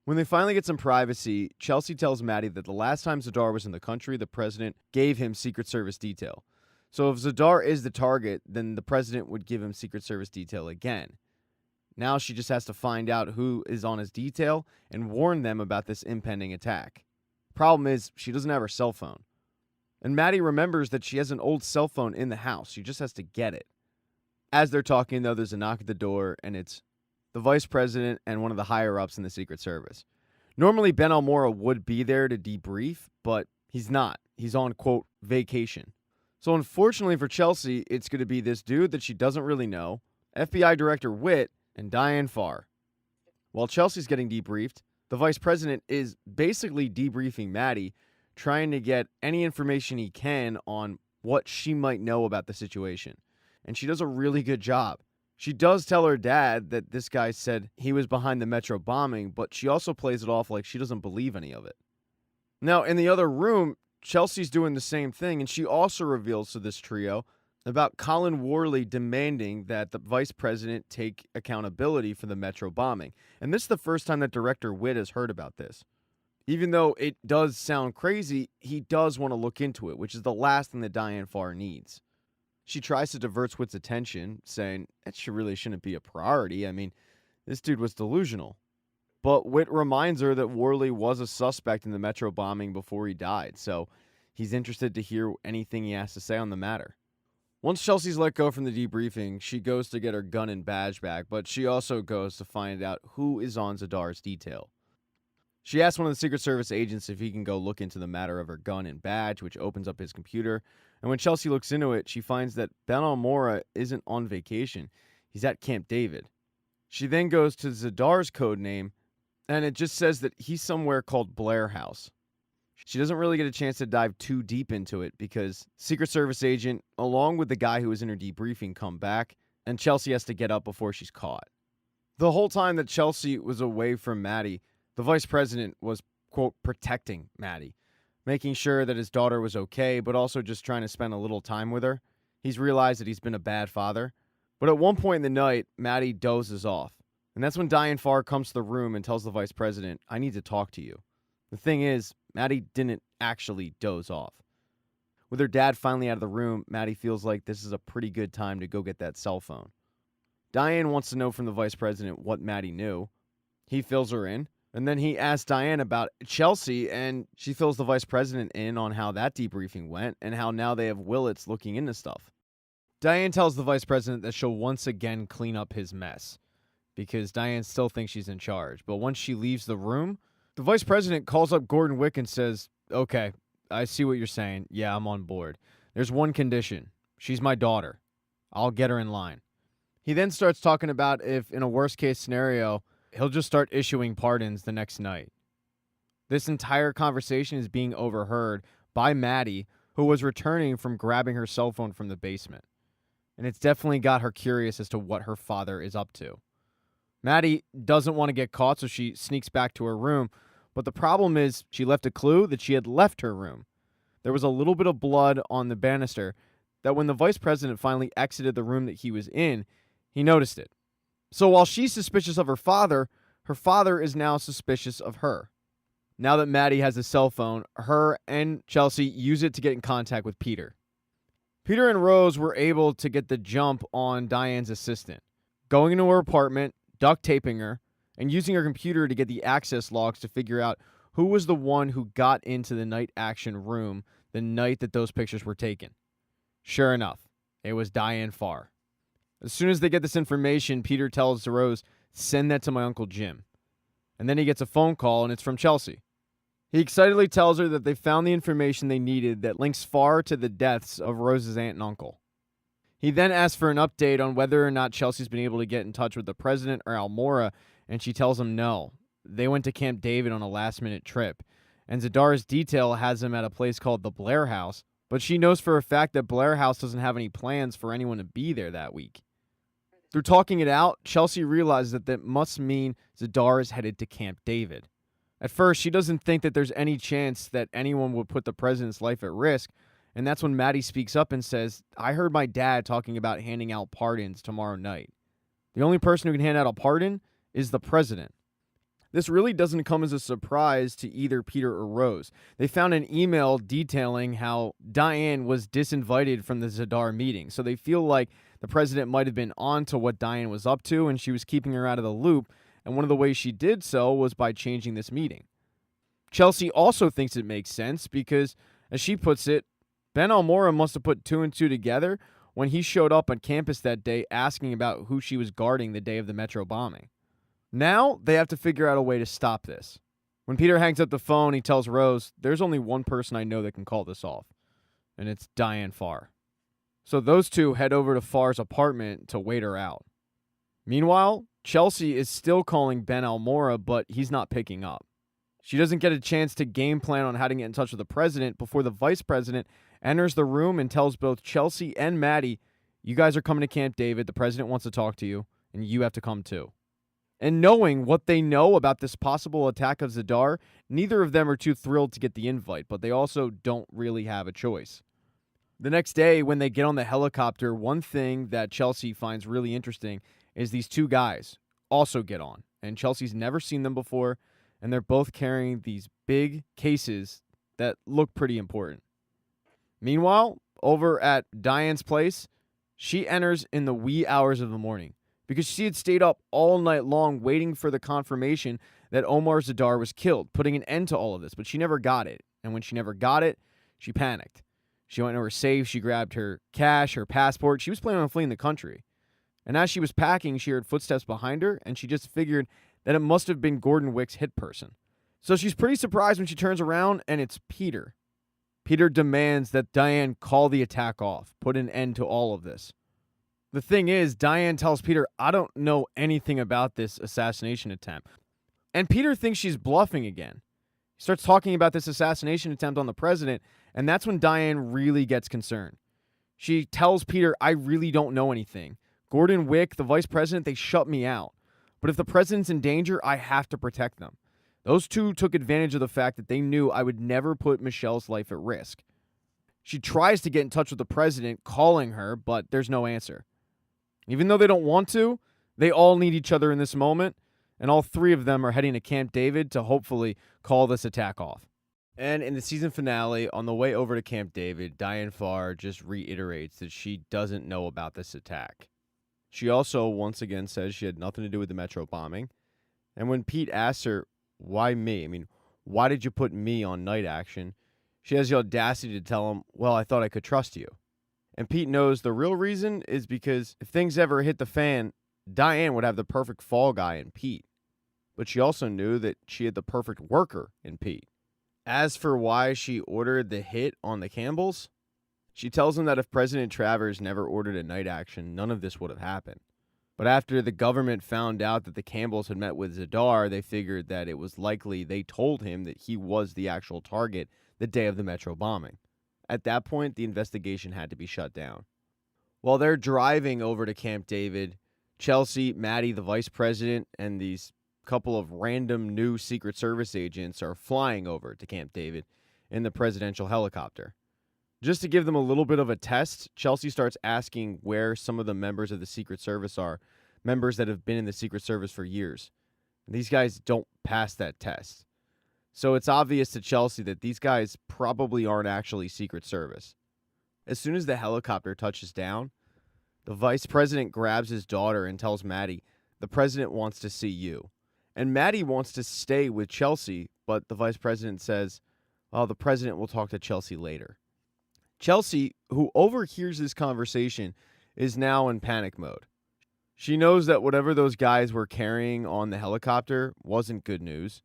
When they finally get some privacy, Chelsea tells Maddie that the last time Zadar was in the country, the president gave him Secret Service detail. So if Zadar is the target, then the president would give him Secret Service detail again. Now she just has to find out who is on his detail and warn them about this impending attack. Problem is, she doesn't have her cell phone. And Maddie remembers that she has an old cell phone in the house. She just has to get it. As they're talking, though, there's a knock at the door, and it's the vice president and one of the higher-ups in the Secret Service. Normally, Ben Almora would be there to debrief, but he's not. He's on, quote, vacation. So unfortunately for Chelsea, it's going to be this dude that she doesn't really know, FBI Director Witt, and Diane Farr. While Chelsea's getting debriefed, the vice president is basically debriefing Maddie, trying to get any information he can on what she might know about the situation. And she does a really good job. She does tell her dad that this guy said he was behind the Metro bombing, but she also plays it off like she doesn't believe any of it. Now, in the other room, Chelsea's doing the same thing, and she also reveals to this trio about Colin Worley demanding that the vice president take accountability for the Metro bombing. And this is the first time that Director Witt has heard about this. Even though it does sound crazy, he does want to look into it, which is the last thing that Diane Farr needs. She tries to divert Witt's attention, saying that really shouldn't be a priority. I mean, this dude was delusional. But Witt reminds her that Worley was a suspect in the Metro bombing before he died, so he's interested to hear anything he has to say on the matter. Once Chelsea's let go from the debriefing, she goes to get her gun and badge back, but she also goes to find out who is on Zadar's detail. She asks one of the Secret Service agents if he can go look into the matter of her gun and badge, which opens up his computer. And when Chelsea looks into it, she finds that Ben Almora isn't on vacation. He's at Camp David. She then goes to Zadar's code name, and it just says that he's somewhere called Blair House. She doesn't really get a chance to dive too deep into it because Secret Service agent, along with the guy who was in her debriefing, come back, and Chelsea has to get up before she's caught. The whole time that Chelsea was away from Maddie, the vice president was, quote, protecting Maddie, making sure that his daughter was okay, but also just trying to spend a little time with her. He's realized that he's been a bad father. But at one point in the night, Maddie dozes off. And that's when Diane Farr comes to the room and tells the vice president, "I need to talk to you." The thing is, Maddie didn't actually doze off. With her dad finally out of the room, Maddie feels like this is a pretty good time to go get that cell phone. Diane wants to know from the vice president what Maddie knew. He fills her in. And then he asks Diane about Chelsea, and she fills the vice president in on how that debriefing went and how now they have Willits looking into stuff. Diane tells the vice president that she'll once again clean up his mess because Diane still thinks she's in charge. But once she leaves the room, the vice president calls up Gordon Wick and says, "Okay, I see what you're saying. Yeah, I'm on board. There's one condition. She's my daughter. I'll get her in line." He then starts talking about if, in a worst-case scenario, he'll just start issuing pardons the next night. This entire conversation is being overheard by Maddie, who was returning from grabbing her cell phone from the basement. And it's definitely got her curious as to what her father is up to. Maddie doesn't want to get caught, so she sneaks back to her room. But the problem is she left a clue that she had left her room. There was a little bit of blood on the banister that when the vice president finally exited the room that he was in, he noticed it. So while she's suspicious of her father is now suspicious of her. Now that Maddie has a cell phone, her and Chelsea use it to get in contact with Peter. Peter and Rose were able to get the jump on Diane's assistant, going into her apartment, duct taping her, and using her computer to get the access logs to figure out who was the one who got into the night action room the night that those pictures were taken. Sure enough, it was Diane Farr. As soon as they get this information, Peter tells Rose, "Send that to my Uncle Jim." And then he gets a phone call, and it's from Chelsea. He excitedly tells her that they found the information they needed that links Farr to the deaths of Rose's aunt and uncle. He then asks for an update on whether or not Chelsea's been able to get in touch with the president or Almora, and she tells him no. They went to Camp David on a last-minute trip, and Zadar's detail has him at a place called the Blair House, but she knows for a fact that Blair House doesn't have any plans for anyone to be there that week. Through talking it out, Chelsea realizes that must mean Zadar is headed to Camp David. At first, she doesn't think that there's any chance that anyone would put the president's life at risk, and that's when Maddie speaks up and says, "I heard my dad talking about handing out pardons tomorrow night. The only person who can hand out a pardon is the president." This really doesn't come as a surprise to either Peter or Rose. They found an email detailing how Diane was disinvited from the Zadar meeting, so they feel like the president might have been on to what Diane was up to, and she was keeping her out of the loop, and one of the ways she did so was by changing this meeting. Chelsea also thinks it makes sense because, as she puts it, Ben Almora must have put two and two together when he showed up on campus that day asking about who she was guarding the day of the Metro bombing. Now they have to figure out a way to stop this. When Peter hangs up the phone, he tells Rose, "There's only one person I know that can call this off, and it's Diane Farr." So those two head over to Farr's apartment to wait her out. Meanwhile, Chelsea is still calling Ben Almora, but he's not picking up. She doesn't get a chance to game plan on how to get in touch with the president before the vice president enters the room and tells both Chelsea and Maddie, "You guys are coming to Camp David. The president wants to talk to you, and you have to come too." And knowing what they know about this possible attack of Zadar, neither of them are too thrilled to get the invite, but they also don't really have a choice. The next day, when they get on the helicopter, one thing that Chelsea finds really interesting is these two guys also get on. And Chelsea's never seen them before, and they're both carrying these big cases that look pretty important. Meanwhile, over at Diane's place, she enters in the wee hours of the morning, because she had stayed up all night long waiting for the confirmation that Omar Zadar was killed, putting an end to all of this, but she never got it. And when she never got it, she panicked. She went to her safe, she grabbed her cash, her passport. She was planning on fleeing the country. And as she was packing, she heard footsteps behind her, and she just figured that it must have been Gordon Wick's hit person. So she's pretty surprised when she turns around, and it's Peter. Peter demands that Diane call the attack off, put an end to all of this. The thing is, Diane tells Peter, "I don't know anything about this assassination attempt." And Peter thinks she's bluffing again. He starts talking about this assassination attempt on the president, and that's when Diane really gets concerned. She tells Peter, "I really don't know anything. Gordon Wick, the vice president, they shut me out. But if the president's in danger, I have to protect them. Those two took advantage of the fact that they knew I would never put Michelle's life at risk." She tries to get in touch with the president, calling her, but there's no answer. Even though they don't want to, they all need each other in this moment, and all three of them are heading to Camp David to hopefully call this attack off. And in the season finale, on the way over to Camp David, Diane Farr just reiterates that she doesn't know about this attack. She also once again says she had nothing to do with the Metro bombing, and when Pete asks her, why me? I mean, why did you put me on night action? She has the audacity to tell him, well, I thought I could trust you. And Pete knows the real reason is because if things ever hit the fan, Diane would have the perfect fall guy in Pete. But she also knew that she had the perfect worker in Pete. As for why she ordered the hit on the Campbells, she tells him that if President Travers never ordered a night action, none of this would have happened. But after the government found out that the Campbells had met with Zadar, they figured that it was likely they told him that he was the actual target the day of the Metro bombing. At that point, the investigation had to be shut down. While they're driving over to Camp David, Chelsea, Maddie, the vice president, and these couple of random new Secret Service agents are flying over to Camp David in the presidential helicopter. Just to give them a little bit of a test, Chelsea starts asking where some of the members of the Secret Service are, members that have been in the Secret Service for years. These guys don't pass that test. So it's obvious to Chelsea that these guys probably aren't actually Secret Service. As soon as the helicopter touches down, the vice president grabs his daughter and tells Maddie, the president wants to see you. And Maddie wants to stay with Chelsea, but the vice president says, well, the president will talk to Chelsea later. Chelsea, who overhears this conversation, is now in panic mode. She knows that whatever those guys were carrying on the helicopter wasn't good news.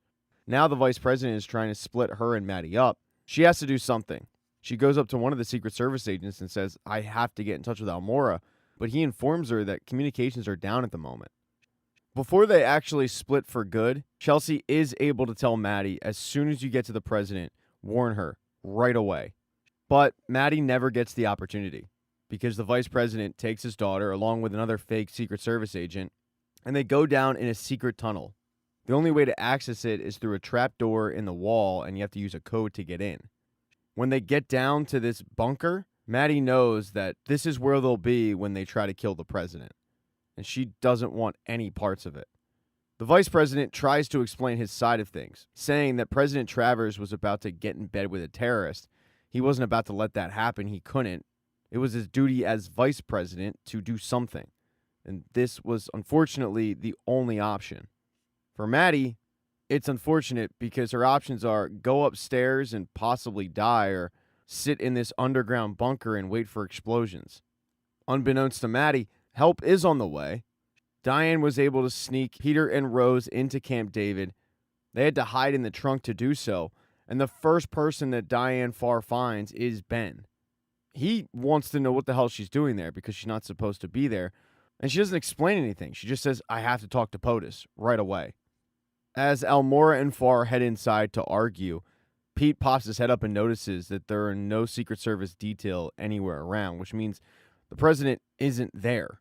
Now the vice president is trying to split her and Maddie up. She has to do something. She goes up to one of the Secret Service agents and says, I have to get in touch with Norah, but he informs her that communications are down at the moment. Before they actually split for good, Chelsea is able to tell Maddie, as soon as you get to the president, warn her right away. But Maddie never gets the opportunity because the vice president takes his daughter along with another fake Secret Service agent, and they go down in a secret tunnel. The only way to access it is through a trap door in the wall, and you have to use a code to get in. When they get down to this bunker, Maddie knows that this is where they'll be when they try to kill the president, and she doesn't want any parts of it. The vice president tries to explain his side of things, saying that President Travers was about to get in bed with a terrorist. He wasn't about to let that happen. He couldn't. It was his duty as vice president to do something, and this was unfortunately the only option. For Maddie, it's unfortunate because her options are go upstairs and possibly die or sit in this underground bunker and wait for explosions. Unbeknownst to Maddie, help is on the way. Diane was able to sneak Peter and Rose into Camp David. They had to hide in the trunk to do so, and the first person that Diane Farr finds is Ben. He wants to know what the hell she's doing there because she's not supposed to be there, and she doesn't explain anything. She just says, I have to talk to POTUS right away. As Almora and Farr head inside to argue, Pete pops his head up and notices that there are no Secret Service detail anywhere around, which means the president isn't there.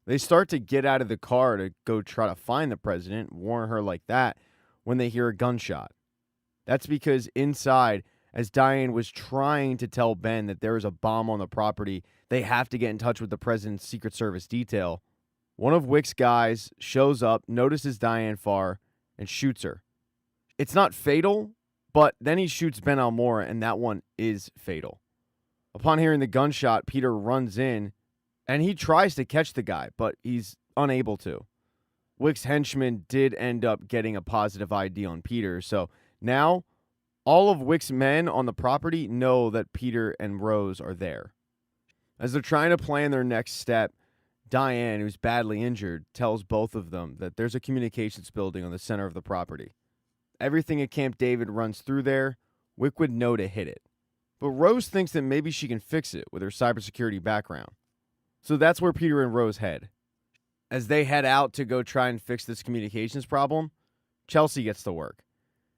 They start to get out of the car to go try to find the president, warn her like that, when they hear a gunshot. That's because inside, as Diane was trying to tell Ben that there is a bomb on the property, they have to get in touch with the president's Secret Service detail. One of Wick's guys shows up, notices Diane Farr, and shoots her. It's not fatal, but then he shoots Ben Almora, and that one is fatal. Upon hearing the gunshot, Peter runs in, and he tries to catch the guy, but he's unable to. Wick's henchman did end up getting a positive ID on Peter, so now all of Wick's men on the property know that Peter and Rose are there. As they're trying to plan their next step, Diane, who's badly injured, tells both of them that there's a communications building on the center of the property. Everything at Camp David runs through there. Wick would know to hit it. But Rose thinks that maybe she can fix it with her cybersecurity background. So that's where Peter and Rose head. As they head out to go try and fix this communications problem, Chelsea gets to work.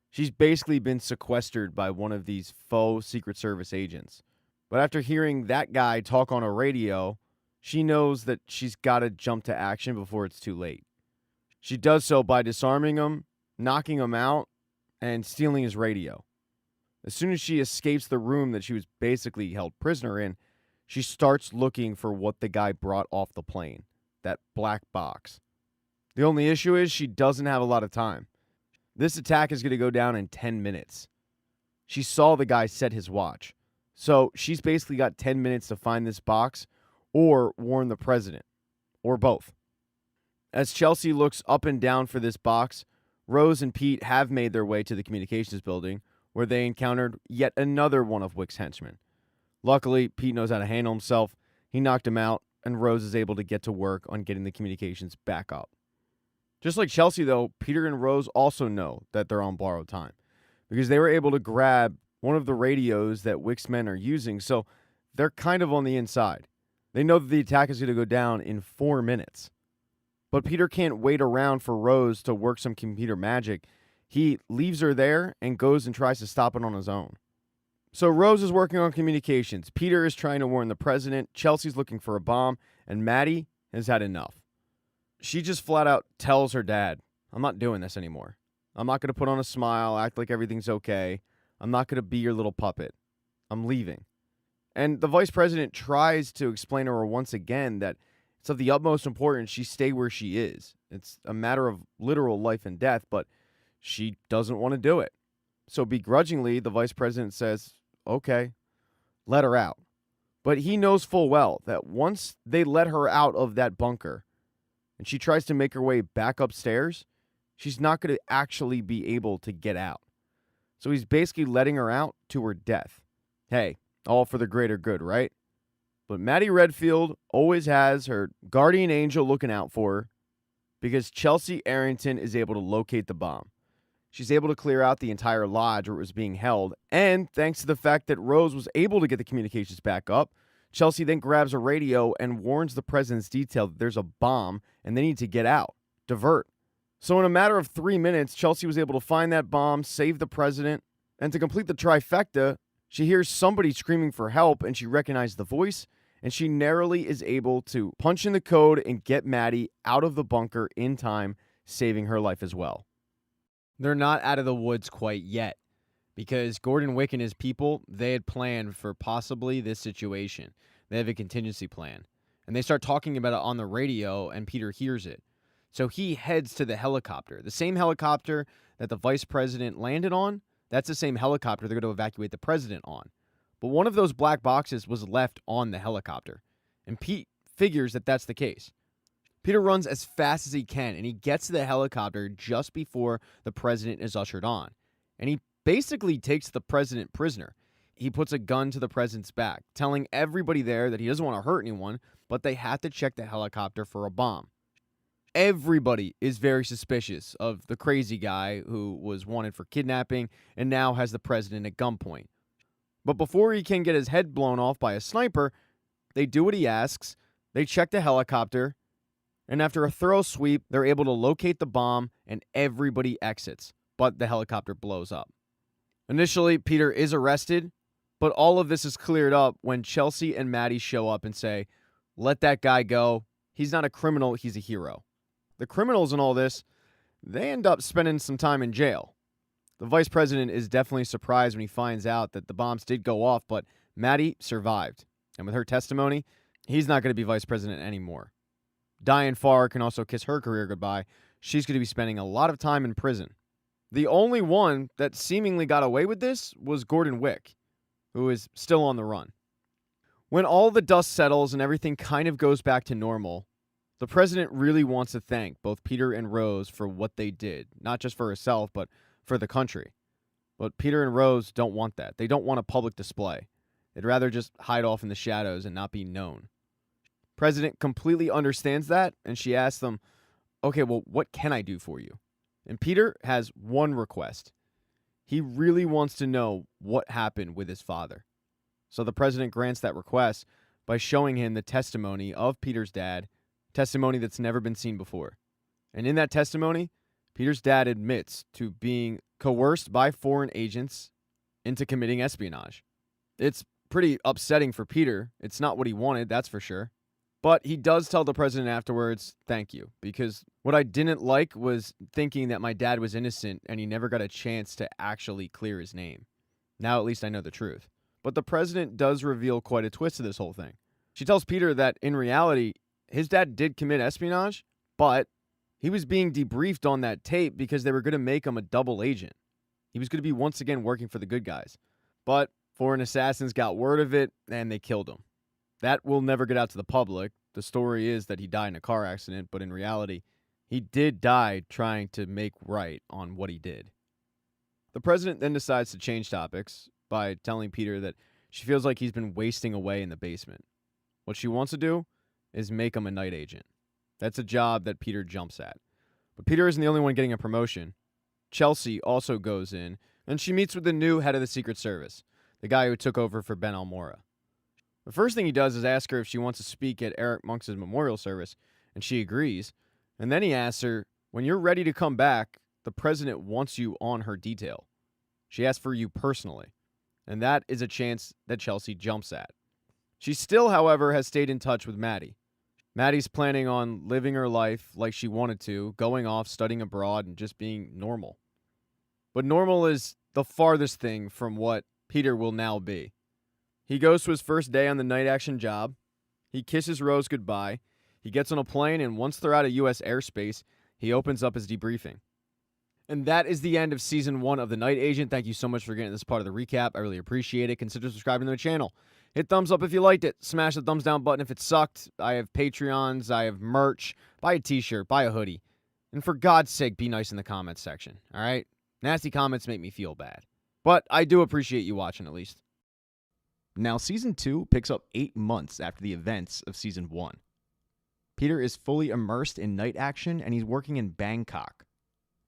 She's basically been sequestered by one of these faux Secret Service agents. But after hearing that guy talk on a radio, she knows that she's got to jump to action before it's too late. She does so by disarming him, knocking him out, and stealing his radio. As soon as she escapes the room that she was basically held prisoner in, she starts looking for what the guy brought off the plane, that black box. The only issue is she doesn't have a lot of time. This attack is going to go down in 10 minutes. She saw the guy set his watch. So she's basically got 10 minutes to find this box or warn the president, or both. As Chelsea looks up and down for this box, Rose and Pete have made their way to the communications building, where they encountered yet another one of Wick's henchmen. Luckily, Pete knows how to handle himself. He knocked him out, and Rose is able to get to work on getting the communications back up. Just like Chelsea, though, Peter and Rose also know that they're on borrowed time, because they were able to grab one of the radios that Wick's men are using, so they're kind of on the inside. They know that the attack is going to go down in 4 minutes. But Peter can't wait around for Rose to work some computer magic. He leaves her there and goes and tries to stop it on his own. So Rose is working on communications. Peter is trying to warn the president. Chelsea's looking for a bomb. And Maddie has had enough. She just flat out tells her dad, I'm not doing this anymore. I'm not going to put on a smile, act like everything's okay. I'm not going to be your little puppet. I'm leaving. And the vice president tries to explain to her once again that it's of the utmost importance she stay where she is. It's a matter of literal life and death, but she doesn't want to do it. So begrudgingly, the vice president says, okay, let her out. But he knows full well that once they let her out of that bunker and she tries to make her way back upstairs, she's not going to actually be able to get out. So he's basically letting her out to her death. Hey, all for the greater good, right? But Maddie Redfield always has her guardian angel looking out for her because Chelsea Arrington is able to locate the bomb. She's able to clear out the entire lodge where it was being held, and thanks to the fact that Rose was able to get the communications back up, Chelsea then grabs a radio and warns the president's detail that there's a bomb and they need to get out, divert. So in a matter of 3 minutes, Chelsea was able to find that bomb, save the president, and to complete the trifecta, she hears somebody screaming for help and she recognizes the voice, and she narrowly is able to punch in the code and get Maddie out of the bunker in time, saving her life as well. They're not out of the woods quite yet, because Gordon Wick and his people, they had planned for possibly this situation. They have a contingency plan. And they start talking about it on the radio, and Peter hears it. So he heads to the helicopter. The same helicopter that the vice president landed on, that's the same helicopter they're going to evacuate the president on. But one of those black boxes was left on the helicopter. And Pete figures that that's the case. Peter runs as fast as he can, and he gets to the helicopter just before the president is ushered on. And he basically takes the president prisoner. He puts a gun to the president's back, telling everybody there that he doesn't want to hurt anyone, but they have to check the helicopter for a bomb. Everybody is very suspicious of the crazy guy who was wanted for kidnapping and now has the president at gunpoint. But before he can get his head blown off by a sniper, they do what he asks, they check the helicopter, and after a thorough sweep, they're able to locate the bomb and everybody exits, but the helicopter blows up. Initially, Peter is arrested, but all of this is cleared up when Chelsea and Maddie show up and say, let that guy go. He's not a criminal, he's a hero. The criminals in all this, they end up spending some time in jail. The vice president is definitely surprised when he finds out that the bombs did go off, but Maddie survived. And with her testimony, he's not going to be vice president anymore. Diane can also kiss her career goodbye. She's going to be spending a lot of time in prison. The only one that seemingly got away with this was Gordon Wick, who is still on the run. When all the dust settles and everything kind of goes back to normal, the president really wants to thank both Peter and Rose for what they did, not just for herself, but for the country. But Peter and Rose don't want that. They don't want a public display. They'd rather just hide off in the shadows and not be known. President completely understands that, and she asks them, okay, well, what can I do for you? And Peter has one request. He really wants to know what happened with his father. So the president grants that request by showing him the testimony of Peter's dad, testimony that's never been seen before. And in that testimony, Peter's dad admits to being coerced by foreign agents into committing espionage. It's pretty upsetting for Peter. It's not what he wanted, that's for sure. But he does tell the president afterwards, thank you, because what I didn't like was thinking that my dad was innocent and he never got a chance to actually clear his name. Now at least I know the truth. But the president does reveal quite a twist to this whole thing. She tells Peter that in reality, his dad did commit espionage, but he was being debriefed on that tape because they were going to make him a double agent. He was going to be once again working for the good guys. But foreign assassins got word of it and they killed him. That will never get out to the public. The story is that he died in a car accident, but in reality, He did die trying to make right on what he did. The president then decides to change topics by telling Peter that she feels like he's been wasting away in the basement. What she wants to do is make him a night agent. That's a job that Peter jumps at. But Peter isn't the only one getting a promotion. Chelsea also goes in, and she meets with the new head of the Secret Service, the guy who took over for Ben Almora. The first thing he does is ask her if she wants to speak at Eric Monks' memorial service, and she agrees. And then he asks her, when you're ready to come back, the president wants you on her detail. She asks for you personally, and that is a chance that Chelsea jumps at. She still, however, has stayed in touch with Maddie. Maddie's planning on living her life like she wanted to, going off, studying abroad, and just being normal. But normal is the farthest thing from what Peter will now be. He goes to his first day on the night action job. He kisses Rose goodbye. He gets on a plane, and once they're out of U.S. airspace, he opens up his debriefing. And that is the end of Season 1 of The Night Agent. Thank you so much for getting this part of the recap. I really appreciate it. Consider subscribing to the channel. Hit thumbs up if you liked it. Smash the thumbs down button if it sucked. I have Patreons. I have merch. Buy a t-shirt. Buy a hoodie. And for God's sake, be nice in the comments section. All right? Nasty comments make me feel bad. But I do appreciate you watching at least. Now, Season 2 picks up 8 months after the events of Season 1. Peter is fully immersed in night action, and he's working in Bangkok.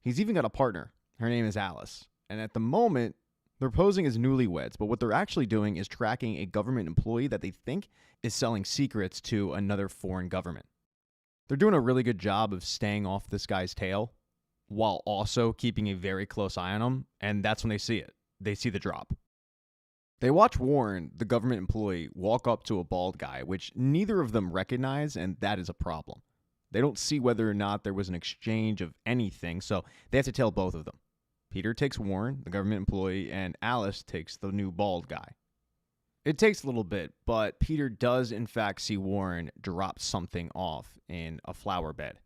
He's even got a partner. Her name is Alice. And at the moment, they're posing as newlyweds, but what they're actually doing is tracking a government employee that they think is selling secrets to another foreign government. They're doing a really good job of staying off this guy's tail, while also keeping a very close eye on him, and that's when they see it. They see the drop. They watch Warren, the government employee, walk up to a bald guy, which neither of them recognize, and that is a problem. They don't see whether or not there was an exchange of anything, so they have to tell both of them. Peter takes Warren, the government employee, and Alice takes the new bald guy. It takes a little bit, but Peter does in fact see Warren drop something off in a flower bed.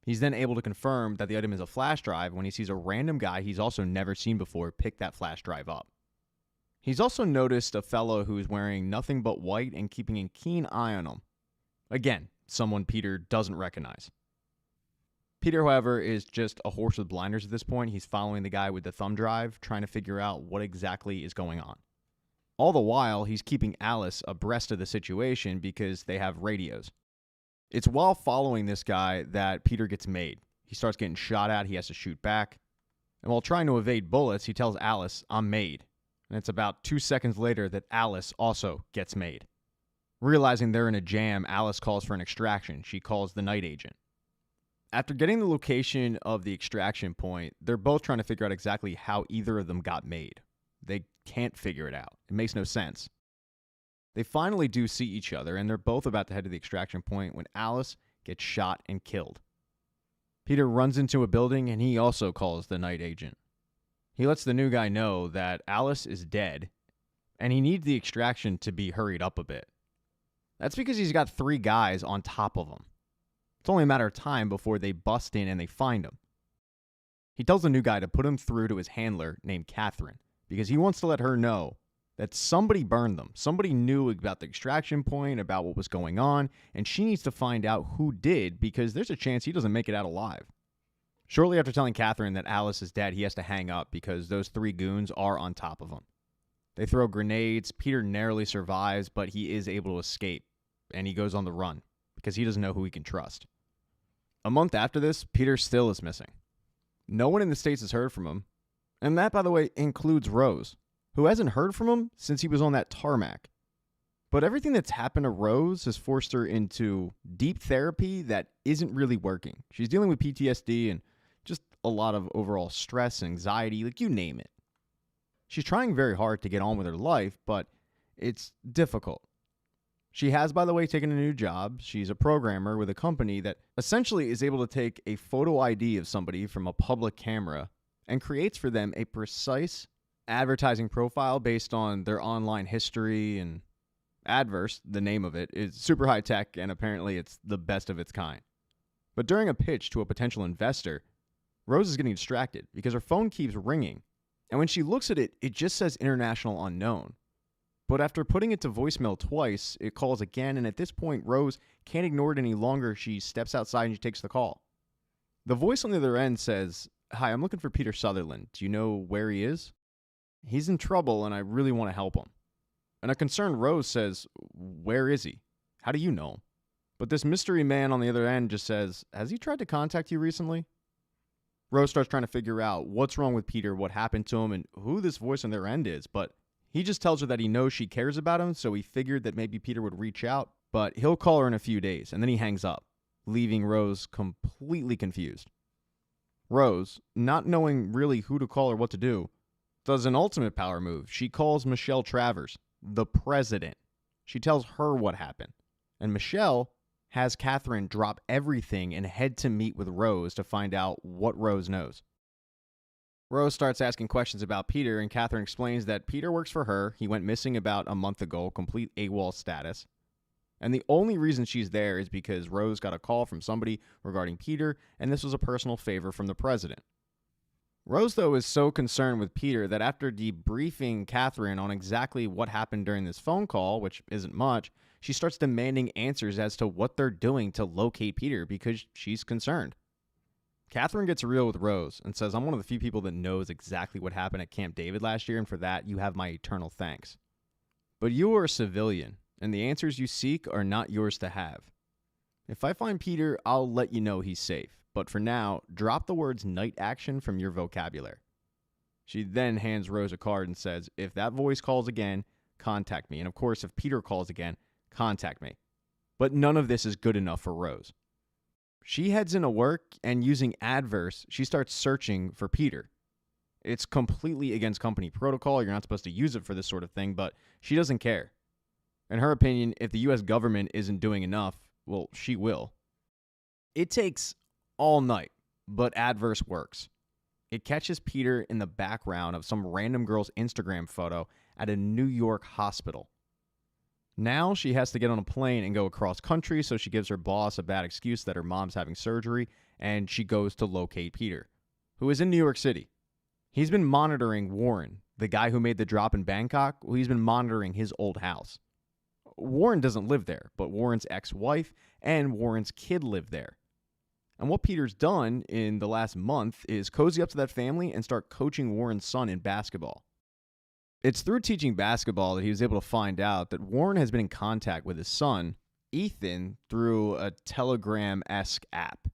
He's then able to confirm that the item is a flash drive when he sees a random guy he's also never seen before pick that flash drive up. He's also noticed a fellow who's wearing nothing but white and keeping a keen eye on him. Again, someone Peter doesn't recognize. Peter, however, is just a horse with blinders at this point. He's following the guy with the thumb drive, trying to figure out what exactly is going on. All the while, he's keeping Alice abreast of the situation because they have radios. It's while following this guy that Peter gets made. He starts getting shot at. He has to shoot back. And while trying to evade bullets, he tells Alice, "I'm made." And it's about 2 seconds later that Alice also gets made. Realizing they're in a jam, Alice calls for an extraction. She calls the night agent. After getting the location of the extraction point, they're both trying to figure out exactly how either of them got made. They can't figure it out. It makes no sense. They finally do see each other, and they're both about to head to the extraction point when Alice gets shot and killed. Peter runs into a building, and he also calls the night agent. He lets the new guy know that Alice is dead, and he needs the extraction to be hurried up a bit. That's because he's got 3 guys on top of him. It's only a matter of time before they bust in and they find him. He tells the new guy to put him through to his handler named Catherine, because he wants to let her know that somebody burned them. Somebody knew about the extraction point, about what was going on, and she needs to find out who did, because there's a chance he doesn't make it out alive. Shortly after telling Catherine that Alice is dead, he has to hang up because those 3 goons are on top of him. They throw grenades. Peter narrowly survives, but he is able to escape, and he goes on the run because he doesn't know who he can trust. A month after this, Peter still is missing. No one in the States has heard from him, and that, by the way, includes Rose, who hasn't heard from him since he was on that tarmac. But everything that's happened to Rose has forced her into deep therapy that isn't really working. She's dealing with PTSD and just a lot of overall stress, anxiety, like you name it. She's trying very hard to get on with her life, but it's difficult. She has, by the way, taken a new job. She's a programmer with a company that essentially is able to take a photo ID of somebody from a public camera and creates for them a precise advertising profile based on their online history. And Adverse, the name of it, is super high tech, and apparently it's the best of its kind. But during a pitch to a potential investor, Rose is getting distracted because her phone keeps ringing. And when she looks at it, it just says international unknown. But after putting it to voicemail twice, it calls again, and at this point, Rose can't ignore it any longer. She steps outside and she takes the call. The voice on the other end says, "Hi, I'm looking for Peter Sutherland. Do you know where he is? He's in trouble and I really want to help him." And a concerned Rose says, "Where is he? How do you know him?" But this mystery man on the other end just says, "Has he tried to contact you recently?" Rose starts trying to figure out what's wrong with Peter, what happened to him, and who this voice on their end is. But he just tells her that he knows she cares about him, so he figured that maybe Peter would reach out, but he'll call her in a few days, and then he hangs up, leaving Rose completely confused. Rose, not knowing really who to call or what to do, does an ultimate power move. She calls Michelle Travers, the president. She tells her what happened. And Michelle has Catherine drop everything and head to meet with Rose to find out what Rose knows. Rose starts asking questions about Peter, and Catherine explains that Peter works for her. He went missing about a month ago, complete AWOL status. And the only reason she's there is because Rose got a call from somebody regarding Peter, and this was a personal favor from the president. Rose, though, is so concerned with Peter that after debriefing Catherine on exactly what happened during this phone call, which isn't much, she starts demanding answers as to what they're doing to locate Peter because she's concerned. Catherine gets real with Rose and says, "I'm one of the few people that knows exactly what happened at Camp David last year, and for that, you have my eternal thanks. But you are a civilian, and the answers you seek are not yours to have. If I find Peter, I'll let you know he's safe. But for now, drop the words night action from your vocabulary." She then hands Rose a card and says, "If that voice calls again, contact me. And of course, if Peter calls again, contact me." But none of this is good enough for Rose. She heads into work, and using Adverse, she starts searching for Peter. It's completely against company protocol. You're not supposed to use it for this sort of thing, but she doesn't care. In her opinion, if the U.S. government isn't doing enough, well, she will. It takes all night, but Adverse works. It catches Peter in the background of some random girl's Instagram photo at a New York hospital. Now she has to get on a plane and go across country, so she gives her boss a bad excuse that her mom's having surgery, and she goes to locate Peter, who is in New York City. He's been monitoring Warren, the guy who made the drop in Bangkok. Well, he's been monitoring his old house. Warren doesn't live there, but Warren's ex-wife and Warren's kid live there. And what Peter's done in the last month is cozy up to that family and start coaching Warren's son in basketball. It's through teaching basketball that he was able to find out that Warren has been in contact with his son, Ethan, through a Telegram-esque app.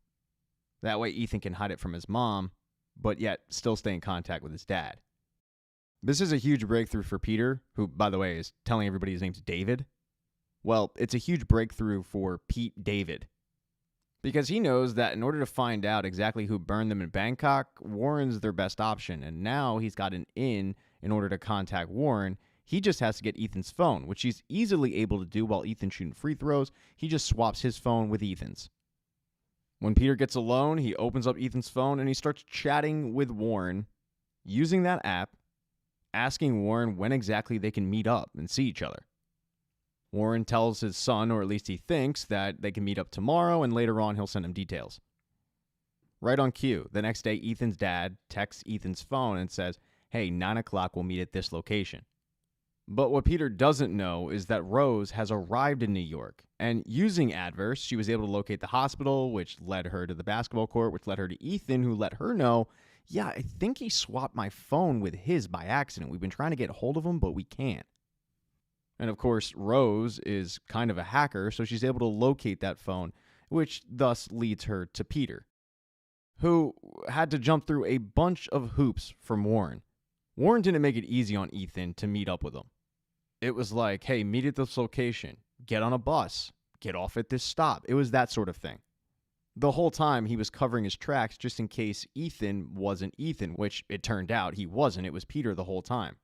That way Ethan can hide it from his mom, but yet still stay in contact with his dad. This is a huge breakthrough for Peter, who, by the way, is telling everybody his name's David. Well, it's a huge breakthrough for Pete David, because he knows that in order to find out exactly who burned them in Bangkok, Warren's their best option, and now he's got an in order to contact Warren. He just has to get Ethan's phone, which he's easily able to do while Ethan's shooting free throws. He just swaps his phone with Ethan's. When Peter gets alone, he opens up Ethan's phone and he starts chatting with Warren using that app, asking Warren when exactly they can meet up and see each other. Warren tells his son, or at least he thinks, that they can meet up tomorrow, and later on he'll send him details. Right on cue, the next day Ethan's dad texts Ethan's phone and says, "Hey, 9 o'clock, we'll meet at this location." But what Peter doesn't know is that Rose has arrived in New York, and using Adverse, she was able to locate the hospital, which led her to the basketball court, which led her to Ethan, who let her know, "Yeah, I think he swapped my phone with his by accident. We've been trying to get hold of him, but we can't." And of course, Rose is kind of a hacker, so she's able to locate that phone, which thus leads her to Peter, who had to jump through a bunch of hoops from Warren. Warren didn't make it easy on Ethan to meet up with him. It was like, hey, meet at this location, get on a bus, get off at this stop. It was that sort of thing. The whole time he was covering his tracks just in case Ethan wasn't Ethan, which it turned out he wasn't. It was Peter the whole time.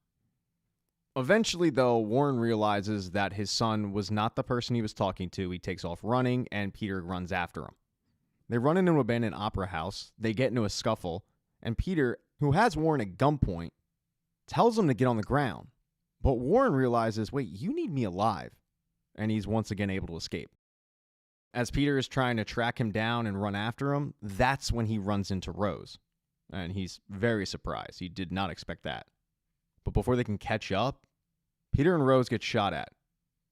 Eventually, though, Warren realizes that his son was not the person he was talking to. He takes off running, and Peter runs after him. They run into an abandoned opera house. They get into a scuffle, and Peter, who has Warren at gunpoint, tells him to get on the ground. But Warren realizes, wait, you need me alive, and he's once again able to escape. As Peter is trying to track him down and run after him, that's when he runs into Rose, and he's very surprised. He did not expect that. But before they can catch up, Peter and Rose get shot at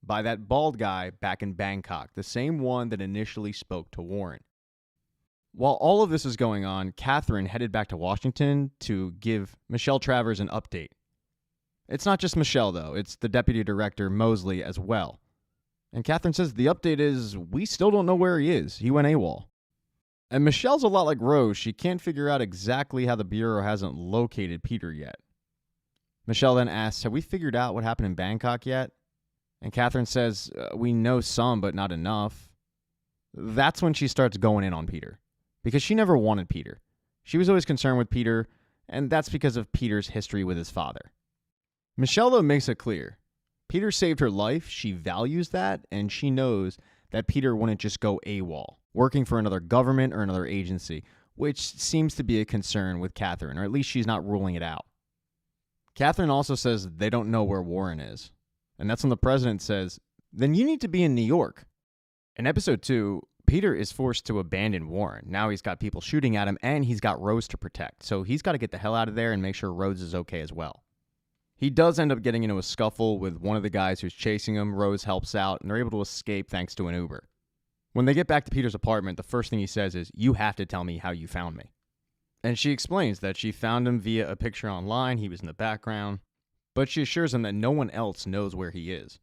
by that bald guy back in Bangkok, the same one that initially spoke to Warren. While all of this is going on, Catherine headed back to Washington to give Michelle Travers an update. It's not just Michelle, though. It's the deputy director, Mosley, as well. And Catherine says the update is, we still don't know where he is. He went AWOL. And Michelle's a lot like Rose. She can't figure out exactly how the Bureau hasn't located Peter yet. Michelle then asks, have we figured out what happened in Bangkok yet? And Catherine says, we know some, but not enough. That's when she starts going in on Peter. Because she never wanted Peter. She was always concerned with Peter, and that's because of Peter's history with his father. Michelle, though, makes it clear. Peter saved her life, she values that, and she knows that Peter wouldn't just go AWOL, working for another government or another agency, which seems to be a concern with Catherine, or at least she's not ruling it out. Catherine also says they don't know where Warren is. And that's when the president says, then you need to be in New York. In episode 2, Peter is forced to abandon Warren. Now he's got people shooting at him, and he's got Rose to protect. So he's got to get the hell out of there and make sure Rose is okay as well. He does end up getting into a scuffle with one of the guys who's chasing him. Rose helps out, and they're able to escape thanks to an Uber. When they get back to Peter's apartment, the first thing he says is, you have to tell me how you found me. And she explains that she found him via a picture online. He was in the background. But she assures him that no one else knows where he is.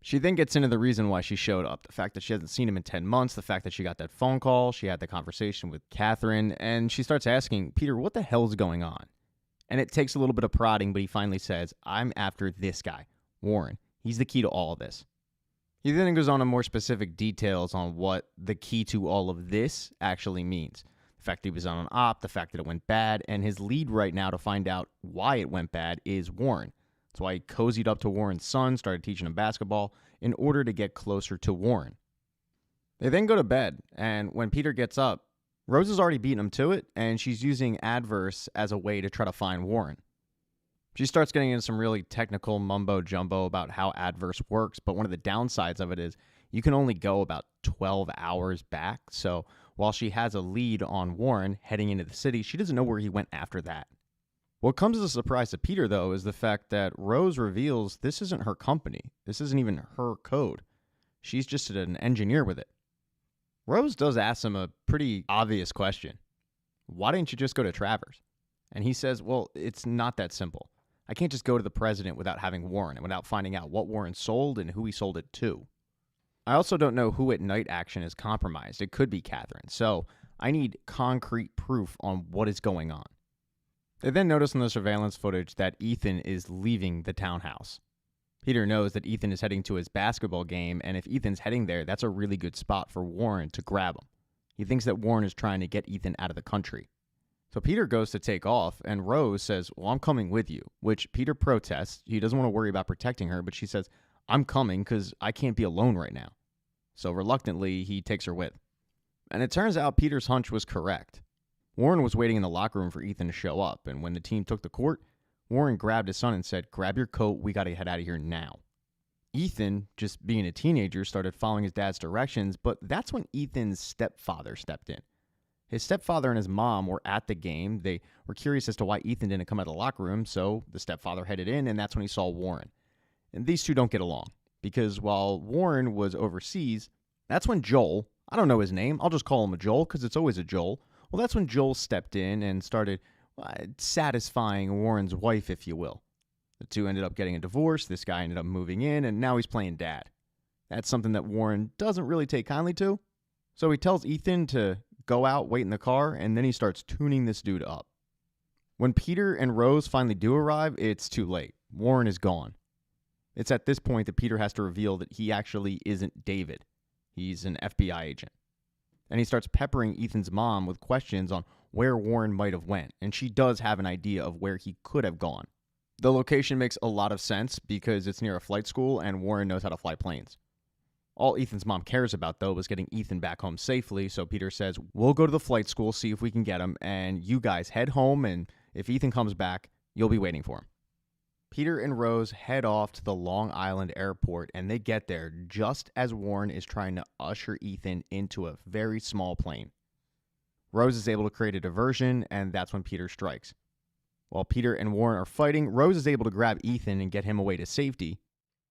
She then gets into the reason why she showed up. The fact that she hasn't seen him in 10 months, the fact that she got that phone call, she had the conversation with Catherine, and she starts asking, Peter, what the hell's going on? And it takes a little bit of prodding, but he finally says, I'm after this guy, Warren. He's the key to all of this. He then goes on to more specific details on what the key to all of this actually means. The fact that he was on an op, the fact that it went bad, and his lead right now to find out why it went bad is Warren. That's why he cozied up to Warren's son, started teaching him basketball, in order to get closer to Warren. They then go to bed, and when Peter gets up, Rose has already beaten him to it, and she's using Adverse as a way to try to find Warren. She starts getting into some really technical mumbo-jumbo about how Adverse works, but one of the downsides of it is you can only go about 12 hours back, so while she has a lead on Warren heading into the city, she doesn't know where he went after that. What comes as a surprise to Peter, though, is the fact that Rose reveals this isn't her company. This isn't even her code. She's just an engineer with it. Rose does ask him a pretty obvious question. Why didn't you just go to Travers? And he says, well, it's not that simple. I can't just go to the president without having Warren and without finding out what Warren sold and who he sold it to. I also don't know who at night action is compromised. It could be Catherine. So I need concrete proof on what is going on. They then notice in the surveillance footage that Ethan is leaving the townhouse. Peter knows that Ethan is heading to his basketball game, and if Ethan's heading there, that's a really good spot for Warren to grab him. He thinks that Warren is trying to get Ethan out of the country. So Peter goes to take off, and Rose says, well, I'm coming with you, which Peter protests. He doesn't want to worry about protecting her, but she says, I'm coming because I can't be alone right now. So reluctantly, he takes her with. And it turns out Peter's hunch was correct. Warren was waiting in the locker room for Ethan to show up, and when the team took the court, Warren grabbed his son and said, grab your coat, we got to head out of here now. Ethan, just being a teenager, started following his dad's directions, but that's when Ethan's stepfather stepped in. His stepfather and his mom were at the game. They were curious as to why Ethan didn't come out of the locker room, so the stepfather headed in, and that's when he saw Warren. And these two don't get along, because while Warren was overseas, that's when Joel, I don't know his name, I'll just call him a Joel because it's always a Joel. Well, that's when Joel stepped in and started satisfying Warren's wife, if you will. The two ended up getting a divorce. This guy ended up moving in, and now he's playing dad. That's something that Warren doesn't really take kindly to. So he tells Ethan to go out, wait in the car, and then he starts tuning this dude up. When Peter and Rose finally do arrive, it's too late. Warren is gone. It's at this point that Peter has to reveal that he actually isn't David. He's an FBI agent. And he starts peppering Ethan's mom with questions on where Warren might have went, and she does have an idea of where he could have gone. The location makes a lot of sense because it's near a flight school and Warren knows how to fly planes. All Ethan's mom cares about, though, was getting Ethan back home safely, so Peter says, we'll go to the flight school, see if we can get him, and you guys head home, and if Ethan comes back, you'll be waiting for him. Peter and Rose head off to the Long Island airport, and they get there just as Warren is trying to usher Ethan into a very small plane. Rose is able to create a diversion, and that's when Peter strikes. While Peter and Warren are fighting, Rose is able to grab Ethan and get him away to safety,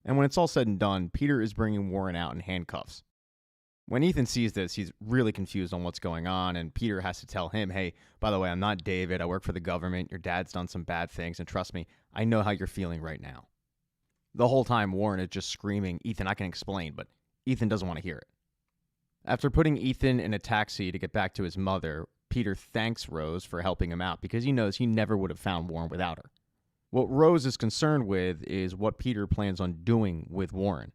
and when it's all said and done, Peter is bringing Warren out in handcuffs. When Ethan sees this, he's really confused on what's going on, and Peter has to tell him, hey, by the way, I'm not David. I work for the government. Your dad's done some bad things, and trust me, I know how you're feeling right now. The whole time, Warren is just screaming, Ethan, I can explain, but Ethan doesn't want to hear it. After putting Ethan in a taxi to get back to his mother, Peter thanks Rose for helping him out because he knows he never would have found Warren without her. What Rose is concerned with is what Peter plans on doing with Warren.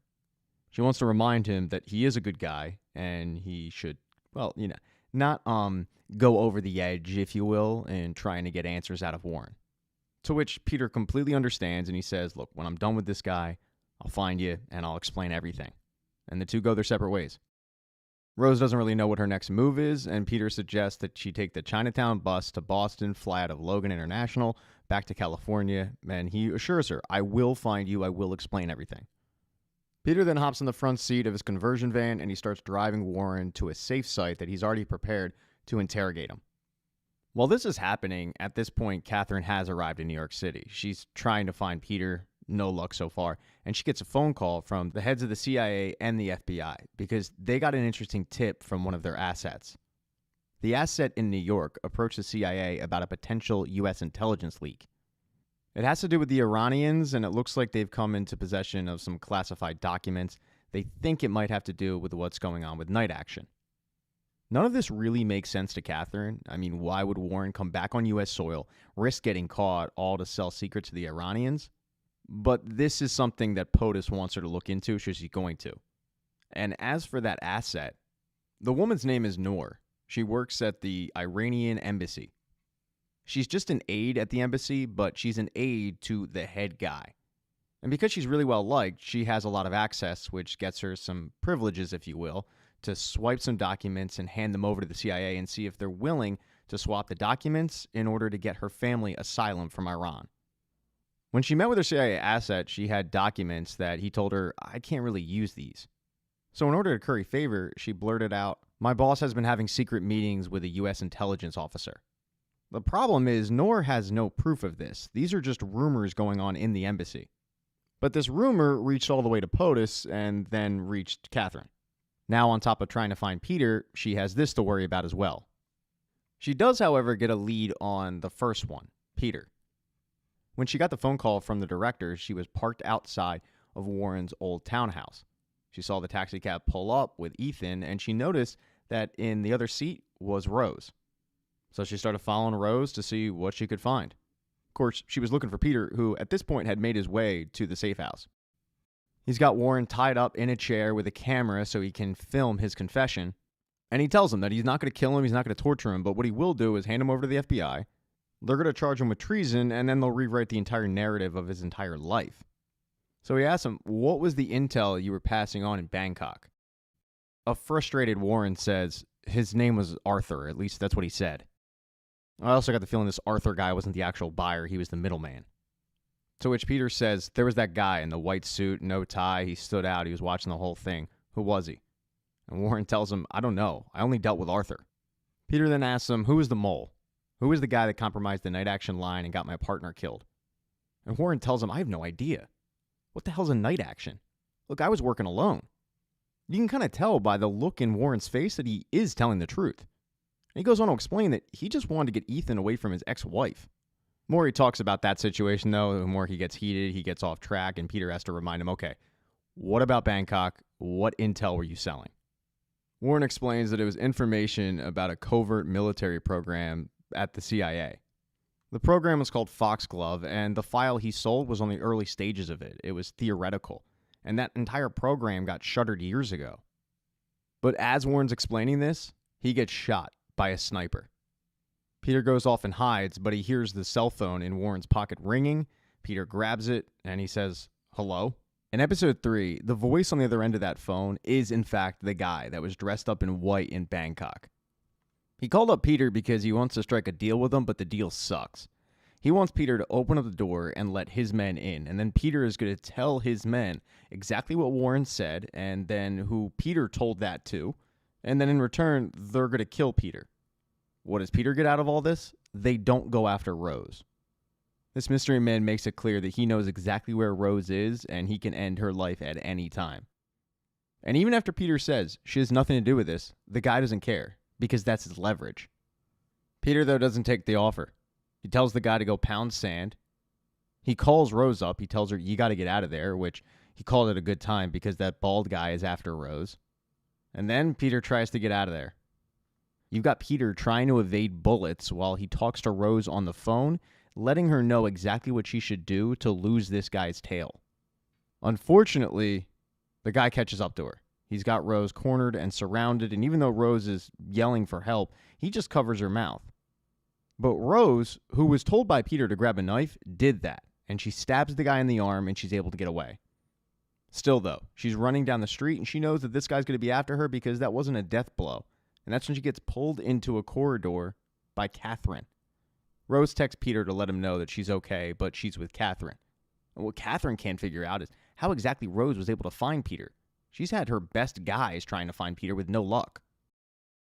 She wants to remind him that he is a good guy and he should, not go over the edge, if you will, in trying to get answers out of Warren. To which Peter completely understands and he says, look, when I'm done with this guy, I'll find you and I'll explain everything. And the two go their separate ways. Rose doesn't really know what her next move is, and Peter suggests that she take the Chinatown bus to Boston, fly out of Logan International, back to California, and he assures her, I will find you, I will explain everything. Peter then hops in the front seat of his conversion van and he starts driving Warren to a safe site that he's already prepared to interrogate him. While this is happening, at this point, Catherine has arrived in New York City. She's trying to find Peter, no luck so far, and she gets a phone call from the heads of the CIA and the FBI because they got an interesting tip from one of their assets. The asset in New York approached the CIA about a potential U.S. intelligence leak. It has to do with the Iranians, and it looks like they've come into possession of some classified documents. They think it might have to do with what's going on with night action. None of this really makes sense to Catherine. I mean, why would Warren come back on U.S. soil, risk getting caught, all to sell secrets to the Iranians? But this is something that POTUS wants her to look into, so she's going to. And as for that asset, the woman's name is Norah. She works at the Iranian embassy. She's just an aide at the embassy, but she's an aide to the head guy. And because she's really well liked, she has a lot of access, which gets her some privileges, if you will, to swipe some documents and hand them over to the CIA and see if they're willing to swap the documents in order to get her family asylum from Iran. When she met with her CIA asset, she had documents that he told her, I can't really use these. So in order to curry favor, she blurted out, my boss has been having secret meetings with a U.S. intelligence officer. The problem is, Norah has no proof of this. These are just rumors going on in the embassy. But this rumor reached all the way to POTUS and then reached Catherine. Now, on top of trying to find Peter, she has this to worry about as well. She does, however, get a lead on the first one, Peter. When she got the phone call from the director, she was parked outside of Warren's old townhouse. She saw the taxicab pull up with Ethan, and she noticed that in the other seat was Rose. So she started following Rose to see what she could find. Of course, she was looking for Peter, who at this point had made his way to the safe house. He's got Warren tied up in a chair with a camera so he can film his confession. And he tells him that he's not going to kill him, he's not going to torture him, but what he will do is hand him over to the FBI. They're going to charge him with treason, and then they'll rewrite the entire narrative of his entire life. So he asks him, what was the intel you were passing on in Bangkok? A frustrated Warren says his name was Arthur, at least that's what he said. I also got the feeling this Arthur guy wasn't the actual buyer, he was the middleman. To which Peter says, there was that guy in the white suit, no tie, he stood out, he was watching the whole thing. Who was he? And Warren tells him, I don't know, I only dealt with Arthur. Peter then asks him, who was the mole? Who was the guy that compromised the night action line and got my partner killed? And Warren tells him, I have no idea. What the hell's a night action? Look, I was working alone. You can kind of tell by the look in Warren's face that he is telling the truth. And he goes on to explain that he just wanted to get Ethan away from his ex-wife. The more he talks about that situation, though, the more he gets heated, he gets off track, and Peter has to remind him, okay, what about Bangkok? What intel were you selling? Warren explains that it was information about a covert military program at the CIA. The program was called Foxglove, and the file he sold was on the early stages of it. It was theoretical, and that entire program got shuttered years ago. But as Warren's explaining this, he gets shot by a sniper. Peter goes off and hides, but he hears the cell phone in Warren's pocket ringing. Peter grabs it, and he says, hello? In episode 3, the voice on the other end of that phone is, in fact, the guy that was dressed up in white in Bangkok. He called up Peter because he wants to strike a deal with him, but the deal sucks. He wants Peter to open up the door and let his men in, and then Peter is going to tell his men exactly what Warren said, and then who Peter told that to, and then in return, they're going to kill Peter. What does Peter get out of all this? They don't go after Rose. This mystery man makes it clear that he knows exactly where Rose is, and he can end her life at any time. And even after Peter says she has nothing to do with this, the guy doesn't care because that's his leverage. Peter, though, doesn't take the offer. He tells the guy to go pound sand. He calls Rose up. He tells her, you got to get out of there, which he called it a good time because that bald guy is after Rose. And then Peter tries to get out of there. You've got Peter trying to evade bullets while he talks to Rose on the phone, letting her know exactly what she should do to lose this guy's tail. Unfortunately, the guy catches up to her. He's got Rose cornered and surrounded, and even though Rose is yelling for help, he just covers her mouth. But Rose, who was told by Peter to grab a knife, did that, and she stabs the guy in the arm, and she's able to get away. Still, though, she's running down the street, and she knows that this guy's going to be after her because that wasn't a death blow. And that's when she gets pulled into a corridor by Catherine. Rose texts Peter to let him know that she's okay, but she's with Catherine. And what Catherine can't figure out is how exactly Rose was able to find Peter. She's had her best guys trying to find Peter with no luck.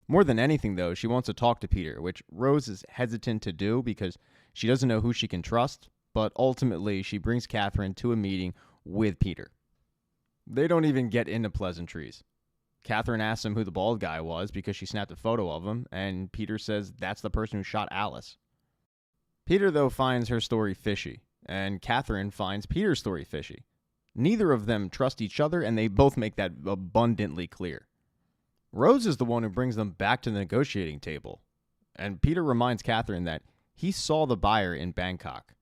More than anything, though, she wants to talk to Peter, which Rose is hesitant to do because she doesn't know who she can trust, but ultimately she brings Catherine to a meeting with Peter. They don't even get into pleasantries. Catherine asks him who the bald guy was because she snapped a photo of him, and Peter says that's the person who shot Alice. Peter, though, finds her story fishy, and Catherine finds Peter's story fishy. Neither of them trust each other, and they both make that abundantly clear. Rose is the one who brings them back to the negotiating table, and Peter reminds Catherine that he saw the buyer in Bangkok.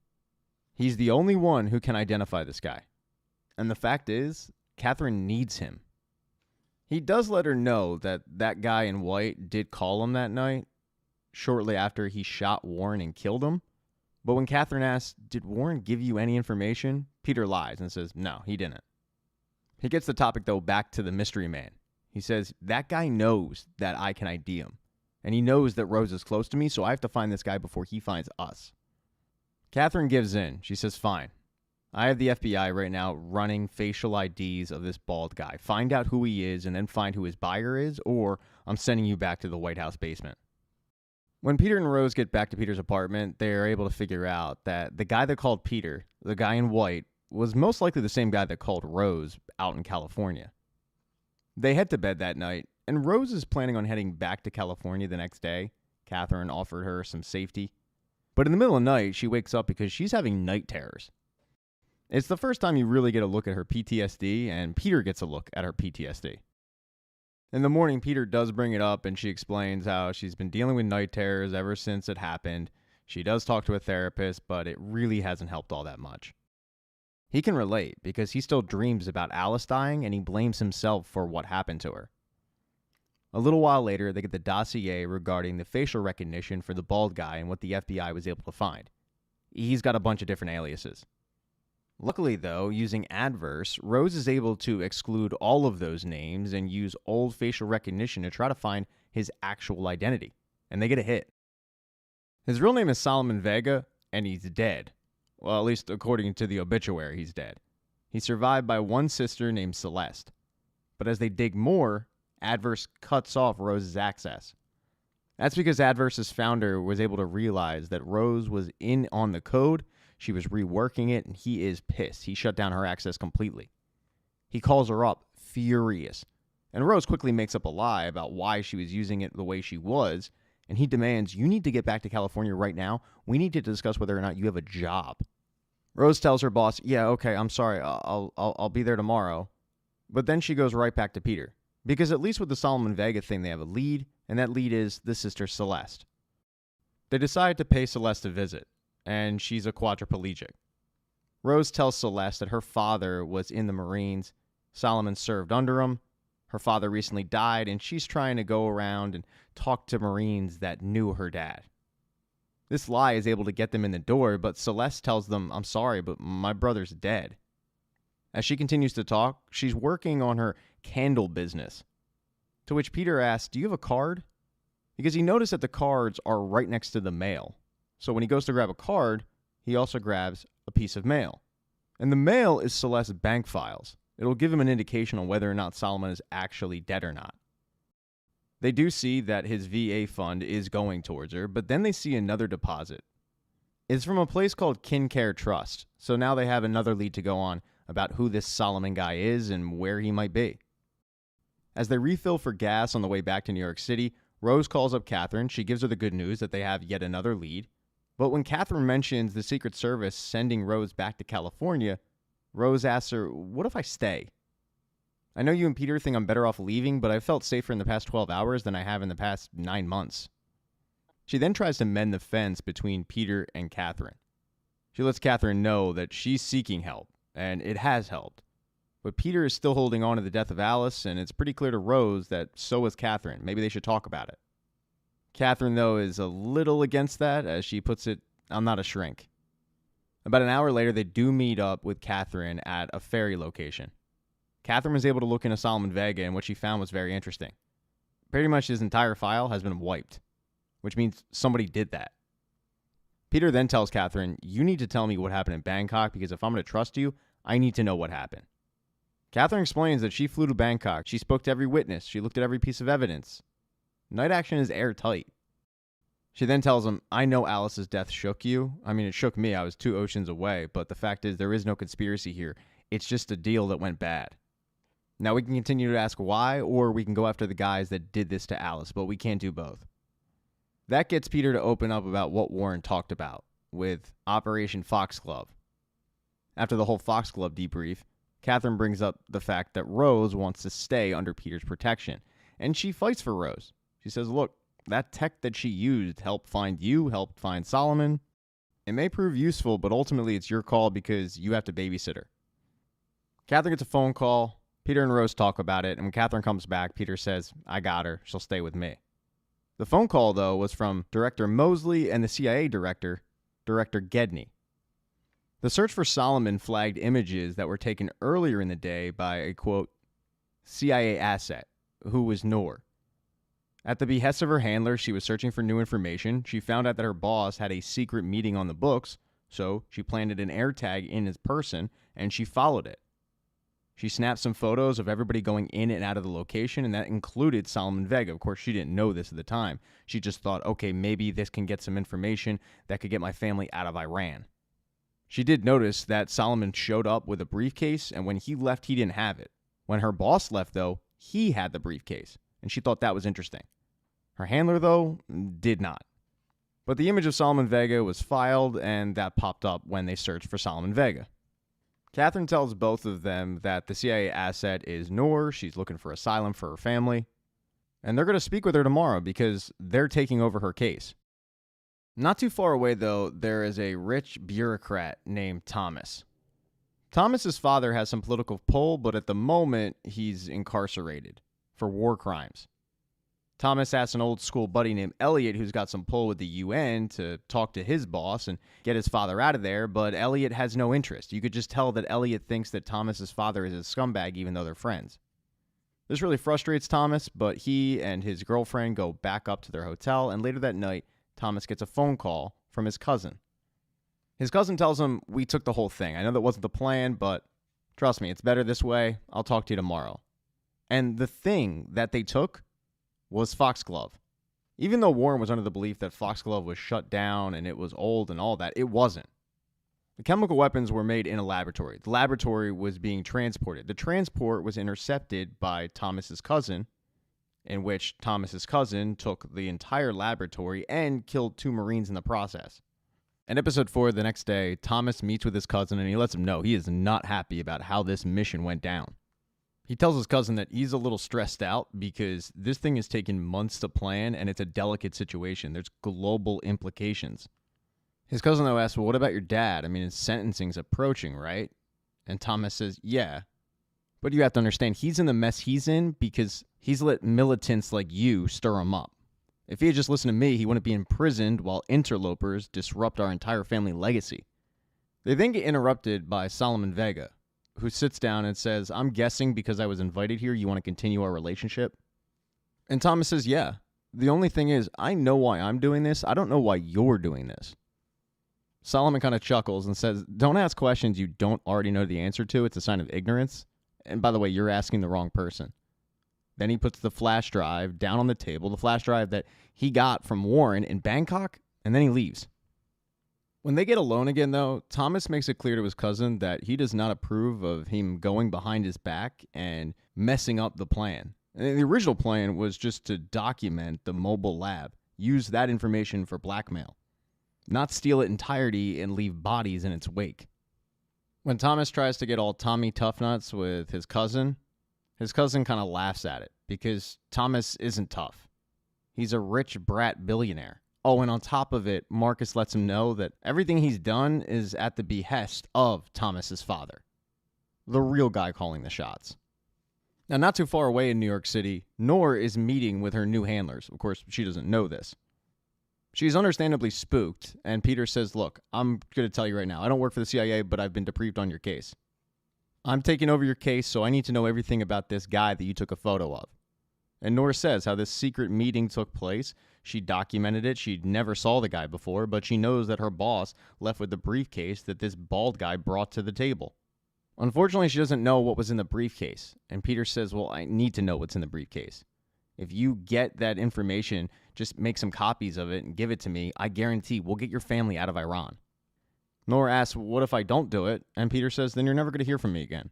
He's the only one who can identify this guy. And the fact is, Catherine needs him. He does let her know that that guy in white did call him that night, shortly after he shot Warren and killed him. But when Catherine asks, did Warren give you any information? Peter lies and says, no, he didn't. He gets the topic, though, back to the mystery man. He says, that guy knows that I can ID him. And he knows that Rose is close to me, so I have to find this guy before he finds us. Catherine gives in. She says, fine. I have the FBI right now running facial IDs of this bald guy. Find out who he is and then find who his buyer is, or I'm sending you back to the White House basement. When Peter and Rose get back to Peter's apartment, they are able to figure out that the guy that called Peter, the guy in white, was most likely the same guy that called Rose out in California. They head to bed that night, and Rose is planning on heading back to California the next day. Catherine offered her some safety. But in the middle of the night, she wakes up because she's having night terrors. It's the first time you really get a look at her PTSD, and Peter gets a look at her PTSD. In the morning, Peter does bring it up, and she explains how she's been dealing with night terrors ever since it happened. She does talk to a therapist, but it really hasn't helped all that much. He can relate because he still dreams about Alice dying, and he blames himself for what happened to her. A little while later, they get the dossier regarding the facial recognition for the bald guy and what the FBI was able to find. He's got a bunch of different aliases. Luckily, though, using Adverse, Rose is able to exclude all of those names and use old facial recognition to try to find his actual identity. And they get a hit. His real name is Solomon Vega, and he's dead. Well, at least according to the obituary, he's dead. He's survived by one sister named Celeste. But as they dig more, Adverse cuts off Rose's access. That's because Adverse's founder was able to realize that Rose was in on the code. She was reworking it, and he is pissed. He shut down her access completely. He calls her up, furious. And Rose quickly makes up a lie about why she was using it the way she was, and he demands, you need to get back to California right now. We need to discuss whether or not you have a job. Rose tells her boss, yeah, okay, I'm sorry, I'll be there tomorrow. But then she goes right back to Peter. Because at least with the Solomon Vega thing, they have a lead, and that lead is the sister Celeste. They decide to pay Celeste a visit, and she's a quadriplegic. Rose tells Celeste that her father was in the Marines. Solomon served under him. Her father recently died, and she's trying to go around and talk to Marines that knew her dad. This lie is able to get them in the door, but Celeste tells them, I'm sorry, but my brother's dead. As she continues to talk, she's working on her candle business. To which Peter asks, do you have a card? Because he noticed that the cards are right next to the mail. So when he goes to grab a card, he also grabs a piece of mail. And the mail is Celeste's bank files. It'll give him an indication on whether or not Solomon is actually dead or not. They do see that his VA fund is going towards her, but then they see another deposit. It's from a place called KinCare Trust, so now they have another lead to go on about who this Solomon guy is and where he might be. As they refill for gas on the way back to New York City, Rose calls up Catherine. She gives her the good news that they have yet another lead. But when Catherine mentions the Secret Service sending Rose back to California, Rose asks her, "What if I stay? I know you and Peter think I'm better off leaving, but I've felt safer in the past 12 hours than I have in the past 9 months." She then tries to mend the fence between Peter and Catherine. She lets Catherine know that she's seeking help, and it has helped. But Peter is still holding on to the death of Alice, and it's pretty clear to Rose that so is Catherine. Maybe they should talk about it. Catherine, though, is a little against that. As she puts it, "I'm not a shrink." About an hour later, they do meet up with Catherine at a ferry location. Catherine was able to look into Solomon Vega, and what she found was very interesting. Pretty much his entire file has been wiped, which means somebody did that. Peter then tells Catherine, "You need to tell me what happened in Bangkok, because if I'm going to trust you, I need to know what happened." Catherine explains that she flew to Bangkok. She spoke to every witness. She looked at every piece of evidence. Night Action is airtight. She then tells him, "I know Alice's death shook you. I mean, it shook me. I was 2 oceans away. But the fact is, there is no conspiracy here. It's just a deal that went bad. Now, we can continue to ask why, or we can go after the guys that did this to Alice, but we can't do both." That gets Peter to open up about what Warren talked about with Operation Foxglove. After the whole Foxglove debrief, Catherine brings up the fact that Rose wants to stay under Peter's protection, and she fights for Rose. She says, "Look, that tech that she used helped find you, helped find Solomon. It may prove useful, but ultimately it's your call because you have to babysit her." Catherine gets a phone call. Peter and Rose talk about it, and when Catherine comes back, Peter says, "I got her. She'll stay with me." The phone call, though, was from Director Mosley and the CIA director, Director Gedney. The search for Solomon flagged images that were taken earlier in the day by a, quote, CIA asset, who was Norah. At the behest of her handler, she was searching for new information. She found out that her boss had a secret meeting on the books, so she planted an AirTag in his person, and she followed it. She snapped some photos of everybody going in and out of the location, and that included Solomon Vega. Of course, she didn't know this at the time. She just thought, okay, maybe this can get some information that could get my family out of Iran. She did notice that Solomon showed up with a briefcase, and when he left, he didn't have it. When her boss left, though, he had the briefcase, and she thought that was interesting. Her handler, though, did not. But the image of Solomon Vega was filed, and that popped up when they searched for Solomon Vega. Catherine tells both of them that the CIA asset is Norah. She's looking for asylum for her family. And they're going to speak with her tomorrow because they're taking over her case. Not too far away, though, there is a rich bureaucrat named Thomas. Thomas's father has some political pull, but at the moment, he's incarcerated for war crimes. Thomas asks an old school buddy named Elliot, who's got some pull with the UN, to talk to his boss and get his father out of there, but Elliot has no interest. You could just tell that Elliot thinks that Thomas's father is a scumbag, even though they're friends. This really frustrates Thomas, but he and his girlfriend go back up to their hotel, and later that night, Thomas gets a phone call from his cousin. His cousin tells him, "We took the whole thing. I know that wasn't the plan, but trust me, it's better this way. I'll talk to you tomorrow." And the thing that they took was Foxglove. Even though Warren was under the belief that Foxglove was shut down and it was old and all that, it wasn't. The chemical weapons were made in a laboratory. The laboratory was being transported. The transport was intercepted by Thomas's cousin, in which Thomas's cousin took the entire laboratory and killed 2 Marines in the process. In episode 4, the next day, Thomas meets with his cousin and he lets him know he is not happy about how this mission went down. He tells his cousin that he's a little stressed out because this thing has taken months to plan and it's a delicate situation. There's global implications. His cousin, though, asks, "Well, what about your dad? I mean, his sentencing's approaching, right?" And Thomas says, "Yeah. But you have to understand, he's in the mess he's in because he's let militants like you stir him up. If he had just listened to me, he wouldn't be imprisoned while interlopers disrupt our entire family legacy." They then get interrupted by Solomon Vega, who sits down and says, "I'm guessing because I was invited here, you want to continue our relationship?" And Thomas says, "Yeah. The only thing is, I know why I'm doing this. I don't know why you're doing this." Solomon kind of chuckles and says, "Don't ask questions you don't already know the answer to. It's a sign of ignorance. And by the way, you're asking the wrong person." Then he puts the flash drive down on the table, the flash drive that he got from Warren in Bangkok, and then he leaves. When they get alone again, though, Thomas makes it clear to his cousin that he does not approve of him going behind his back and messing up the plan. And the original plan was just to document the mobile lab, use that information for blackmail, not steal it entirety and leave bodies in its wake. When Thomas tries to get all Tommy Toughnuts with his cousin kind of laughs at it because Thomas isn't tough. He's a rich brat billionaire. Oh, and on top of it, Marcus lets him know that everything he's done is at the behest of Thomas's father, the real guy calling the shots. Now, not too far away in New York City, Norah is meeting with her new handlers. Of course, she doesn't know this. She's understandably spooked, and Peter says, look, I'm going to tell you right now, I don't work for the CIA, but I've been debriefed on your case. I'm taking over your case, so I need to know everything about this guy that you took a photo of. And Norah says how this secret meeting took place. She documented it. She never saw the guy before, but she knows that her boss left with the briefcase that this bald guy brought to the table. Unfortunately, she doesn't know what was in the briefcase. And Peter says, well, I need to know what's in the briefcase. If you get that information, just make some copies of it and give it to me. I guarantee we'll get your family out of Iran. Norah asks, what if I don't do it? And Peter says, then you're never going to hear from me again.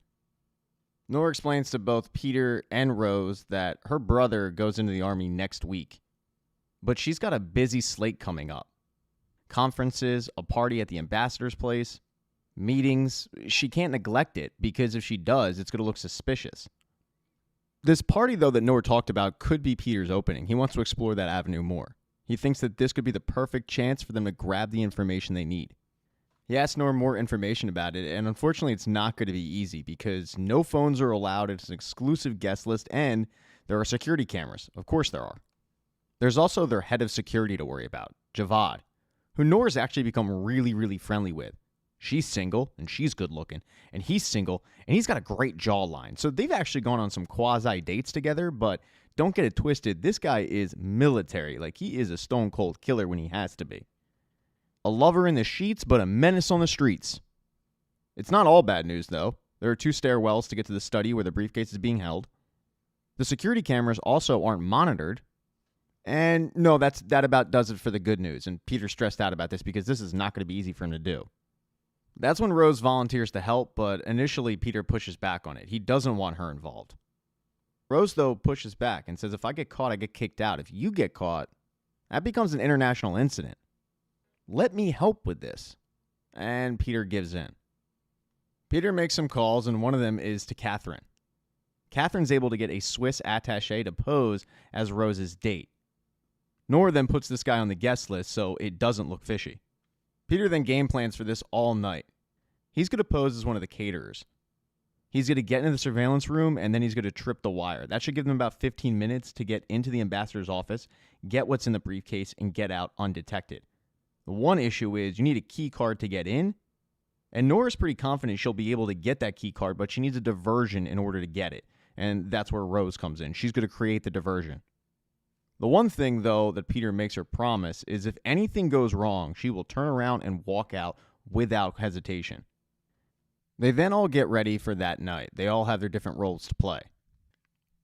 Norah explains to both Peter and Rose that her brother goes into the army next week. But she's got a busy slate coming up. Conferences, a party at the ambassador's place, meetings. She can't neglect it because if she does, it's going to look suspicious. This party, though, that Norah talked about could be Peter's opening. He wants to explore that avenue more. He thinks that this could be the perfect chance for them to grab the information they need. He asks Norah more information about it, and unfortunately it's not going to be easy because no phones are allowed, it's an exclusive guest list, and there are security cameras. Of course there are. There's also their head of security to worry about, Javad, who Norah's actually become really, really friendly with. She's single, and she's good looking, and he's single, and he's got a great jawline. So they've actually gone on some quasi-dates together, but don't get it twisted, this guy is military. Like, he is a stone-cold killer when he has to be. A lover in the sheets, but a menace on the streets. It's not all bad news, though. There are 2 stairwells to get to the study where the briefcase is being held. The security cameras also aren't monitored. And no, that about does it for the good news. And Peter's stressed out about this because this is not going to be easy for him to do. That's when Rose volunteers to help, but initially Peter pushes back on it. He doesn't want her involved. Rose, though, pushes back and says, if I get caught, I get kicked out. If you get caught, that becomes an international incident. Let me help with this. And Peter gives in. Peter makes some calls, and one of them is to Catherine. Catherine's able to get a Swiss attaché to pose as Rose's date. Norah then puts this guy on the guest list so it doesn't look fishy. Peter then game plans for this all night. He's going to pose as one of the caterers. He's going to get into the surveillance room, and then he's going to trip the wire. That should give them about 15 minutes to get into the ambassador's office, get what's in the briefcase, and get out undetected. The one issue is you need a key card to get in, and Norah's pretty confident she'll be able to get that key card, but she needs a diversion in order to get it, and that's where Rose comes in. She's going to create the diversion. The one thing, though, that Peter makes her promise is if anything goes wrong, she will turn around and walk out without hesitation. They then all get ready for that night. They all have their different roles to play.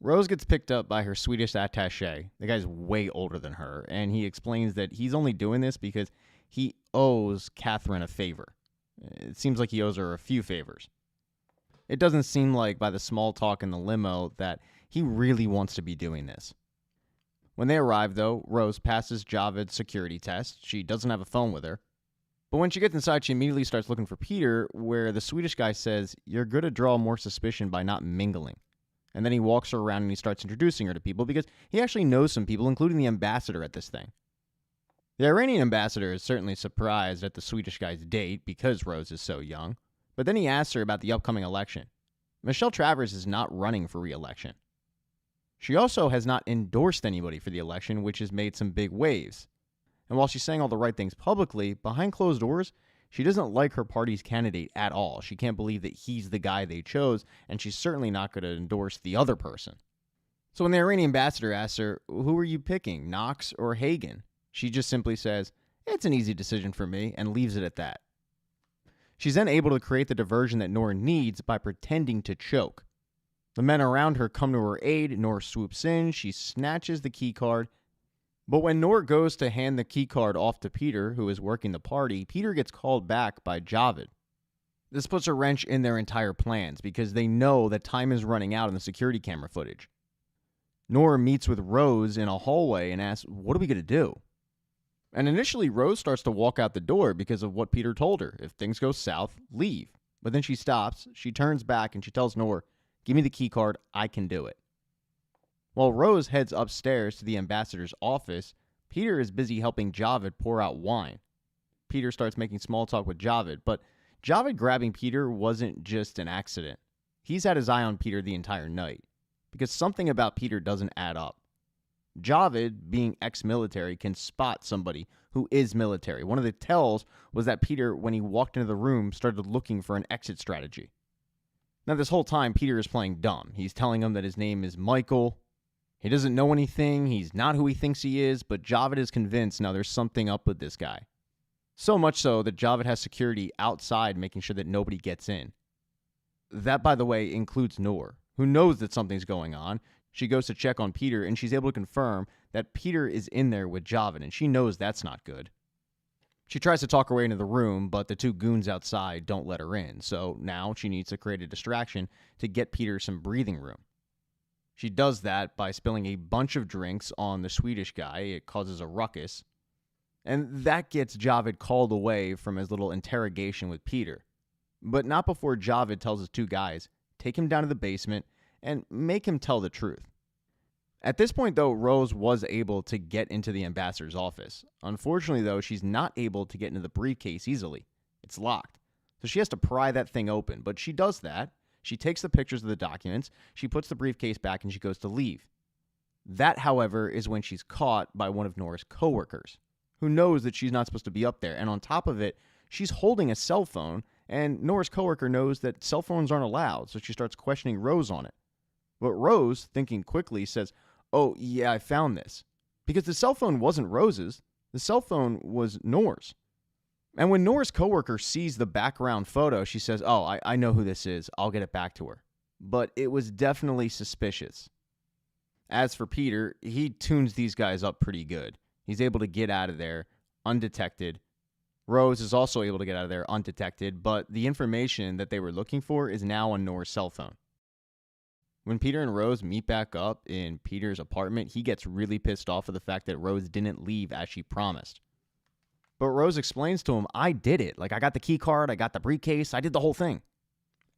Rose gets picked up by her Swedish attaché. The guy's way older than her, and he explains that he's only doing this because he owes Catherine a favor. It seems like he owes her a few favors. It doesn't seem like, by the small talk in the limo, that he really wants to be doing this. When they arrive, though, Rose passes Javed's security test. She doesn't have a phone with her. But when she gets inside, she immediately starts looking for Peter, where the Swedish guy says, you're going to draw more suspicion by not mingling. And then he walks her around and he starts introducing her to people because he actually knows some people, including the ambassador at this thing. The Iranian ambassador is certainly surprised at the Swedish guy's date because Rose is so young. But then he asks her about the upcoming election. Michelle Travers is not running for re-election. She also has not endorsed anybody for the election, which has made some big waves. And while she's saying all the right things publicly, behind closed doors, she doesn't like her party's candidate at all. She can't believe that he's the guy they chose, and she's certainly not going to endorse the other person. So when the Iranian ambassador asks her, who are you picking, Knox or Hagen? She just simply says, it's an easy decision for me, and leaves it at that. She's then able to create the diversion that Norah needs by pretending to choke. The men around her come to her aid. Norah swoops in. She snatches the key card. But when Norah goes to hand the key card off to Peter, who is working the party, Peter gets called back by Javed. This puts a wrench in their entire plans because they know that time is running out in the security camera footage. Norah meets with Rose in a hallway and asks, "What are we going to do?" And initially, Rose starts to walk out the door because of what Peter told her. If things go south, leave. But then she stops, she turns back, and she tells Norah, "Give me the key card, I can do it." While Rose heads upstairs to the ambassador's office, Peter is busy helping Javed pour out wine. Peter starts making small talk with Javed, but Javed grabbing Peter wasn't just an accident. He's had his eye on Peter the entire night, because something about Peter doesn't add up. Javed, being ex-military, can spot somebody who is military. One of the tells was that Peter, when he walked into the room, started looking for an exit strategy. Now, this whole time, Peter is playing dumb. He's telling him that his name is Michael. He doesn't know anything. He's not who he thinks he is, but Javed is convinced now there's something up with this guy. So much so that Javed has security outside making sure that nobody gets in. That, by the way, includes Norah, who knows that something's going on. She goes to check on Peter, and she's able to confirm that Peter is in there with Javed, and she knows that's not good. She tries to talk her way into the room, but the two goons outside don't let her in, so now she needs to create a distraction to get Peter some breathing room. She does that by spilling a bunch of drinks on the Swedish guy. It causes a ruckus, and that gets Javed called away from his little interrogation with Peter. But not before Javed tells his two guys, take him down to the basement and make him tell the truth. At this point, though, Rose was able to get into the ambassador's office. Unfortunately, though, she's not able to get into the briefcase easily. It's locked. So she has to pry that thing open, but she does that. She takes the pictures of the documents, she puts the briefcase back, and she goes to leave. That, however, is when she's caught by one of Norah's coworkers, who knows that she's not supposed to be up there. And on top of it, she's holding a cell phone, and Norah's coworker knows that cell phones aren't allowed, so she starts questioning Rose on it. But Rose, thinking quickly, says, "Oh, yeah, I found this." Because the cell phone wasn't Rose's, the cell phone was Norah's. And when Norah's coworker sees the background photo, she says, "Oh, I know who this is. I'll get it back to her." But it was definitely suspicious. As for Peter, he tunes these guys up pretty good. He's able to get out of there undetected. Rose is also able to get out of there undetected, but the information that they were looking for is now on Norah's cell phone. When Peter and Rose meet back up in Peter's apartment, he gets really pissed off at the fact that Rose didn't leave as she promised. But Rose explains to him, "I did it. I got the key card, I got the briefcase, I did the whole thing."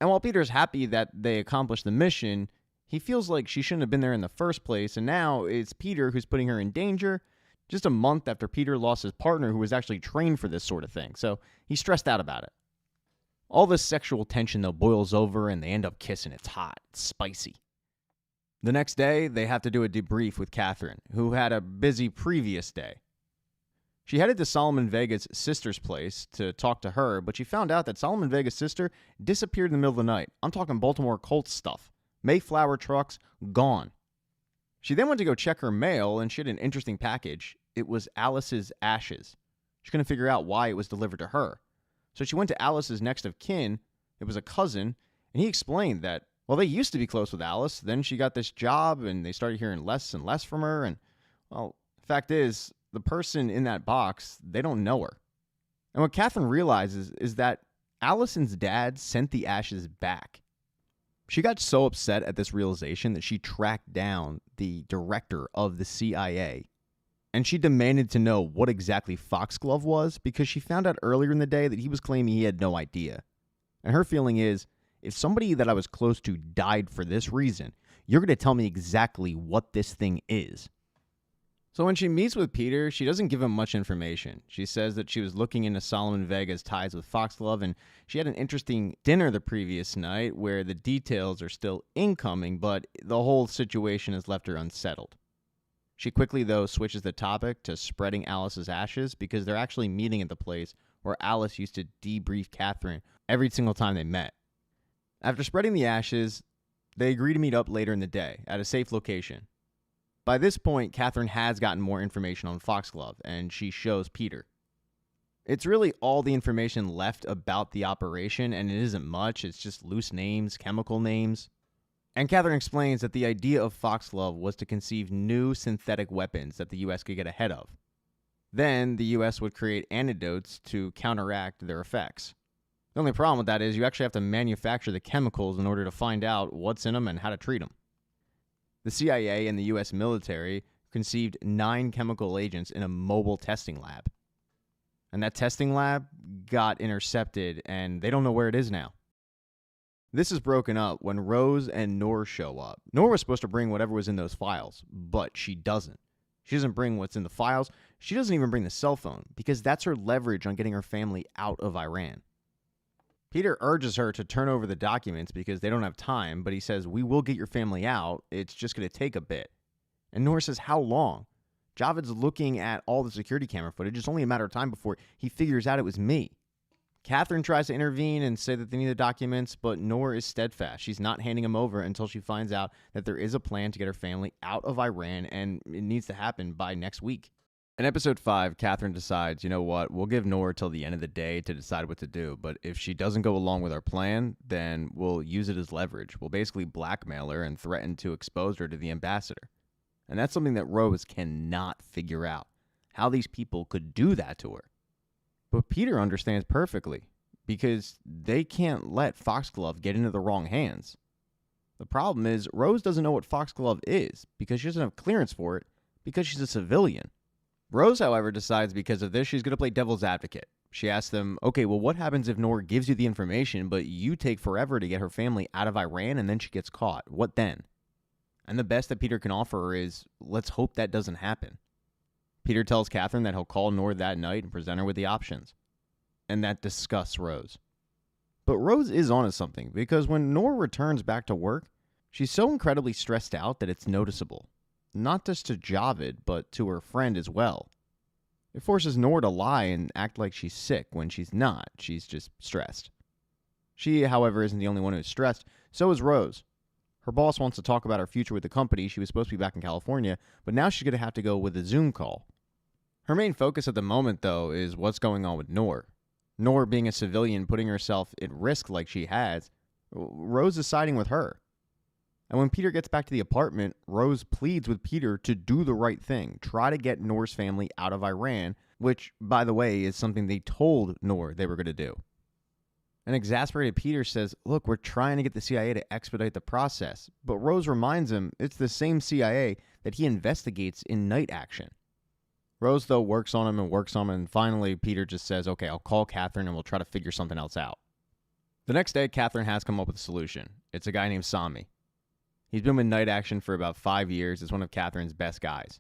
And while Peter's happy that they accomplished the mission, he feels like she shouldn't have been there in the first place, and now it's Peter who's putting her in danger, just a month after Peter lost his partner who was actually trained for this sort of thing, so he's stressed out about it. All this sexual tension, though, boils over, and they end up kissing. It's hot. It's spicy. The next day, they have to do a debrief with Catherine, who had a busy previous day. She headed to Solomon Vega's sister's place to talk to her, but she found out that Solomon Vega's sister disappeared in the middle of the night. I'm talking Baltimore Colts stuff. Mayflower trucks, gone. She then went to go check her mail, and she had an interesting package. It was Alice's ashes. She couldn't figure out why it was delivered to her. So she went to Alice's next of kin. It was a cousin, and he explained that, well, they used to be close with Alice. Then she got this job, and they started hearing less and less from her. And, well, the fact is, the person in that box, they don't know her. And what Catherine realizes is that Allison's dad sent the ashes back. She got so upset at this realization that she tracked down the director of the CIA. And she demanded to know what exactly Foxglove was, because she found out earlier in the day that he was claiming he had no idea. And her feeling is, if somebody that I was close to died for this reason, you're going to tell me exactly what this thing is. So when she meets with Peter, she doesn't give him much information. She says that she was looking into Solomon Vega's ties with Foxglove, and she had an interesting dinner the previous night where the details are still incoming, but the whole situation has left her unsettled. She quickly, though, switches the topic to spreading Alice's ashes, because they're actually meeting at the place where Alice used to debrief Catherine every single time they met. After spreading the ashes, they agree to meet up later in the day at a safe location. By this point, Catherine has gotten more information on Foxglove, and she shows Peter. It's really all the information left about the operation, and it isn't much. It's just loose names, chemical names. And Catherine explains that the idea of Foxglove was to conceive new synthetic weapons that the U.S. could get ahead of. Then the U.S. would create antidotes to counteract their effects. The only problem with that is you actually have to manufacture the chemicals in order to find out what's in them and how to treat them. The CIA and the U.S. military conceived 9 chemical agents in a mobile testing lab. And that testing lab got intercepted, and they don't know where it is now. This is broken up when Rose and Norah show up. Norah was supposed to bring whatever was in those files, but she doesn't. She doesn't bring what's in the files. She doesn't even bring the cell phone, because that's her leverage on getting her family out of Iran. Peter urges her to turn over the documents because they don't have time, but he says, we will get your family out. It's just going to take a bit. And Norah says, how long? Javed's looking at all the security camera footage. It's only a matter of time before he figures out it was me. Catherine tries to intervene and say that they need the documents, but Norah is steadfast. She's not handing them over until she finds out that there is a plan to get her family out of Iran, and it needs to happen by next week. In episode 5, Catherine decides, you know what, we'll give Norah till the end of the day to decide what to do, but if she doesn't go along with our plan, then we'll use it as leverage. We'll basically blackmail her and threaten to expose her to the ambassador. And that's something that Rose cannot figure out, how these people could do that to her. But Peter understands perfectly, because they can't let Foxglove get into the wrong hands. The problem is, Rose doesn't know what Foxglove is, because she doesn't have clearance for it, because she's a civilian. Rose, however, decides because of this, she's going to play devil's advocate. She asks them, okay, well, what happens if Norah gives you the information, but you take forever to get her family out of Iran and then she gets caught? What then? And the best that Peter can offer her is, let's hope that doesn't happen. Peter tells Catherine that he'll call Norah that night and present her with the options. And that disgusts Rose. But Rose is onto something, because when Norah returns back to work, she's so incredibly stressed out that it's noticeable. Not just to Javed, but to her friend as well. It forces Norah to lie and act like she's sick when she's not. She's just stressed. She, however, isn't the only one who's stressed. So is Rose. Her boss wants to talk about her future with the company. She was supposed to be back in California, but now she's going to have to go with a Zoom call. Her main focus at the moment, though, is what's going on with Norah. Norah being a civilian, putting herself at risk like she has, Rose is siding with her. And when Peter gets back to the apartment, Rose pleads with Peter to do the right thing. Try to get Norah's family out of Iran, which, by the way, is something they told Norah they were going to do. An exasperated Peter says, look, we're trying to get the CIA to expedite the process. But Rose reminds him it's the same CIA that he investigates in Night Action. Rose, though, works on him, and finally Peter just says, okay, I'll call Catherine and we'll try to figure something else out. The next day, Catherine has come up with a solution. It's a guy named Sami. He's been with Night Action for about 5 years. It's one of Catherine's best guys.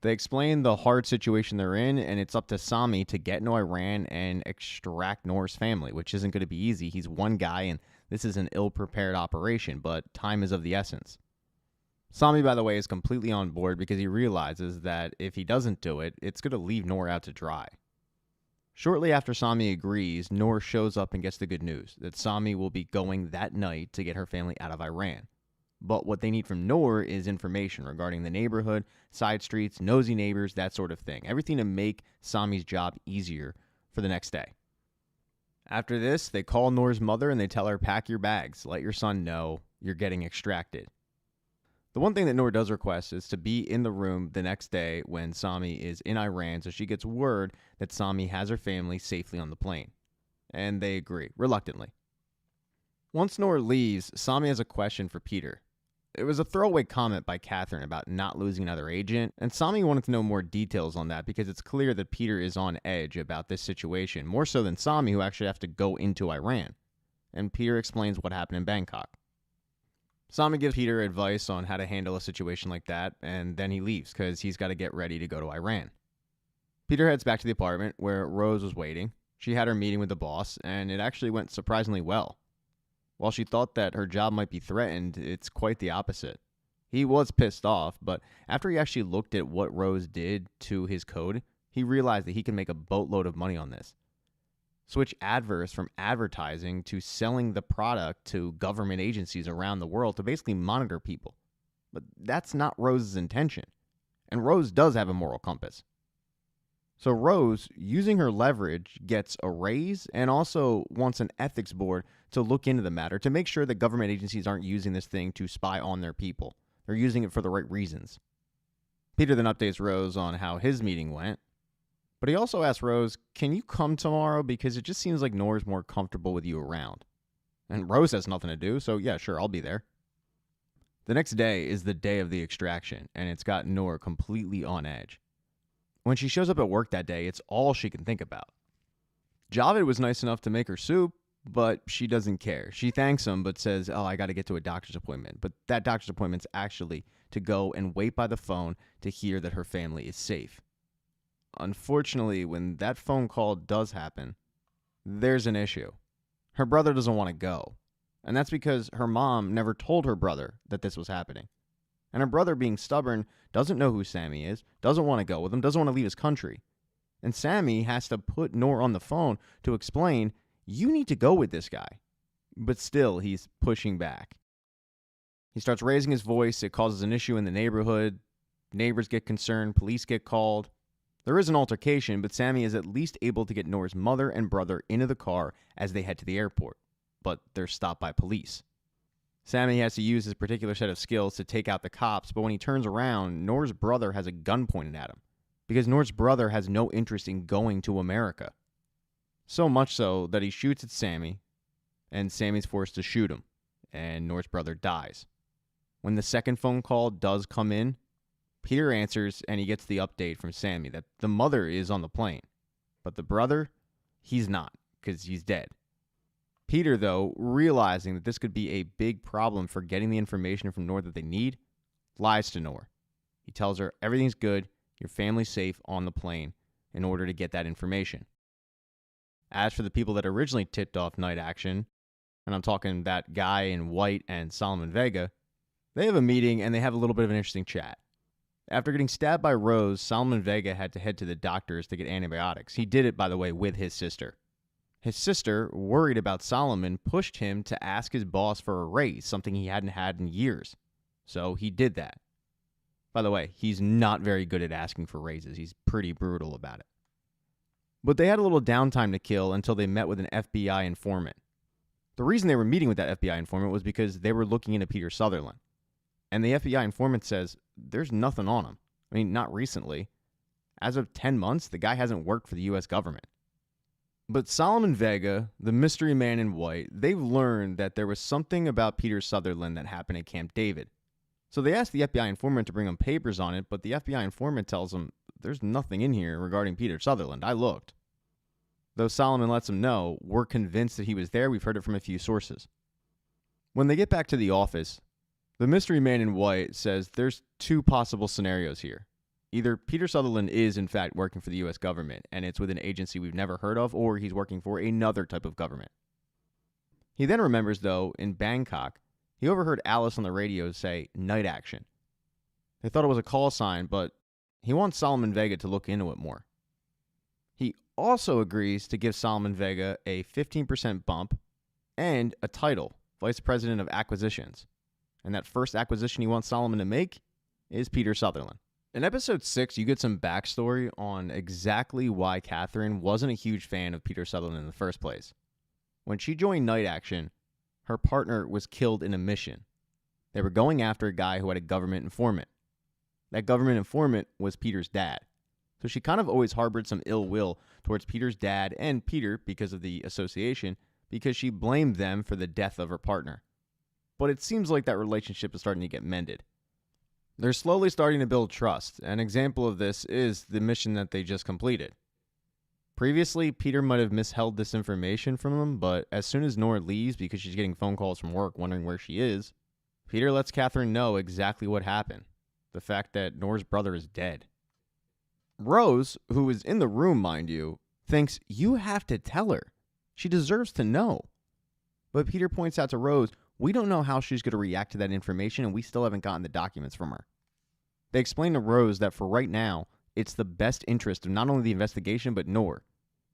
They explain the hard situation they're in, and it's up to Sami to get into Iran and extract Norah's family, which isn't going to be easy. He's one guy, and this is an ill-prepared operation, but time is of the essence. Sami, by the way, is completely on board because he realizes that if he doesn't do it, it's going to leave Norah out to dry. Shortly after Sami agrees, Norah shows up and gets the good news that Sami will be going that night to get her family out of Iran. But what they need from Norah is information regarding the neighborhood, side streets, nosy neighbors, that sort of thing. Everything to make Sami's job easier for the next day. After this, they call Norah's mother and they tell her, pack your bags. Let your son know you're getting extracted. The one thing that Norah does request is to be in the room the next day when Sami is in Iran, so she gets word that Sami has her family safely on the plane. And they agree, reluctantly. Once Norah leaves, Sami has a question for Peter. It was a throwaway comment by Catherine about not losing another agent, and Sami wanted to know more details on that because it's clear that Peter is on edge about this situation, more so than Sami, who actually have to go into Iran. And Peter explains what happened in Bangkok. Sami gives Peter advice on how to handle a situation like that, and then he leaves because he's got to get ready to go to Iran. Peter heads back to the apartment where Rose was waiting. She had her meeting with the boss, and it actually went surprisingly well. While she thought that her job might be threatened, it's quite the opposite. He was pissed off, but after he actually looked at what Rose did to his code, he realized that he can make a boatload of money on this. Switch adverse from advertising to selling the product to government agencies around the world to basically monitor people. But that's not Rose's intention. And Rose does have a moral compass. So Rose, using her leverage, gets a raise and also wants an ethics board to look into the matter to make sure that government agencies aren't using this thing to spy on their people. They're using it for the right reasons. Peter then updates Rose on how his meeting went. But he also asks Rose, can you come tomorrow? Because it just seems like Norah's more comfortable with you around. And Rose has nothing to do, so yeah, sure, I'll be there. The next day is the day of the extraction, and it's got Norah completely on edge. When she shows up at work that day, it's all she can think about. Javed was nice enough to make her soup, but she doesn't care. She thanks him, but says, oh, I got to get to a doctor's appointment. But that doctor's appointment's actually to go and wait by the phone to hear that her family is safe. Unfortunately, when that phone call does happen, there's an issue. Her brother doesn't want to go. And that's because her mom never told her brother that this was happening. And her brother, being stubborn, doesn't know who Sammy is, doesn't want to go with him, doesn't want to leave his country. And Sammy has to put Norah on the phone to explain, you need to go with this guy. But still, he's pushing back. He starts raising his voice. It causes an issue in the neighborhood. Neighbors get concerned. Police get called. There is an altercation, but Sammy is at least able to get Norah's mother and brother into the car as they head to the airport. But they're stopped by police. Sammy has to use his particular set of skills to take out the cops, but when he turns around, Norah's brother has a gun pointed at him, because Norah's brother has no interest in going to America. So much so that he shoots at Sammy, and Sammy's forced to shoot him, and Norah's brother dies. When the second phone call does come in, Peter answers, and he gets the update from Sammy that the mother is on the plane, but the brother, he's not, because he's dead. Peter, though, realizing that this could be a big problem for getting the information from Norah that they need, lies to Norah. He tells her everything's good, your family's safe on the plane, in order to get that information. As for the people that originally tipped off Night Action, and I'm talking that guy in white and Solomon Vega, they have a meeting and they have a little bit of an interesting chat. After getting stabbed by Rose, Solomon Vega had to head to the doctors to get antibiotics. He did it, by the way, with his sister. His sister, worried about Solomon, pushed him to ask his boss for a raise, something he hadn't had in years. So he did that. By the way, he's not very good at asking for raises. He's pretty brutal about it. But they had a little downtime to kill until they met with an FBI informant. The reason they were meeting with that FBI informant was because they were looking into Peter Sutherland. And the FBI informant says, there's nothing on him. I mean, not recently. As of 10 months, the guy hasn't worked for the U.S. government. But Solomon Vega, the mystery man in white, they've learned that there was something about Peter Sutherland that happened at Camp David. So they asked the FBI informant to bring them papers on it, but the FBI informant tells them, there's nothing in here regarding Peter Sutherland. I looked. Though Solomon lets them know, we're convinced that he was there. We've heard it from a few sources. When they get back to the office, the mystery man in white says there's two possible scenarios here. Either Peter Sutherland is, in fact, working for the U.S. government, and it's with an agency we've never heard of, or he's working for another type of government. He then remembers, though, in Bangkok, he overheard Alice on the radio say, Night Action. They thought it was a call sign, but he wants Solomon Vega to look into it more. He also agrees to give Solomon Vega a 15% bump and a title, Vice President of Acquisitions. And that first acquisition he wants Solomon to make is Peter Sutherland. In episode 6, you get some backstory on exactly why Catherine wasn't a huge fan of Peter Sutherland in the first place. When she joined Night Action, her partner was killed in a mission. They were going after a guy who had a government informant. That government informant was Peter's dad. So she kind of always harbored some ill will towards Peter's dad and Peter because of the association, because she blamed them for the death of her partner. But it seems like that relationship is starting to get mended. They're slowly starting to build trust. An example of this is the mission that they just completed. Previously, Peter might have misheld this information from them, but as soon as Norah leaves because she's getting phone calls from work wondering where she is, Peter lets Catherine know exactly what happened. The fact that Norah's brother is dead. Rose, who is in the room, mind you, thinks you have to tell her. She deserves to know. But Peter points out to Rose, we don't know how she's going to react to that information, and we still haven't gotten the documents from her. They explain to Rose that for right now, it's the best interest of not only the investigation, but Norah.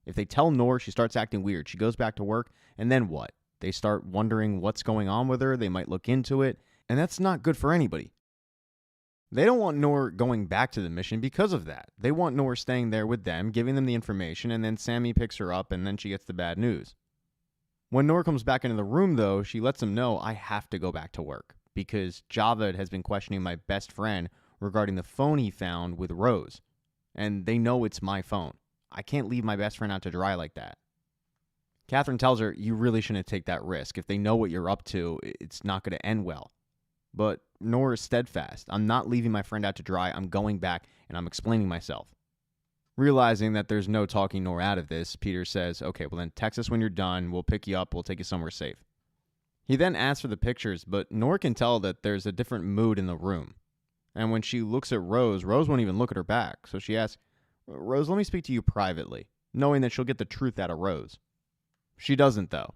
If they tell Norah, she starts acting weird. She goes back to work, and then what? They start wondering what's going on with her. They might look into it, and that's not good for anybody. They don't want Norah going back to the mission because of that. They want Norah staying there with them, giving them the information, and then Sammy picks her up, and then she gets the bad news. When Norah comes back into the room, though, she lets him know, I have to go back to work, because Javed has been questioning my best friend regarding the phone he found with Rose. And they know it's my phone. I can't leave my best friend out to dry like that. Catherine tells her, you really shouldn't take that risk. If they know what you're up to, it's not going to end well. But Norah is steadfast. I'm not leaving my friend out to dry. I'm going back and I'm explaining myself. Realizing that there's no talking Norah out of this, Peter says, okay, well then text us when you're done. We'll pick you up. We'll take you somewhere safe. He then asks for the pictures, but Norah can tell that there's a different mood in the room. And when she looks at Rose won't even look at her back. So she asks, Rose, let me speak to you privately, knowing that she'll get the truth out of Rose. She doesn't, though.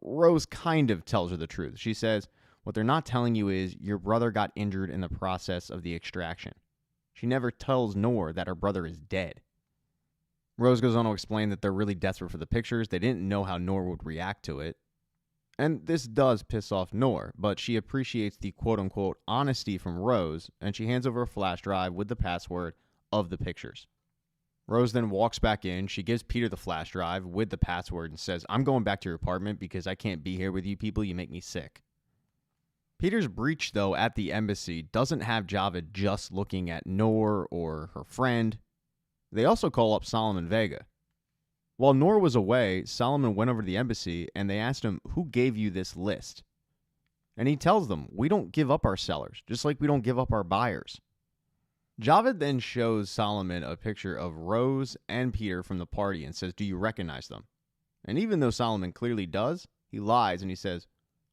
Rose kind of tells her the truth. She says, what they're not telling you is your brother got injured in the process of the extraction. She never tells Norah that her brother is dead. Rose goes on to explain that they're really desperate for the pictures. They didn't know how Norah would react to it. And this does piss off Norah, but she appreciates the quote-unquote honesty from Rose, and she hands over a flash drive with the password of the pictures. Rose then walks back in. She gives Peter the flash drive with the password and says, I'm going back to your apartment because I can't be here with you people. You make me sick. Peter's breach, though, at the embassy doesn't have Javed just looking at Norah or her friend. They also call up Solomon Vega. While Norah was away, Solomon went over to the embassy and they asked him, who gave you this list? And he tells them, we don't give up our sellers, just like we don't give up our buyers. Javed then shows Solomon a picture of Rose and Peter from the party and says, do you recognize them? And even though Solomon clearly does, he lies and he says,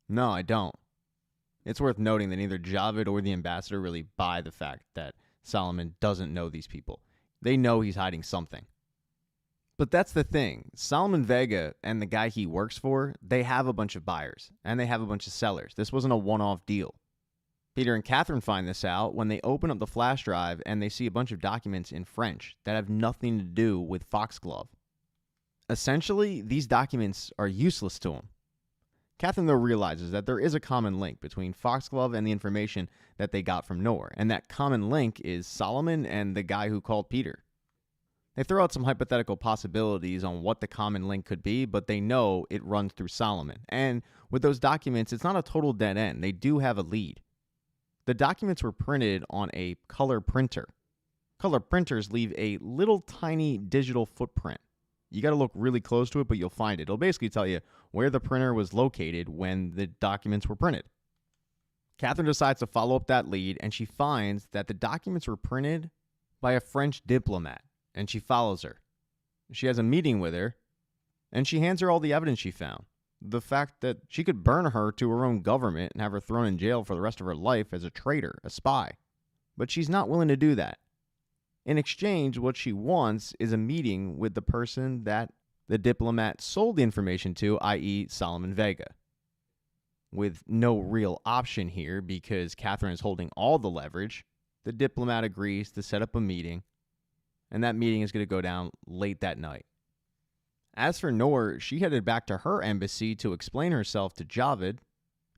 no, I don't. It's worth noting that neither Javed or the ambassador really buy the fact that Solomon doesn't know these people. They know he's hiding something. But that's the thing. Solomon Vega and the guy he works for, they have a bunch of buyers and they have a bunch of sellers. This wasn't a one-off deal. Peter and Catherine find this out when they open up the flash drive and they see a bunch of documents in French that have nothing to do with Foxglove. Essentially, these documents are useless to them. Catherine, though, realizes that there is a common link between Foxglove and the information that they got from Norah, and that common link is Solomon and the guy who called Peter. They throw out some hypothetical possibilities on what the common link could be, but they know it runs through Solomon. And with those documents, it's not a total dead end. They do have a lead. The documents were printed on a color printer. Color printers leave a little tiny digital footprint. You got to look really close to it, but you'll find it. It'll basically tell you where the printer was located when the documents were printed. Catherine decides to follow up that lead, and she finds that the documents were printed by a French diplomat, and she follows her. She has a meeting with her, and she hands her all the evidence she found. The fact that she could burn her to her own government and have her thrown in jail for the rest of her life as a traitor, a spy. But she's not willing to do that. In exchange, what she wants is a meeting with the person that the diplomat sold the information to, i.e. Solomon Vega. With no real option here because Catherine is holding all the leverage, the diplomat agrees to set up a meeting, and that meeting is going to go down late that night. As for Norah, she headed back to her embassy to explain herself to Javed,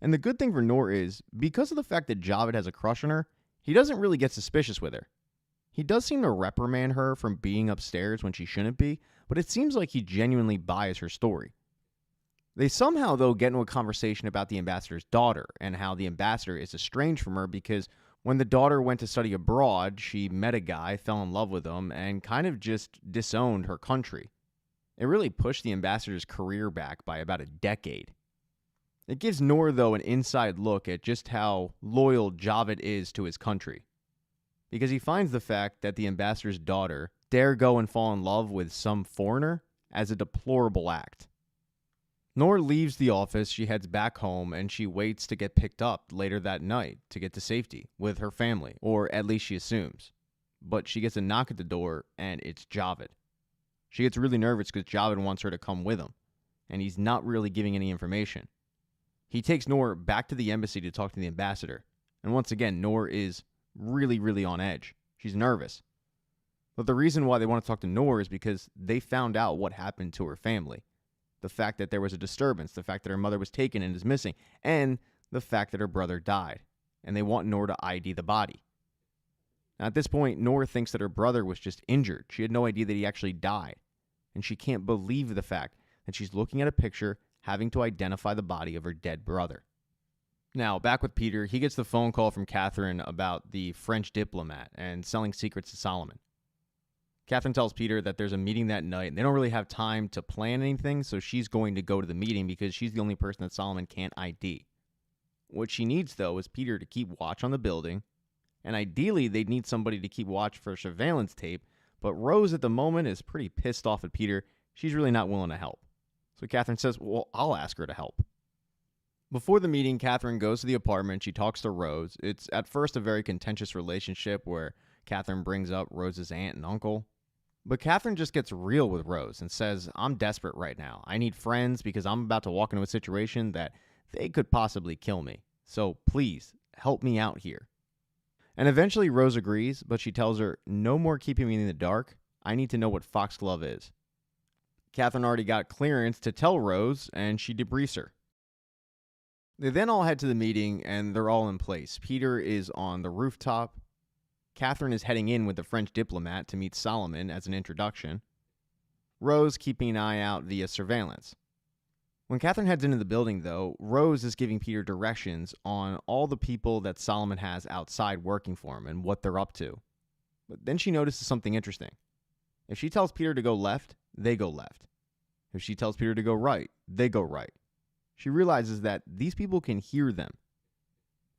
and the good thing for Norah is, because of the fact that Javed has a crush on her, he doesn't really get suspicious with her. He does seem to reprimand her from being upstairs when she shouldn't be, but it seems like he genuinely buys her story. They somehow, though, get into a conversation about the ambassador's daughter and how the ambassador is estranged from her because when the daughter went to study abroad, she met a guy, fell in love with him, and kind of just disowned her country. It really pushed the ambassador's career back by about a decade. It gives Norah, though, an inside look at just how loyal Javed is to his country, because he finds the fact that the ambassador's daughter dare go and fall in love with some foreigner as a deplorable act. Norah leaves the office, she heads back home, and she waits to get picked up later that night to get to safety with her family, or at least she assumes. But she gets a knock at the door, and it's Javed. She gets really nervous because Javed wants her to come with him, and he's not really giving any information. He takes Norah back to the embassy to talk to the ambassador, and once again, Norah is really on edge. She's nervous. But the reason why they want to talk to Norah is because they found out what happened to her family. The fact that there was a disturbance, the fact that her mother was taken and is missing, and the fact that her brother died. And they want Norah to ID the body. Now, at this point, Norah thinks that her brother was just injured. She had no idea that he actually died. And she can't believe the fact that she's looking at a picture having to identify the body of her dead brother. Now, back with Peter, he gets the phone call from Catherine about the French diplomat and selling secrets to Solomon. Catherine tells Peter that there's a meeting that night, and they don't really have time to plan anything, so she's going to go to the meeting because she's the only person that Solomon can't ID. What she needs, though, is Peter to keep watch on the building, and ideally they'd need somebody to keep watch for surveillance tape, but Rose at the moment is pretty pissed off at Peter. She's really not willing to help. So Catherine says, well, I'll ask her to help. Before the meeting, Catherine goes to the apartment. She talks to Rose. It's at first a very contentious relationship where Catherine brings up Rose's aunt and uncle. But Catherine just gets real with Rose and says, I'm desperate right now. I need friends because I'm about to walk into a situation that they could possibly kill me. So please, help me out here. And eventually Rose agrees, but she tells her, no more keeping me in the dark. I need to know what foxglove is. Catherine already got clearance to tell Rose, and she debriefs her. They then all head to the meeting, and they're all in place. Peter is on the rooftop. Catherine is heading in with the French diplomat to meet Solomon as an introduction. Rose keeping an eye out via surveillance. When Catherine heads into the building, though, Rose is giving Peter directions on all the people that Solomon has outside working for him and what they're up to. But then she notices something interesting. If she tells Peter to go left, they go left. If she tells Peter to go right, they go right. She realizes that these people can hear them.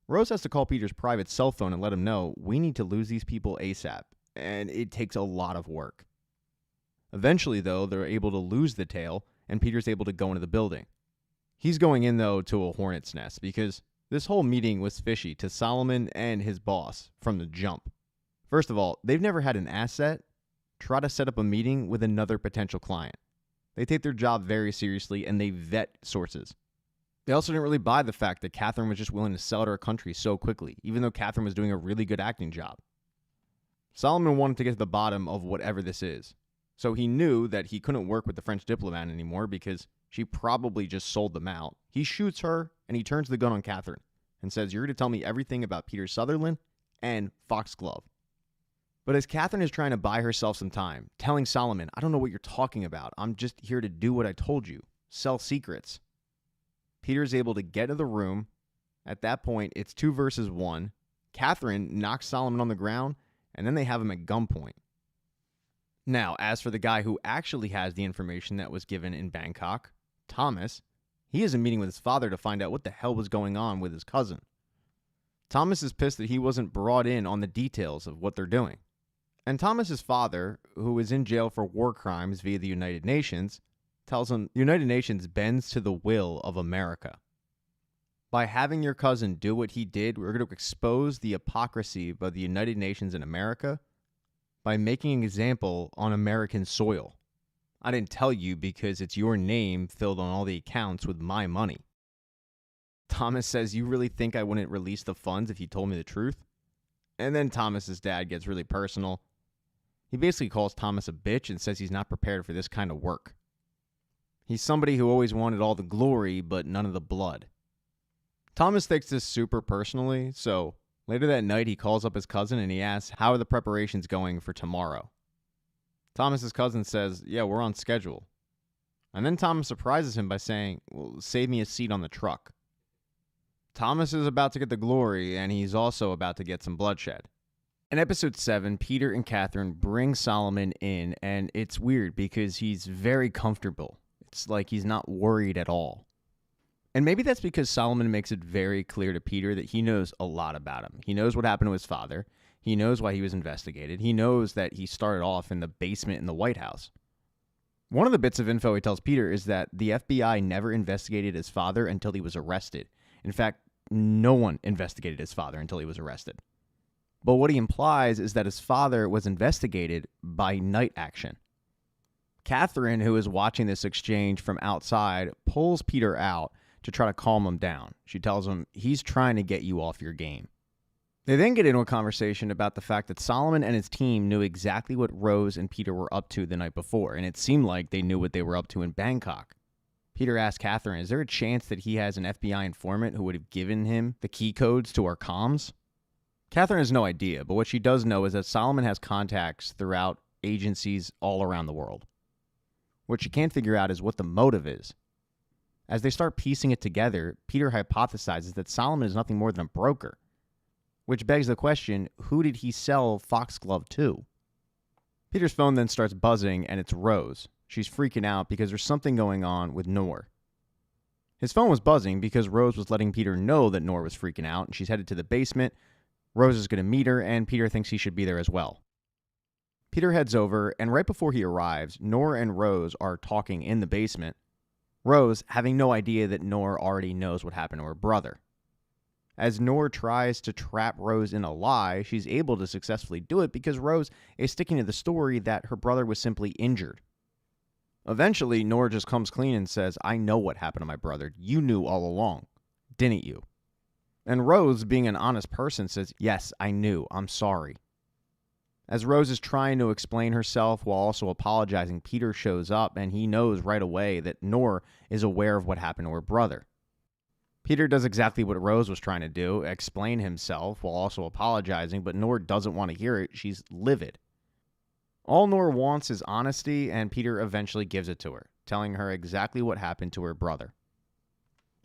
Rose has to call Peter's private cell phone and let him know, we need to lose these people ASAP, and it takes a lot of work. Eventually, though, they're able to lose the tail, and Peter's able to go into the building. He's going in, though, to a hornet's nest, because this whole meeting was fishy to Solomon and his boss from the jump. First of all, they've never had an asset try to set up a meeting with another potential client. They take their job very seriously, and they vet sources. They also didn't really buy the fact that Catherine was just willing to sell out her country so quickly, even though Catherine was doing a really good acting job. Solomon wanted to get to the bottom of whatever this is, so he knew that he couldn't work with the French diplomat anymore because she probably just sold them out. He shoots her, and he turns the gun on Catherine and says, you're going to tell me everything about Peter Sutherland and Foxglove. But as Catherine is trying to buy herself some time, telling Solomon, I don't know what you're talking about. I'm just here to do what I told you. Sell secrets. Peter is able to get to the room. At that point, it's 2 versus 1. Catherine knocks Solomon on the ground, and then they have him at gunpoint. Now, as for the guy who actually has the information that was given in Bangkok, Thomas, he is in a meeting with his father to find out what the hell was going on with his cousin. Thomas is pissed that he wasn't brought in on the details of what they're doing. And Thomas's father, who is in jail for war crimes via the United Nations, tells him the United Nations bends to the will of America. By having your cousin do what he did, we're going to expose the hypocrisy of the United Nations in America by making an example on American soil. I didn't tell you because it's your name filled on all the accounts with my money. Thomas says, you really think I wouldn't release the funds if you told me the truth? And then Thomas's dad gets really personal. He basically calls Thomas a bitch and says he's not prepared for this kind of work. He's somebody who always wanted all the glory, but none of the blood. Thomas takes this super personally, so later that night he calls up his cousin and he asks, how are the preparations going for tomorrow? Thomas's cousin says, yeah, we're on schedule. And then Thomas surprises him by saying, well, save me a seat on the truck. Thomas is about to get the glory, and he's also about to get some bloodshed. In episode 7, Peter and Catherine bring Solomon in, and it's weird because he's very comfortable. It's like he's not worried at all. And maybe that's because Solomon makes it very clear to Peter that he knows a lot about him. He knows what happened to his father. He knows why he was investigated. He knows that he started off in the basement in the White House. One of the bits of info he tells Peter is that the FBI never investigated his father until he was arrested. In fact, no one investigated his father until he was arrested. But what he implies is that his father was investigated by night action. Catherine, who is watching this exchange from outside, pulls Peter out to try to calm him down. She tells him, he's trying to get you off your game. They then get into a conversation about the fact that Solomon and his team knew exactly what Rose and Peter were up to the night before, and it seemed like they knew what they were up to in Bangkok. Peter asked Catherine, is there a chance that he has an FBI informant who would have given him the key codes to our comms? Catherine has no idea, but what she does know is that Solomon has contacts throughout agencies all around the world. What she can't figure out is what the motive is. As they start piecing it together, Peter hypothesizes that Solomon is nothing more than a broker. Which begs the question, who did he sell Foxglove to? Peter's phone then starts buzzing, and it's Rose. She's freaking out because there's something going on with Norah. His phone was buzzing because Rose was letting Peter know that Norah was freaking out, and she's headed to the basement. Rose is going to meet her, and Peter thinks he should be there as well. Peter heads over, and right before he arrives, Norah and Rose are talking in the basement, Rose having no idea that Norah already knows what happened to her brother. As Norah tries to trap Rose in a lie, she's able to successfully do it because Rose is sticking to the story that her brother was simply injured. Eventually, Norah just comes clean and says, "I know what happened to my brother. You knew all along, didn't you?" And Rose, being an honest person, says, "Yes, I knew. I'm sorry." As Rose is trying to explain herself while also apologizing, Peter shows up and he knows right away that Norah is aware of what happened to her brother. Peter does exactly what Rose was trying to do, explain himself while also apologizing, but Norah doesn't want to hear it. She's livid. All Norah wants is honesty, and Peter eventually gives it to her, telling her exactly what happened to her brother.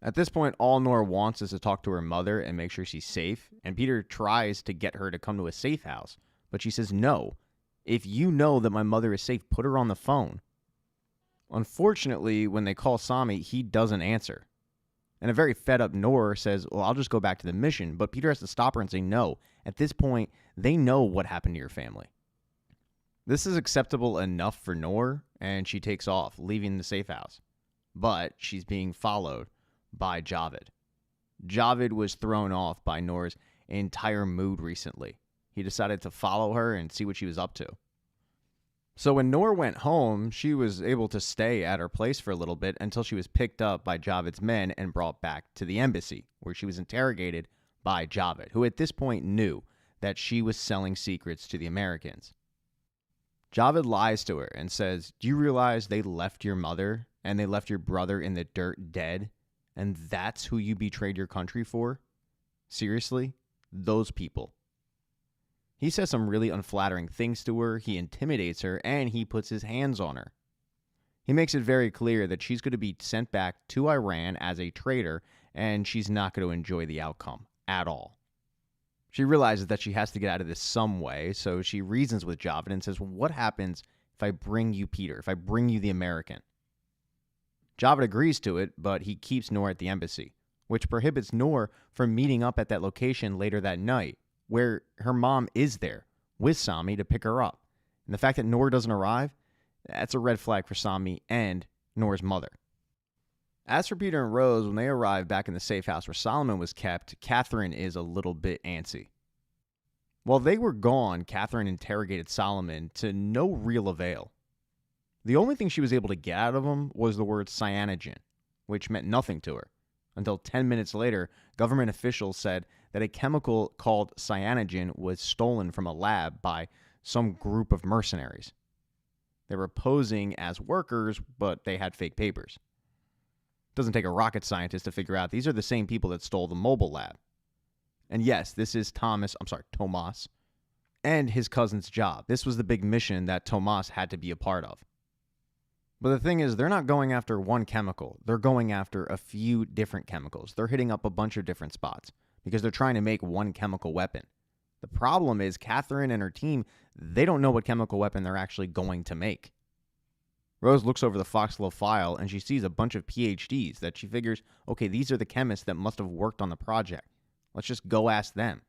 At this point, all Norah wants is to talk to her mother and make sure she's safe, and Peter tries to get her to come to a safe house, but she says, "No, if you know that my mother is safe, put her on the phone." Unfortunately, when they call Sami, he doesn't answer. And a very fed up Norah says, "Well, I'll just go back to the mission," but Peter has to stop her and say, "No, at this point, they know what happened to your family." This is acceptable enough for Norah, and she takes off, leaving the safe house. But she's being followed by Javid. Javid was thrown off by Norah's entire mood recently. He decided to follow her and see what she was up to. So when Norah went home, she was able to stay at her place for a little bit until she was picked up by Javid's men and brought back to the embassy, where she was interrogated by Javid, who at this point knew that she was selling secrets to the Americans. Javid lies to her and says, "Do you realize they left your mother and they left your brother in the dirt dead? And that's who you betrayed your country for? Seriously? Those people." He says some really unflattering things to her, he intimidates her, and he puts his hands on her. He makes it very clear that she's going to be sent back to Iran as a traitor, and she's not going to enjoy the outcome at all. She realizes that she has to get out of this some way, so she reasons with Javid and says, "Well, what happens if I bring you Peter, if I bring you the American?" Javid agrees to it, but he keeps Norah at the embassy, which prohibits Norah from meeting up at that location later that night, where her mom is there with Sami to pick her up. And the fact that Norah doesn't arrive, that's a red flag for Sami and Norah's mother. As for Peter and Rose, when they arrive back in the safe house where Solomon was kept, Catherine is a little bit antsy. While they were gone, Catherine interrogated Solomon to no real avail. The only thing she was able to get out of him was the word cyanogen, which meant nothing to her, until 10 minutes later, government officials said that a chemical called cyanogen was stolen from a lab by some group of mercenaries. They were posing as workers, but they had fake papers. Doesn't take a rocket scientist to figure out these are the same people that stole the mobile lab. And yes, this is Tomas and his cousin's job. This was the big mission that Tomas had to be a part of. But the thing is, they're not going after one chemical. They're going after a few different chemicals. They're hitting up a bunch of different spots because they're trying to make one chemical weapon. The problem is Catherine and her team, they don't know what chemical weapon they're actually going to make. Rose looks over the Foxglove file and she sees a bunch of PhDs that she figures, okay, these are the chemists that must have worked on the project. Let's just go ask them.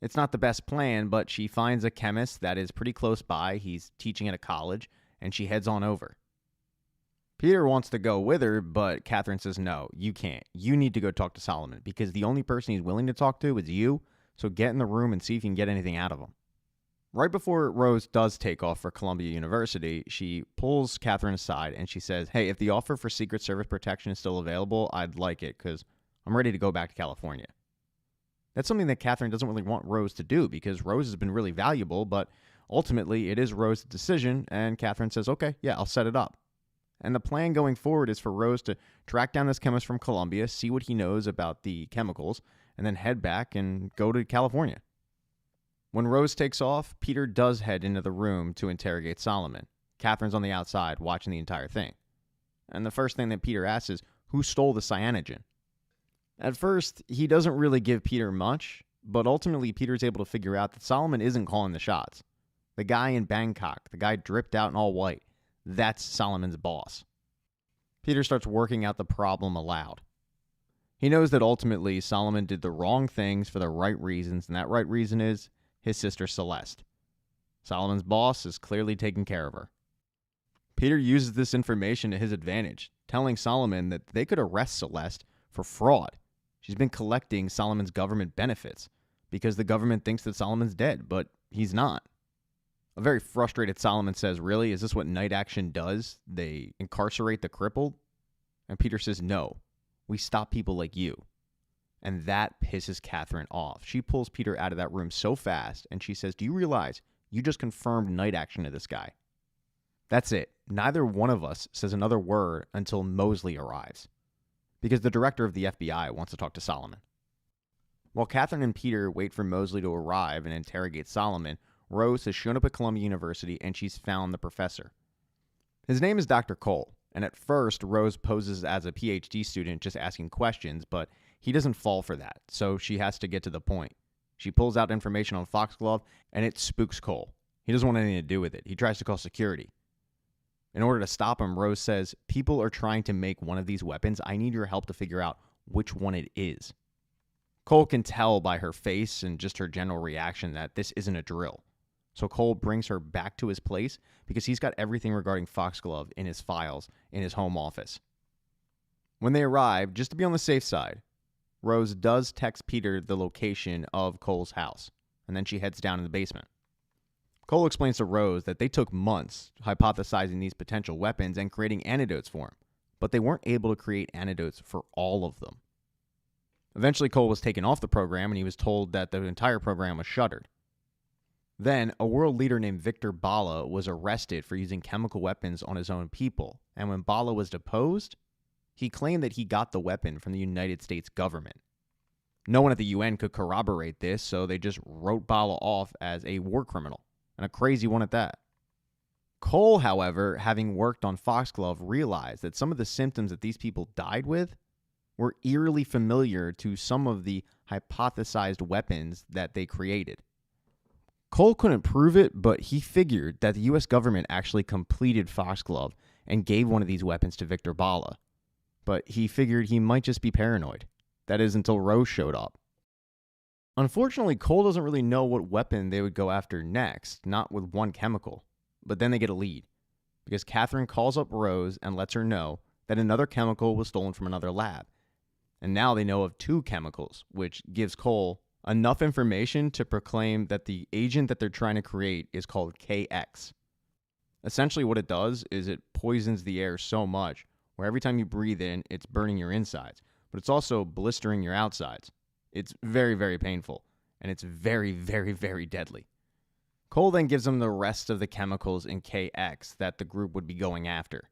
It's not the best plan, but she finds a chemist that is pretty close by. He's teaching at a college, and she heads on over. Peter wants to go with her, but Catherine says, "No, you can't. You need to go talk to Solomon, because the only person he's willing to talk to is you, so get in the room and see if you can get anything out of him." Right before Rose does take off for Columbia University, she pulls Catherine aside and she says, "Hey, if the offer for Secret Service protection is still available, I'd like it, because I'm ready to go back to California." That's something that Catherine doesn't really want Rose to do, because Rose has been really valuable, but ultimately it is Rose's decision, and Catherine says, "Okay, yeah, I'll set it up." And the plan going forward is for Rose to track down this chemist from Columbia, see what he knows about the chemicals, and then head back and go to California. When Rose takes off, Peter does head into the room to interrogate Solomon. Catherine's on the outside watching the entire thing. And the first thing that Peter asks is, who stole the cyanogen? At first, he doesn't really give Peter much, but ultimately Peter's able to figure out that Solomon isn't calling the shots. The guy in Bangkok, the guy dripped out in all white, that's Solomon's boss. Peter starts working out the problem aloud. He knows that ultimately Solomon did the wrong things for the right reasons, and that right reason is his sister Celeste. Solomon's boss is clearly taking care of her. Peter uses this information to his advantage, telling Solomon that they could arrest Celeste for fraud. She's been collecting Solomon's government benefits because the government thinks that Solomon's dead, but he's not. A very frustrated Solomon says, "Really? Is this what night action does? They incarcerate the crippled?" And Peter says, "No, we stop people like you." And that pisses Catherine off. She pulls Peter out of that room so fast, and she says, "Do you realize you just confirmed night action to this guy?" That's it. Neither one of us says another word until Mosley arrives, because the director of the FBI wants to talk to Solomon. While Catherine and Peter wait for Mosley to arrive and interrogate Solomon, Rose has shown up at Columbia University and she's found the professor. His name is Dr. Cole, and at first Rose poses as a PhD student just asking questions, but he doesn't fall for that, so she has to get to the point. She pulls out information on Foxglove, and it spooks Cole. He doesn't want anything to do with it. He tries to call security. In order to stop him, Rose says, "People are trying to make one of these weapons. I need your help to figure out which one it is." Cole can tell by her face and just her general reaction that this isn't a drill. So Cole brings her back to his place because he's got everything regarding Foxglove in his files in his home office. When they arrive, just to be on the safe side, Rose does text Peter the location of Cole's house, and then she heads down in the basement. Cole explains to Rose that they took months hypothesizing these potential weapons and creating antidotes for him, but they weren't able to create antidotes for all of them. Eventually, Cole was taken off the program, and he was told that the entire program was shuttered. Then, a world leader named Victor Bala was arrested for using chemical weapons on his own people, and when Bala was deposed, he claimed that he got the weapon from the United States government. No one at the UN could corroborate this, so they just wrote Bala off as a war criminal, and a crazy one at that. Cole, however, having worked on Foxglove, realized that some of the symptoms that these people died with were eerily familiar to some of the hypothesized weapons that they created. Cole couldn't prove it, but he figured that the U.S. government actually completed Foxglove and gave one of these weapons to Victor Bala. But he figured he might just be paranoid. That is, until Rose showed up. Unfortunately, Cole doesn't really know what weapon they would go after next, not with one chemical. But then they get a lead, because Catherine calls up Rose and lets her know that another chemical was stolen from another lab. And now they know of two chemicals, which gives Cole enough information to proclaim that the agent that they're trying to create is called KX. Essentially what it does is it poisons the air so much where every time you breathe in, it's burning your insides, but it's also blistering your outsides. It's very, very painful, and it's very, very, very deadly. Cole then gives them the rest of the chemicals in KX that the group would be going after.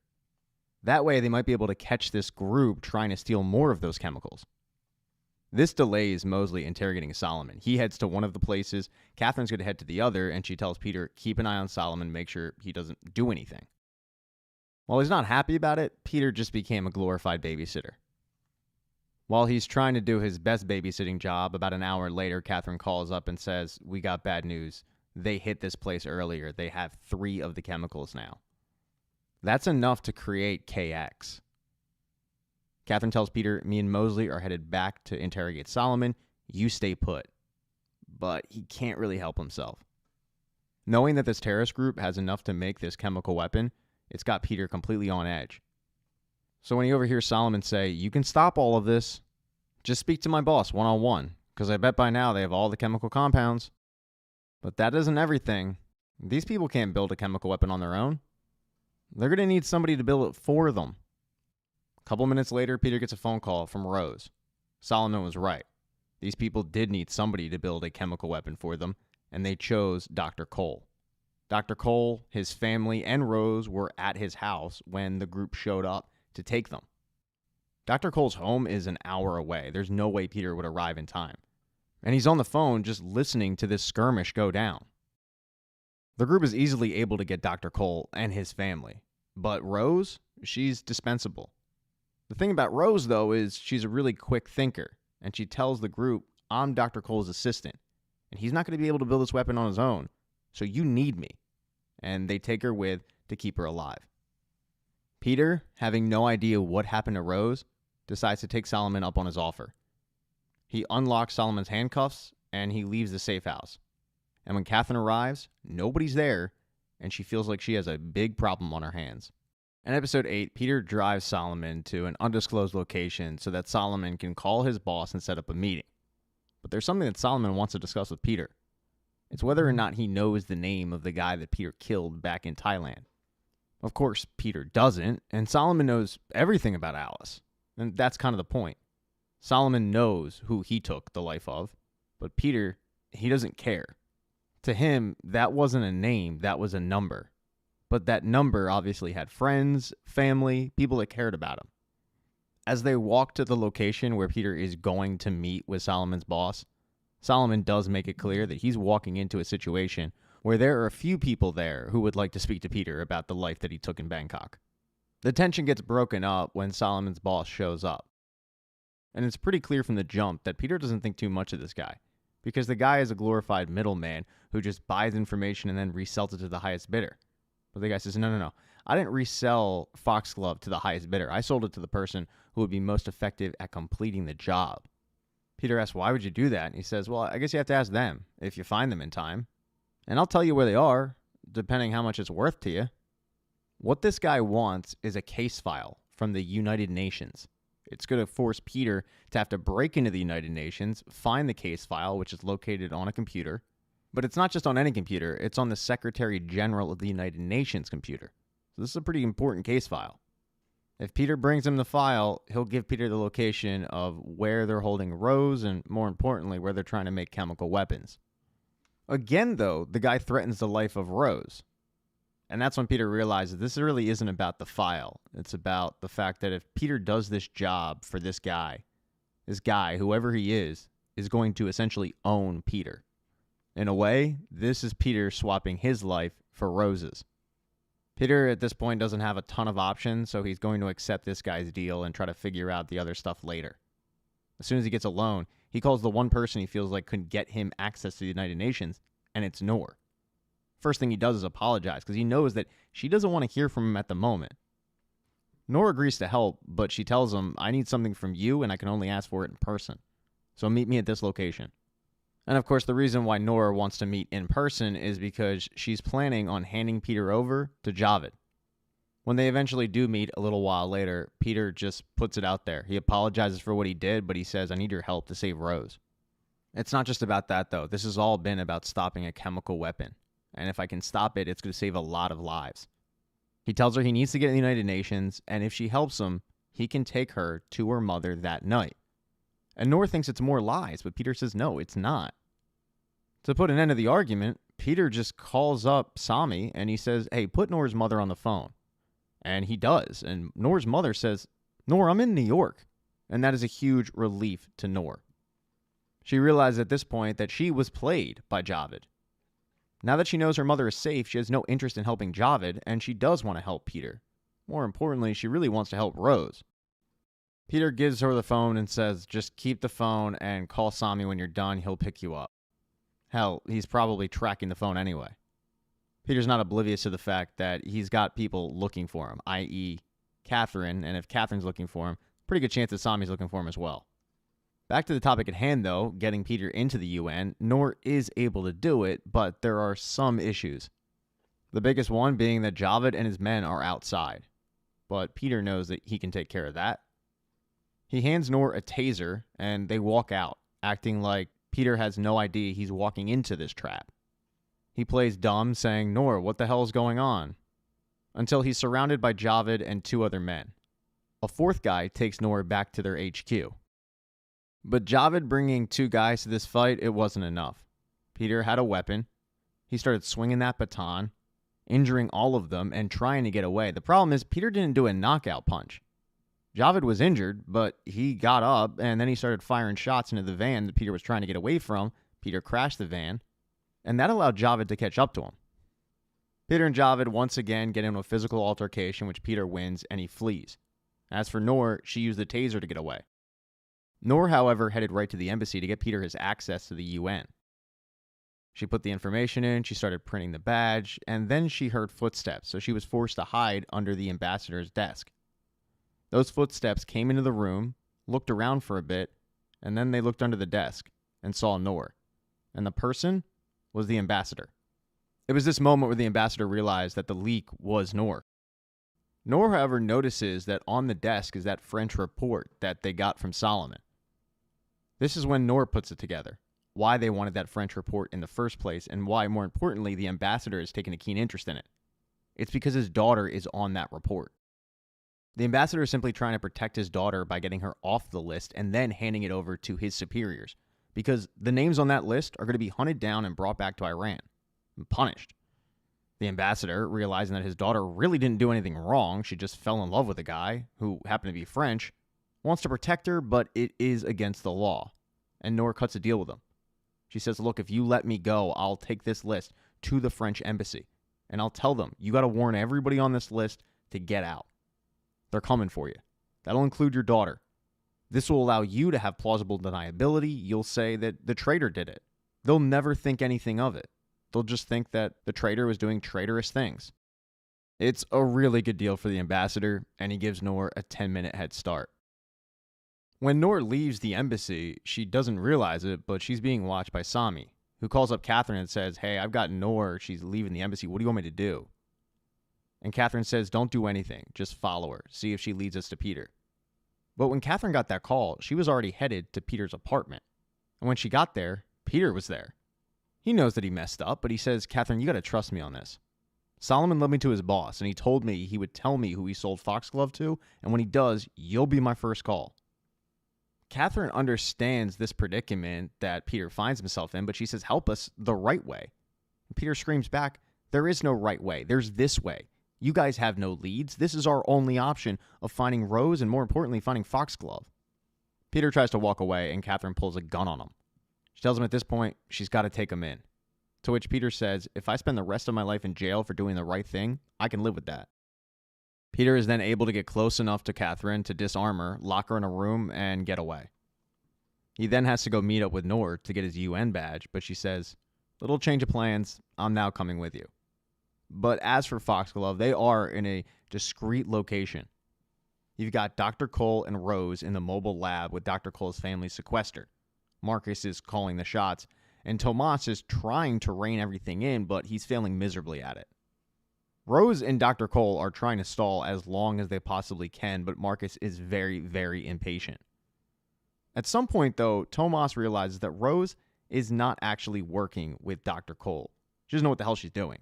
That way, they might be able to catch this group trying to steal more of those chemicals. This delays Mosley interrogating Solomon. He heads to one of the places, Catherine's going to head to the other, and she tells Peter, keep an eye on Solomon, make sure he doesn't do anything. While he's not happy about it, Peter just became a glorified babysitter. While he's trying to do his best babysitting job, about an hour later, Catherine calls up and says, we got bad news. They hit this place earlier. They have 3 of the chemicals now. That's enough to create KX. Catherine tells Peter, me and Mosley are headed back to interrogate Solomon. You stay put. But he can't really help himself. Knowing that this terrorist group has enough to make this chemical weapon, it's got Peter completely on edge. So when he overhears Solomon say, you can stop all of this, just speak to my boss one-on-one, because I bet by now they have all the chemical compounds. But that isn't everything. These people can't build a chemical weapon on their own. They're going to need somebody to build it for them. A couple minutes later, Peter gets a phone call from Rose. Solomon was right. These people did need somebody to build a chemical weapon for them, and they chose Dr. Cole. Dr. Cole, his family, and Rose were at his house when the group showed up to take them. Dr. Cole's home is an hour away. There's no way Peter would arrive in time. And he's on the phone just listening to this skirmish go down. The group is easily able to get Dr. Cole and his family. But Rose, she's dispensable. The thing about Rose, though, is she's a really quick thinker. And she tells the group, I'm Dr. Cole's assistant. And he's not going to be able to build this weapon on his own. So you need me. And they take her with to keep her alive. Peter, having no idea what happened to Rose, decides to take Solomon up on his offer. He unlocks Solomon's handcuffs and he leaves the safe house. And when Catherine arrives, nobody's there, and she feels like she has a big problem on her hands. In episode 8, Peter drives Solomon to an undisclosed location so that Solomon can call his boss and set up a meeting. But there's something that Solomon wants to discuss with Peter. It's whether or not he knows the name of the guy that Peter killed back in Thailand. Of course, Peter doesn't, and Solomon knows everything about Alice. And that's kind of the point. Solomon knows who he took the life of, but Peter, he doesn't care. To him, that wasn't a name, that was a number. But that number obviously had friends, family, people that cared about him. As they walk to the location where Peter is going to meet with Solomon's boss, Solomon does make it clear that he's walking into a situation where there are a few people there who would like to speak to Peter about the life that he took in Bangkok. The tension gets broken up when Solomon's boss shows up. And it's pretty clear from the jump that Peter doesn't think too much of this guy, because the guy is a glorified middleman who just buys information and then resells it to the highest bidder. But the guy says, no. I didn't resell Foxglove to the highest bidder. I sold it to the person who would be most effective at completing the job. Peter asks, why would you do that? And he says, well, I guess you have to ask them if you find them in time. And I'll tell you where they are, depending how much it's worth to you. What this guy wants is a case file from the United Nations. It's going to force Peter to have to break into the United Nations, find the case file, which is located on a computer. But it's not just on any computer. It's on the Secretary General of the United Nations computer. So this is a pretty important case file. If Peter brings him the file, he'll give Peter the location of where they're holding Rose and, more importantly, where they're trying to make chemical weapons. Again, though, the guy threatens the life of Rose. And that's when Peter realizes this really isn't about the file. It's about the fact that if Peter does this job for this guy, whoever he is going to essentially own Peter. In a way, this is Peter swapping his life for Rose's. Peter, at this point, doesn't have a ton of options, so he's going to accept this guy's deal and try to figure out the other stuff later. As soon as he gets alone, he calls the one person he feels like could get him access to the United Nations, and it's Norah. First thing he does is apologize, because he knows that she doesn't want to hear from him at the moment. Norah agrees to help, but she tells him, I need something from you, and I can only ask for it in person. So meet me at this location. And of course, the reason why Norah wants to meet in person is because she's planning on handing Peter over to Javed. When they eventually do meet a little while later, Peter just puts it out there. He apologizes for what he did, but he says, I need your help to save Rose. It's not just about that, though. This has all been about stopping a chemical weapon. And if I can stop it, it's going to save a lot of lives. He tells her he needs to get in the United Nations, and if she helps him, he can take her to her mother that night. And Norah thinks it's more lies, but Peter says no, it's not. To put an end to the argument, Peter just calls up Sami and he says, hey, put Norah's mother on the phone. And he does. And Norah's mother says, Norah, I'm in New York. And that is a huge relief to Norah. She realizes at this point that she was played by Javed. Now that she knows her mother is safe, she has no interest in helping Javed, and she does want to help Peter. More importantly, she really wants to help Rose. Peter gives her the phone and says, just keep the phone and call Sami when you're done. He'll pick you up. Hell, he's probably tracking the phone anyway. Peter's not oblivious to the fact that he's got people looking for him, i.e. Catherine, and if Catherine's looking for him, pretty good chance that Sami's looking for him as well. Back to the topic at hand, though, getting Peter into the UN, Norah is able to do it, but there are some issues. The biggest one being that Javed and his men are outside, but Peter knows that he can take care of that. He hands Norah a taser, and they walk out, acting like Peter has no idea he's walking into this trap. He plays dumb, saying, Norah, what the hell is going on? Until he's surrounded by Javed and two other men. A fourth guy takes Norah back to their HQ. But Javed bringing two guys to this fight, it wasn't enough. Peter had a weapon. He started swinging that baton, injuring all of them and trying to get away. The problem is Peter didn't do a knockout punch. Javed was injured, but he got up and then he started firing shots into the van that Peter was trying to get away from. Peter crashed the van, and that allowed Javed to catch up to him. Peter and Javed once again get into a physical altercation, which Peter wins, and he flees. As for Norah, she used the taser to get away. Norah, however, headed right to the embassy to get Peter his access to the UN. She put the information in, she started printing the badge, and then she heard footsteps, so she was forced to hide under the ambassador's desk. Those footsteps came into the room, looked around for a bit, and then they looked under the desk and saw Norah. And the person was the ambassador. It was this moment where the ambassador realized that the leak was Norah. Norah, however, notices that on the desk is that French report that they got from Solomon. This is when Norah puts it together, why they wanted that French report in the first place, and why, more importantly, the ambassador has taken a keen interest in it. It's because his daughter is on that report. The ambassador is simply trying to protect his daughter by getting her off the list and then handing it over to his superiors, because the names on that list are going to be hunted down and brought back to Iran and punished. The ambassador, realizing that his daughter really didn't do anything wrong, she just fell in love with a guy who happened to be French, wants to protect her, but it is against the law. And Norah cuts a deal with him. She says, look, if you let me go, I'll take this list to the French embassy, and I'll tell them, you got to warn everybody on this list to get out. They're coming for you. That'll include your daughter. This will allow you to have plausible deniability. You'll say that the traitor did it. They'll never think anything of it. They'll just think that the traitor was doing traitorous things. It's a really good deal for the ambassador, and he gives Norah a 10-minute head start. When Norah leaves the embassy, she doesn't realize it, but she's being watched by Sami, who calls up Catherine and says, hey, I've got Norah. She's leaving the embassy. What do you want me to do? And Catherine says, don't do anything. Just follow her. See if she leads us to Peter. But when Catherine got that call, she was already headed to Peter's apartment. And when she got there, Peter was there. He knows that he messed up, but he says, Catherine, you got to trust me on this. Solomon led me to his boss, and he told me he would tell me who he sold Foxglove to, and when he does, you'll be my first call. Catherine understands this predicament that Peter finds himself in, but she says, help us the right way. And Peter screams back, there is no right way. There's this way. You guys have no leads. This is our only option of finding Rose and, more importantly, finding Foxglove. Peter tries to walk away, and Catherine pulls a gun on him. She tells him at this point she's got to take him in. To which Peter says, if I spend the rest of my life in jail for doing the right thing, I can live with that. Peter is then able to get close enough to Catherine to disarm her, lock her in a room, and get away. He then has to go meet up with Norah to get his UN badge, but she says, little change of plans, I'm now coming with you. But as for Foxglove, they are in a discreet location. You've got Dr. Cole and Rose in the mobile lab with Dr. Cole's family sequestered. Marcus is calling the shots, and Tomas is trying to rein everything in, but he's failing miserably at it. Rose and Dr. Cole are trying to stall as long as they possibly can, but Marcus is very, very impatient. At some point, though, Tomas realizes that Rose is not actually working with Dr. Cole. She doesn't know what the hell she's doing.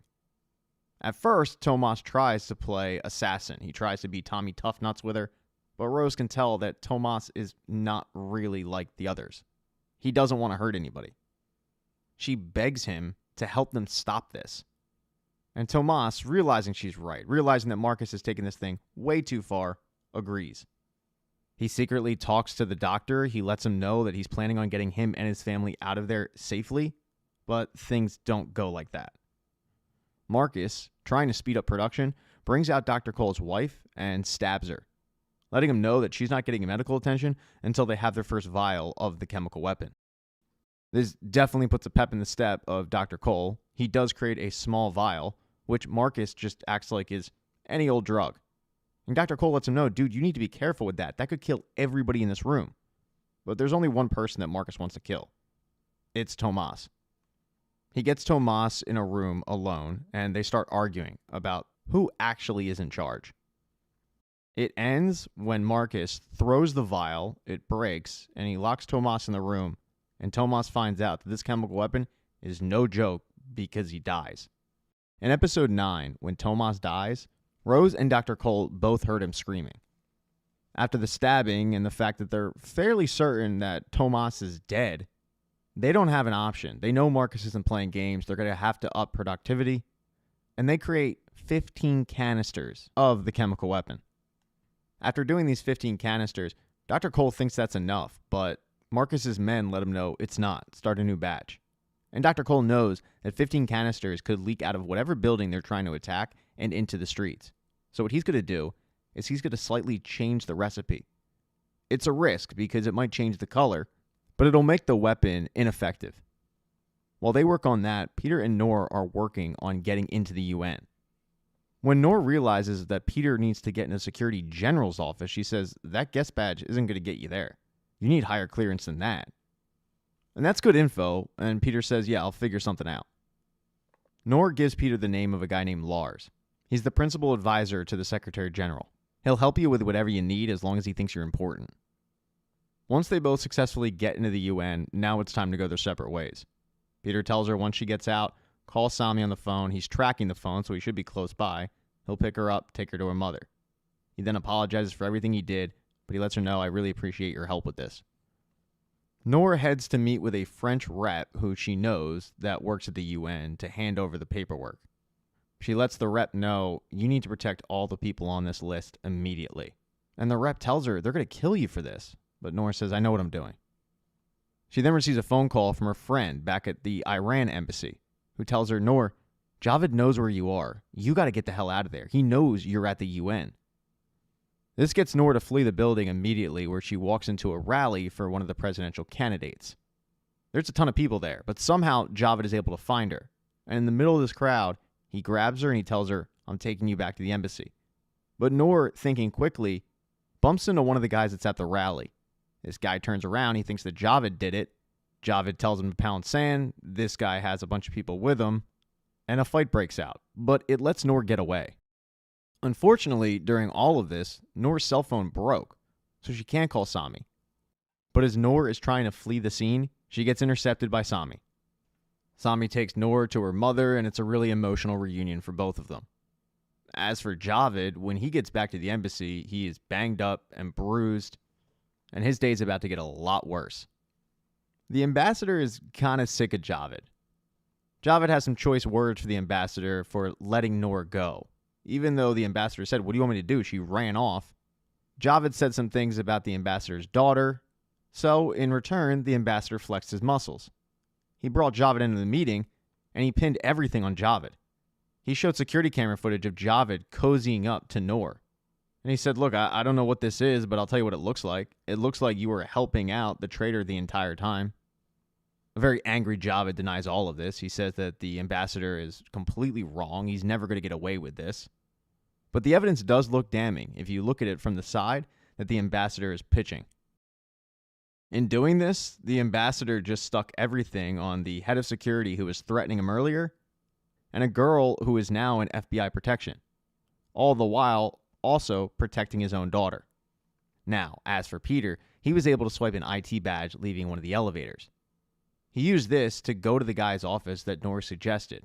At first, Tomas tries to play assassin. He tries to be Tommy Toughnuts with her, but Rose can tell that Tomas is not really like the others. He doesn't want to hurt anybody. She begs him to help them stop this. And Tomas, realizing she's right, realizing that Marcus has taken this thing way too far, agrees. He secretly talks to the doctor. He lets him know that he's planning on getting him and his family out of there safely, but things don't go like that. Marcus, trying to speed up production, brings out Dr. Cole's wife and stabs her, letting him know that she's not getting medical attention until they have their first vial of the chemical weapon. This definitely puts a pep in the step of Dr. Cole. He does create a small vial, which Marcus just acts like is any old drug. And Dr. Cole lets him know, dude, you need to be careful with that. That could kill everybody in this room. But there's only one person that Marcus wants to kill. It's Tomas. He gets Tomas in a room alone, and they start arguing about who actually is in charge. It ends when Marcus throws the vial, it breaks, and he locks Tomas in the room, and Tomas finds out that this chemical weapon is no joke because he dies. In episode 9, when Tomas dies, Rose and Dr. Cole both heard him screaming. After the stabbing and the fact that they're fairly certain that Tomas is dead, they don't have an option. They know Marcus isn't playing games. They're going to have to up productivity. And they create 15 canisters of the chemical weapon. After doing these 15 canisters, Dr. Cole thinks that's enough, but Marcus's men let him know it's not. Start a new batch. And Dr. Cole knows that 15 canisters could leak out of whatever building they're trying to attack and into the streets. So what he's going to do is he's going to slightly change the recipe. It's a risk because it might change the color, but it'll make the weapon ineffective. While they work on that, Peter and Norah are working on getting into the UN. When Norah realizes that Peter needs to get in a security general's office, she says, that guest badge isn't going to get you there. You need higher clearance than that. And that's good info, and Peter says, yeah, I'll figure something out. Norah gives Peter the name of a guy named Lars. He's the principal advisor to the Secretary General. He'll help you with whatever you need as long as he thinks you're important. Once they both successfully get into the UN, now it's time to go their separate ways. Peter tells her once she gets out, call Sami on the phone. He's tracking the phone, so he should be close by. He'll pick her up, take her to her mother. He then apologizes for everything he did, but he lets her know, I really appreciate your help with this. Norah heads to meet with a French rep who she knows that works at the UN to hand over the paperwork. She lets the rep know, you need to protect all the people on this list immediately. And the rep tells her, they're going to kill you for this. But Norah says, I know what I'm doing. She then receives a phone call from her friend back at the Iran embassy, who tells her, Norah, Javed knows where you are. You got to get the hell out of there. He knows you're at the UN. This gets Norah to flee the building immediately, where she walks into a rally for one of the presidential candidates. There's a ton of people there, but somehow Javed is able to find her. And in the middle of this crowd, he grabs her and he tells her, I'm taking you back to the embassy. But Norah, thinking quickly, bumps into one of the guys that's at the rally. This guy turns around, he thinks that Javed did it. Javed tells him to pound sand. This guy has a bunch of people with him, and a fight breaks out, but it lets Norah get away. Unfortunately, during all of this, Norah's cell phone broke, so she can't call Sami. But as Norah is trying to flee the scene, she gets intercepted by Sami. Sami takes Norah to her mother, and it's a really emotional reunion for both of them. As for Javed, when he gets back to the embassy, he is banged up and bruised, and his day's about to get a lot worse. The ambassador is kind of sick of Javed. Javed has some choice words for the ambassador for letting Norah go. Even though the ambassador said, what do you want me to do? She ran off. Javed said some things about the ambassador's daughter. So, in return, the ambassador flexed his muscles. He brought Javed into the meeting, and he pinned everything on Javed. He showed security camera footage of Javed cozying up to Norah. And he said, look, I don't know what this is, but I'll tell you what it looks like. It looks like you were helping out the traitor the entire time. A very angry Javed denies all of this. He says that the ambassador is completely wrong. He's never going to get away with this. But the evidence does look damning if you look at it from the side that the ambassador is pitching. In doing this, the ambassador just stuck everything on the head of security who was threatening him earlier, and a girl who is now in FBI protection, all the while also protecting his own daughter. Now, as for Peter, he was able to swipe an IT badge leaving one of the elevators. He used this to go to the guy's office that Norah suggested.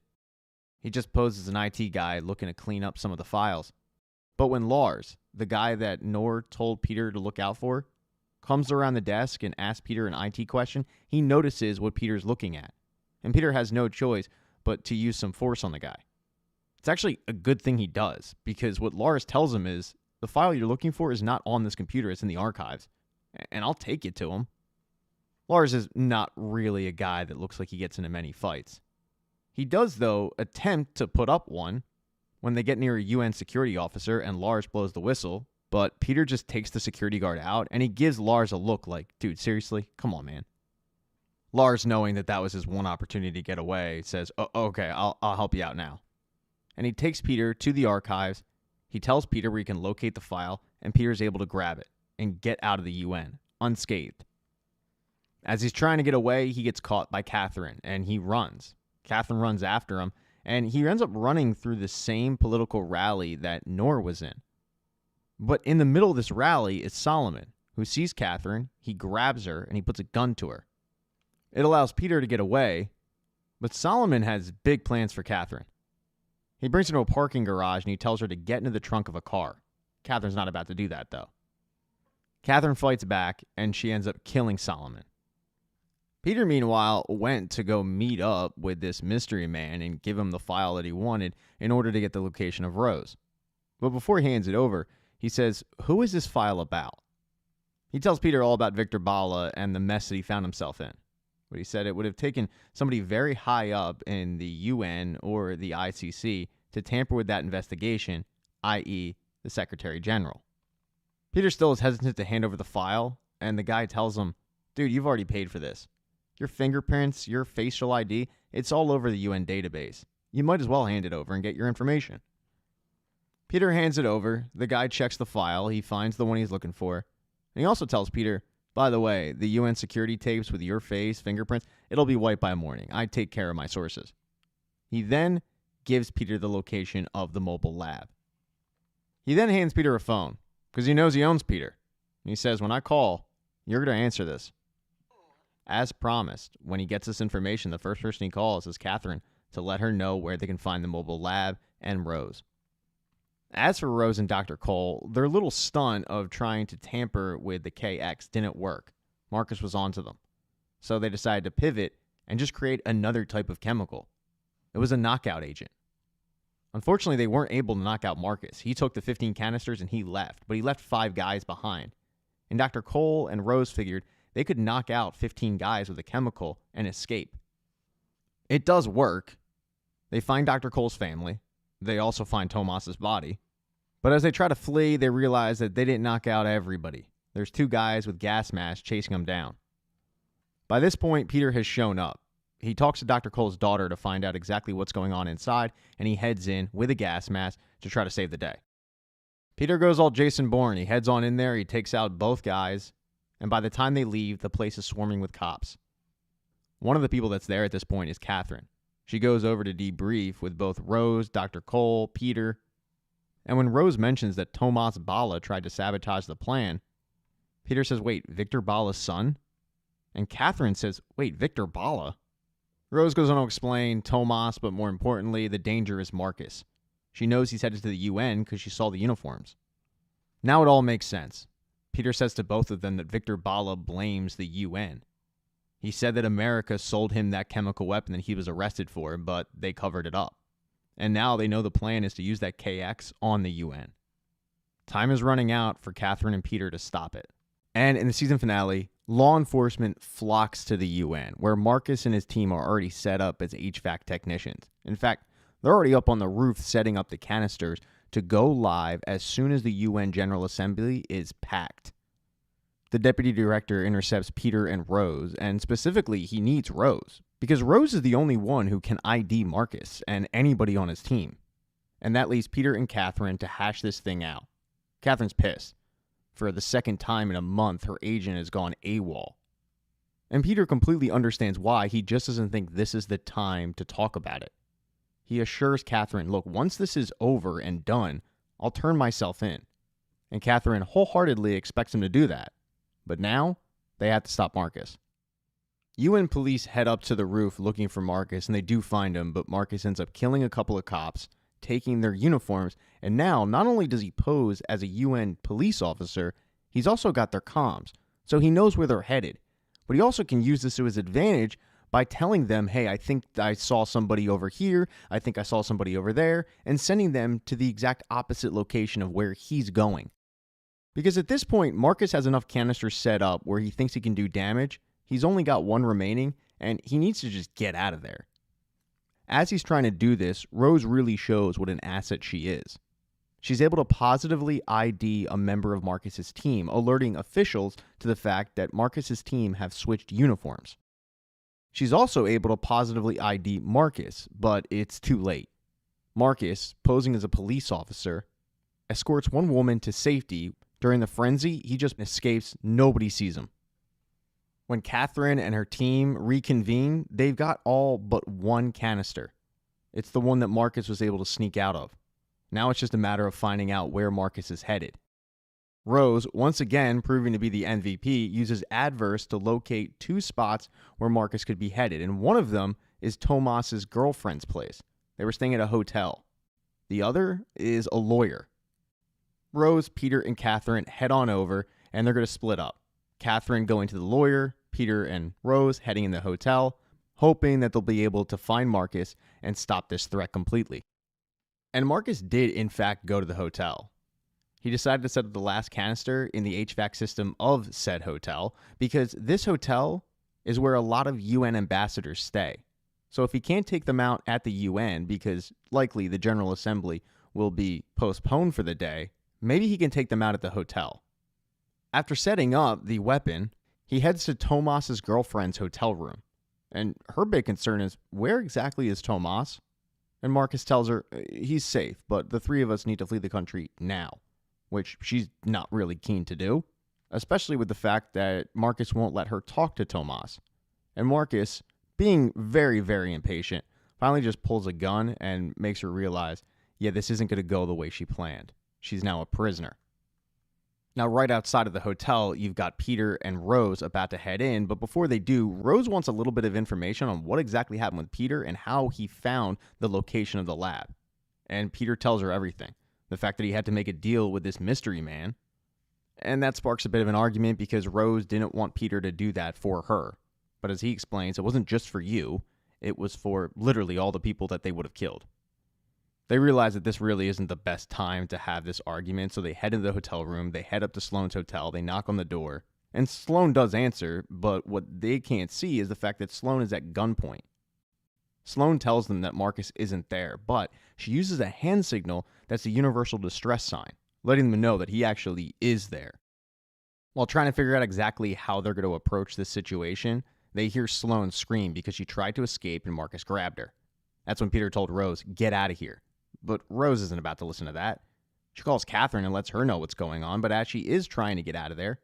He just posed as an IT guy looking to clean up some of the files. But when Lars, the guy that Norah told Peter to look out for, comes around the desk and asks Peter an IT question, he notices what Peter's looking at. And Peter has no choice but to use some force on the guy. It's actually a good thing he does, because what Lars tells him is, the file you're looking for is not on this computer, it's in the archives. And I'll take it to him. Lars is not really a guy that looks like he gets into many fights. He does, though, attempt to put up one when they get near a UN security officer and Lars blows the whistle, but Peter just takes the security guard out and he gives Lars a look like, dude, seriously? Come on, man. Lars, knowing that that was his one opportunity to get away, says, okay, I'll help you out now. And he takes Peter to the archives. He tells Peter where he can locate the file, and Peter's able to grab it and get out of the UN, unscathed. As he's trying to get away, he gets caught by Catherine, and he runs. Catherine runs after him, and he ends up running through the same political rally that Norah was in. But in the middle of this rally is Solomon, who sees Catherine, he grabs her, and he puts a gun to her. It allows Peter to get away, but Solomon has big plans for Catherine. He brings her to a parking garage, and he tells her to get into the trunk of a car. Catherine's not about to do that, though. Catherine fights back, and she ends up killing Solomon. Peter, meanwhile, went to go meet up with this mystery man and give him the file that he wanted in order to get the location of Rose. But before he hands it over, he says, who is this file about? He tells Peter all about Victor Bala and the mess that he found himself in. But he said it would have taken somebody very high up in the UN or the ICC to tamper with that investigation, i.e. the Secretary General. Peter still is hesitant to hand over the file, and the guy tells him, dude, you've already paid for this. Your fingerprints, your facial ID, it's all over the UN database. You might as well hand it over and get your information. Peter hands it over. The guy checks the file. He finds the one he's looking for. And he also tells Peter, by the way, the UN security tapes with your face, fingerprints, it'll be wiped by morning. I take care of my sources. He then gives Peter the location of the mobile lab. He then hands Peter a phone because he knows he owns Peter. And he says, when I call, you're going to answer this. As promised, when he gets this information, the first person he calls is Catherine to let her know where they can find the mobile lab and Rose. As for Rose and Dr. Cole, their little stunt of trying to tamper with the KX didn't work. Marcus was onto them. So they decided to pivot and just create another type of chemical. It was a knockout agent. Unfortunately, they weren't able to knock out Marcus. He took the 15 canisters and he left, but he left 5 guys behind. And Dr. Cole and Rose figured they could knock out 15 guys with a chemical and escape. It does work. They find Dr. Cole's family. They also find Tomas's body. But as they try to flee, they realize that they didn't knock out everybody. There's 2 guys with gas masks chasing them down. By this point, Peter has shown up. He talks to Dr. Cole's daughter to find out exactly what's going on inside, and he heads in with a gas mask to try to save the day. Peter goes all Jason Bourne. He heads on in there, he takes out both guys, and by the time they leave, the place is swarming with cops. One of the people that's there at this point is Catherine. She goes over to debrief with both Rose, Dr. Cole, Peter, and when Rose mentions that Tomas Bala tried to sabotage the plan, Peter says, wait, Victor Bala's son? And Catherine says, wait, Victor Bala? Rose goes on to explain Tomas, but more importantly, the danger is Marcus. She knows he's headed to the UN because she saw the uniforms. Now it all makes sense. Peter says to both of them that Victor Bala blames the UN. He said that America sold him that chemical weapon that he was arrested for, but they covered it up. And now they know the plan is to use that KX on the UN. Time is running out for Catherine and Peter to stop it. And in the season finale, law enforcement flocks to the UN, where Marcus and his team are already set up as HVAC technicians. In fact, they're already up on the roof setting up the canisters to go live as soon as the UN General Assembly is packed. The deputy director intercepts Peter and Rose, and specifically, he needs Rose, because Rose is the only one who can ID Marcus and anybody on his team. And that leaves Peter and Catherine to hash this thing out. Catherine's pissed. For the second time in a month, her agent has gone AWOL. And Peter completely understands why. He just doesn't think this is the time to talk about it. He assures Catherine, look, once this is over and done, I'll turn myself in. And Catherine wholeheartedly expects him to do that. But now, they have to stop Marcus. UN police head up to the roof looking for Marcus, and they do find him, but Marcus ends up killing a couple of cops, taking their uniforms, and now, not only does he pose as a UN police officer, he's also got their comms, so he knows where they're headed. But he also can use this to his advantage by telling them, hey, I think I saw somebody over here, I think I saw somebody over there, and sending them to the exact opposite location of where he's going. Because at this point, Marcus has enough canisters set up where he thinks he can do damage. He's only got 1 remaining, and he needs to just get out of there. As he's trying to do this, Rose really shows what an asset she is. She's able to positively ID a member of Marcus's team, alerting officials to the fact that Marcus's team have switched uniforms. She's also able to positively ID Marcus, but it's too late. Marcus, posing as a police officer, escorts one woman to safety. During the frenzy, he just escapes. Nobody sees him. When Catherine and her team reconvene, they've got all but 1 canister. It's the one that Marcus was able to sneak out of. Now it's just a matter of finding out where Marcus is headed. Rose, once again proving to be the MVP, uses Adverse to locate 2 spots where Marcus could be headed, and one of them is Tomas's girlfriend's place. They were staying at a hotel. The other is a lawyer. Rose, Peter, and Catherine head on over, and they're going to split up. Catherine going to the lawyer, Peter and Rose heading in the hotel, hoping that they'll be able to find Marcus and stop this threat completely. And Marcus did, in fact, go to the hotel. He decided to set up the last canister in the HVAC system of said hotel, because this hotel is where a lot of UN ambassadors stay. So if he can't take them out at the UN, because likely the General Assembly will be postponed for the day, maybe he can take them out at the hotel. After setting up the weapon, He heads to Tomas's girlfriend's hotel room, and her big concern is, where exactly is Tomas? And Marcus tells her he's safe, but the three of us need to flee the country now, which she's not really keen to do, especially with the fact that Marcus won't let her talk to Tomas. And Marcus, being very, very impatient, finally just pulls a gun and makes her realize, yeah, this isn't going to go the way she planned. She's now a prisoner. Now, right outside of the hotel, you've got Peter and Rose about to head in, but before they do, Rose wants a little bit of information on what exactly happened with Peter and how he found the location of the lab. And Peter tells her everything. The fact that he had to make a deal with this mystery man. And that sparks a bit of an argument because Rose didn't want Peter to do that for her. But as he explains, it wasn't just for you. It was for literally all the people that they would have killed. They realize that this really isn't the best time to have this argument, so they head into the hotel room, they head up to Sloane's hotel, they knock on the door, and Sloane does answer, but what they can't see is the fact that Sloane is at gunpoint. Sloane tells them that Marcus isn't there, but she uses a hand signal that's a universal distress sign, letting them know that he actually is there. While trying to figure out exactly how they're going to approach this situation, they hear Sloane scream because she tried to escape and Marcus grabbed her. That's when Peter told Rose, "Get out of here." But Rose isn't about to listen to that. She calls Catherine and lets her know what's going on, but as she is trying to get out of there,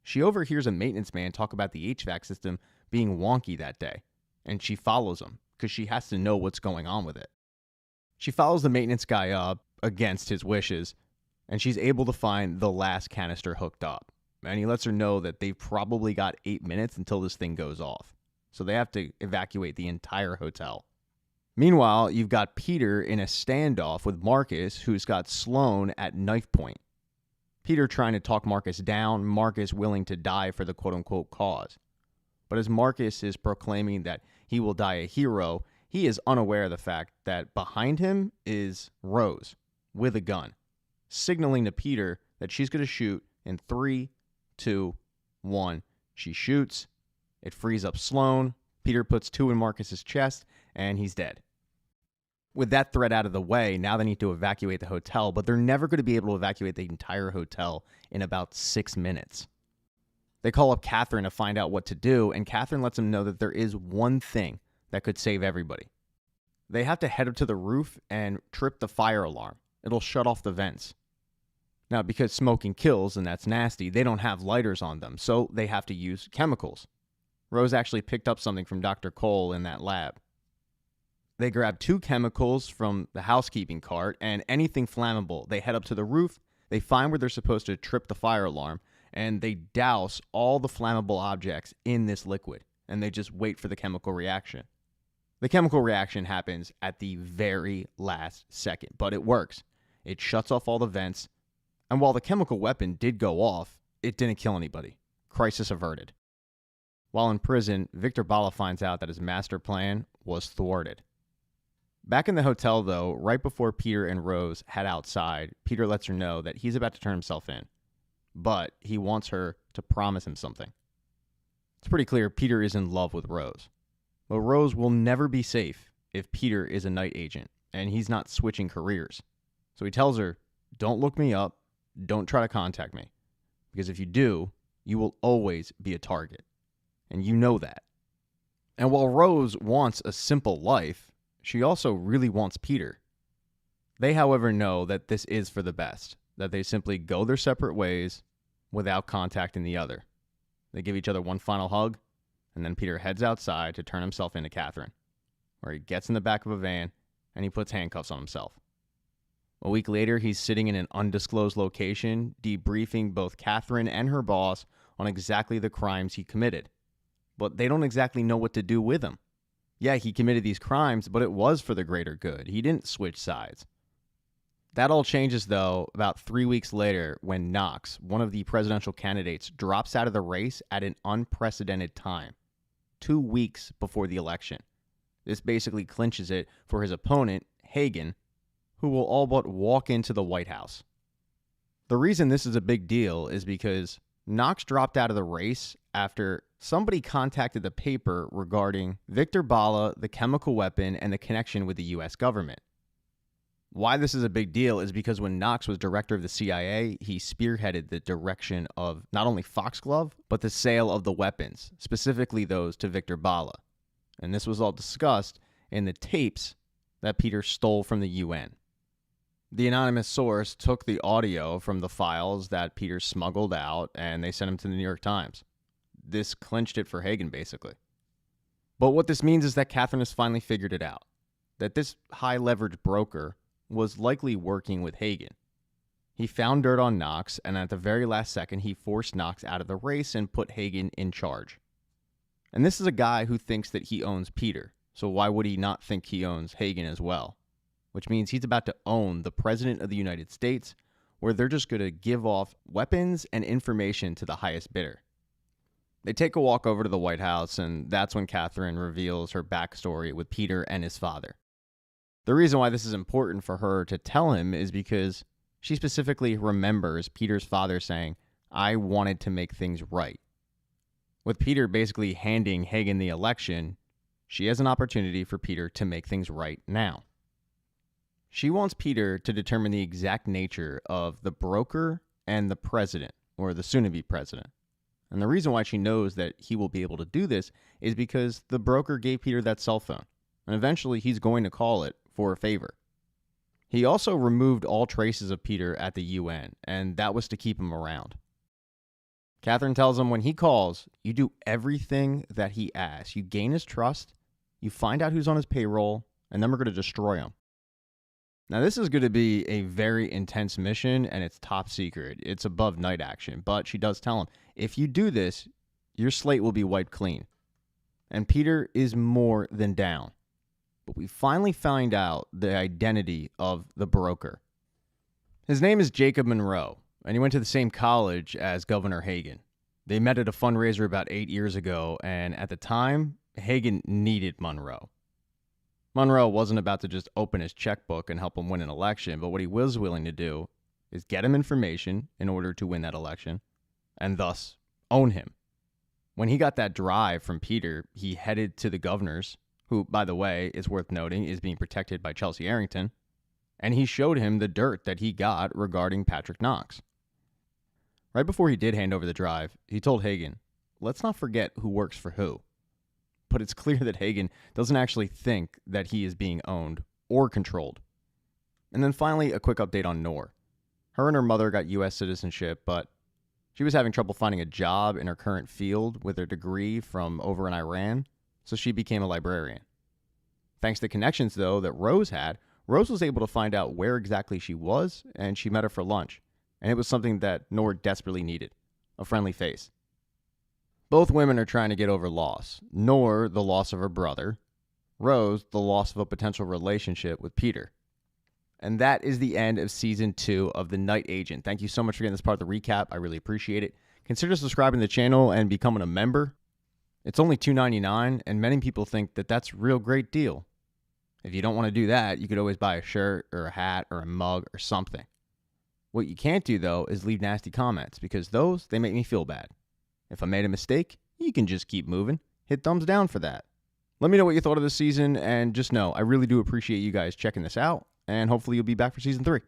she overhears a maintenance man talk about the HVAC system being wonky that day, and she follows him because she has to know what's going on with it. She follows the maintenance guy up against his wishes, and she's able to find the last canister hooked up. And he lets her know that they've probably got 8 minutes until this thing goes off, so they have to evacuate the entire hotel. Meanwhile, you've got Peter in a standoff with Marcus, who's got Sloane at knife point. Peter trying to talk Marcus down, Marcus willing to die for the quote-unquote cause. But as Marcus is proclaiming that he will die a hero, he is unaware of the fact that behind him is Rose with a gun, signaling to Peter that she's going to shoot in 3, 2, 1. She shoots. It frees up Sloane. Peter puts 2 in Marcus's chest, and he's dead. With that threat out of the way, now they need to evacuate the hotel, but they're never going to be able to evacuate the entire hotel in about 6 minutes. They call up Catherine to find out what to do, and Catherine lets them know that there is one thing that could save everybody. They have to head up to the roof and trip the fire alarm. It'll shut off the vents. Now, because smoking kills, and that's nasty, they don't have lighters on them, so they have to use chemicals. Rose actually picked up something from Dr. Cole in that lab. They grab 2 chemicals from the housekeeping cart and anything flammable. They head up to the roof, they find where they're supposed to trip the fire alarm, and they douse all the flammable objects in this liquid, and they just wait for the chemical reaction. The chemical reaction happens at the very last second, but it works. It shuts off all the vents, and while the chemical weapon did go off, it didn't kill anybody. Crisis averted. While in prison, Victor Bala finds out that his master plan was thwarted. Back in the hotel, though, right before Peter and Rose head outside, Peter lets her know that he's about to turn himself in, but he wants her to promise him something. It's pretty clear Peter is in love with Rose, but Rose will never be safe if Peter is a night agent, and he's not switching careers. So he tells her, "Don't look me up, don't try to contact me, because if you do, you will always be a target, and you know that." And while Rose wants a simple life, she also really wants Peter. They, however, know that this is for the best, that they simply go their separate ways without contacting the other. They give each other one final hug, and then Peter heads outside to turn himself into Catherine, where he gets in the back of a van and he puts handcuffs on himself. A week later, he's sitting in an undisclosed location, debriefing both Catherine and her boss on exactly the crimes he committed. But they don't exactly know what to do with him. Yeah, he committed these crimes, but it was for the greater good. He didn't switch sides. That all changes, though, about 3 weeks later when Knox, one of the presidential candidates, drops out of the race at an unprecedented time, 2 weeks before the election. This basically clinches it for his opponent, Hagen, who will all but walk into the White House. The reason this is a big deal is because Knox dropped out of the race after somebody contacted the paper regarding Victor Bala, the chemical weapon, and the connection with the U.S. government. Why this is a big deal is because when Knox was director of the CIA, he spearheaded the direction of not only Foxglove, but the sale of the weapons, specifically those to Victor Bala. And this was all discussed in the tapes that Peter stole from the UN. The anonymous source took the audio from the files that Peter smuggled out, and they sent them to the New York Times. This clinched it for Hagen, basically. But what this means is that Catherine has finally figured it out, that this high-leverage broker was likely working with Hagen. He found dirt on Knox, and at the very last second, he forced Knox out of the race and put Hagen in charge. And this is a guy who thinks that he owns Peter, so why would he not think he owns Hagen as well? Which means he's about to own the President of the United States, where they're just going to give off weapons and information to the highest bidder. They take a walk over to the White House, and that's when Catherine reveals her backstory with Peter and his father. The reason why this is important for her to tell him is because she specifically remembers Peter's father saying, "I wanted to make things right." With Peter basically handing Hagen the election, she has an opportunity for Peter to make things right now. She wants Peter to determine the exact nature of the broker and the president, or the soon-to-be president. And the reason why she knows that he will be able to do this is because the broker gave Peter that cell phone, and eventually he's going to call it for a favor. He also removed all traces of Peter at the UN, and that was to keep him around. Catherine tells him when he calls, you do everything that he asks. You gain his trust, you find out who's on his payroll, and then we're going to destroy him. Now, this is going to be a very intense mission, and it's top secret. It's above night action, but she does tell him, if you do this, your slate will be wiped clean. And Peter is more than down. But we finally find out the identity of the broker. His name is Jacob Monroe, and he went to the same college as Governor Hagen. They met at a fundraiser about 8 years ago, and at the time, Hagen needed Monroe. Monroe wasn't about to just open his checkbook and help him win an election, but what he was willing to do is get him information in order to win that election, and thus own him. When he got that drive from Peter, he headed to the governor's, who, by the way, is worth noting, is being protected by Chelsea Arrington, and he showed him the dirt that he got regarding Patrick Knox. Right before he did hand over the drive, he told Hagen, let's not forget who works for who. But it's clear that Hagen doesn't actually think that he is being owned or controlled. And then finally, a quick update on Norah. Her and her mother got U.S. citizenship, but she was having trouble finding a job in her current field with her degree from over in Iran, so she became a librarian. Thanks to connections, though, that Rose had, Rose was able to find out where exactly she was, and she met her for lunch. And it was something that Norah desperately needed, a friendly face. Both women are trying to get over loss. Norah, the loss of her brother. Rose, the loss of a potential relationship with Peter. And that is the end of Season 2 of The Night Agent. Thank you so much for getting this part of the recap. I really appreciate it. Consider subscribing to the channel and becoming a member. It's only $2.99, and many people think that that's a real great deal. If you don't want to do that, you could always buy a shirt or a hat or a mug or something. What you can't do, though, is leave nasty comments, because those, they make me feel bad. If I made a mistake, you can just keep moving. Hit thumbs down for that. Let me know what you thought of this season, and just know, I really do appreciate you guys checking this out, and hopefully you'll be back for Season 3.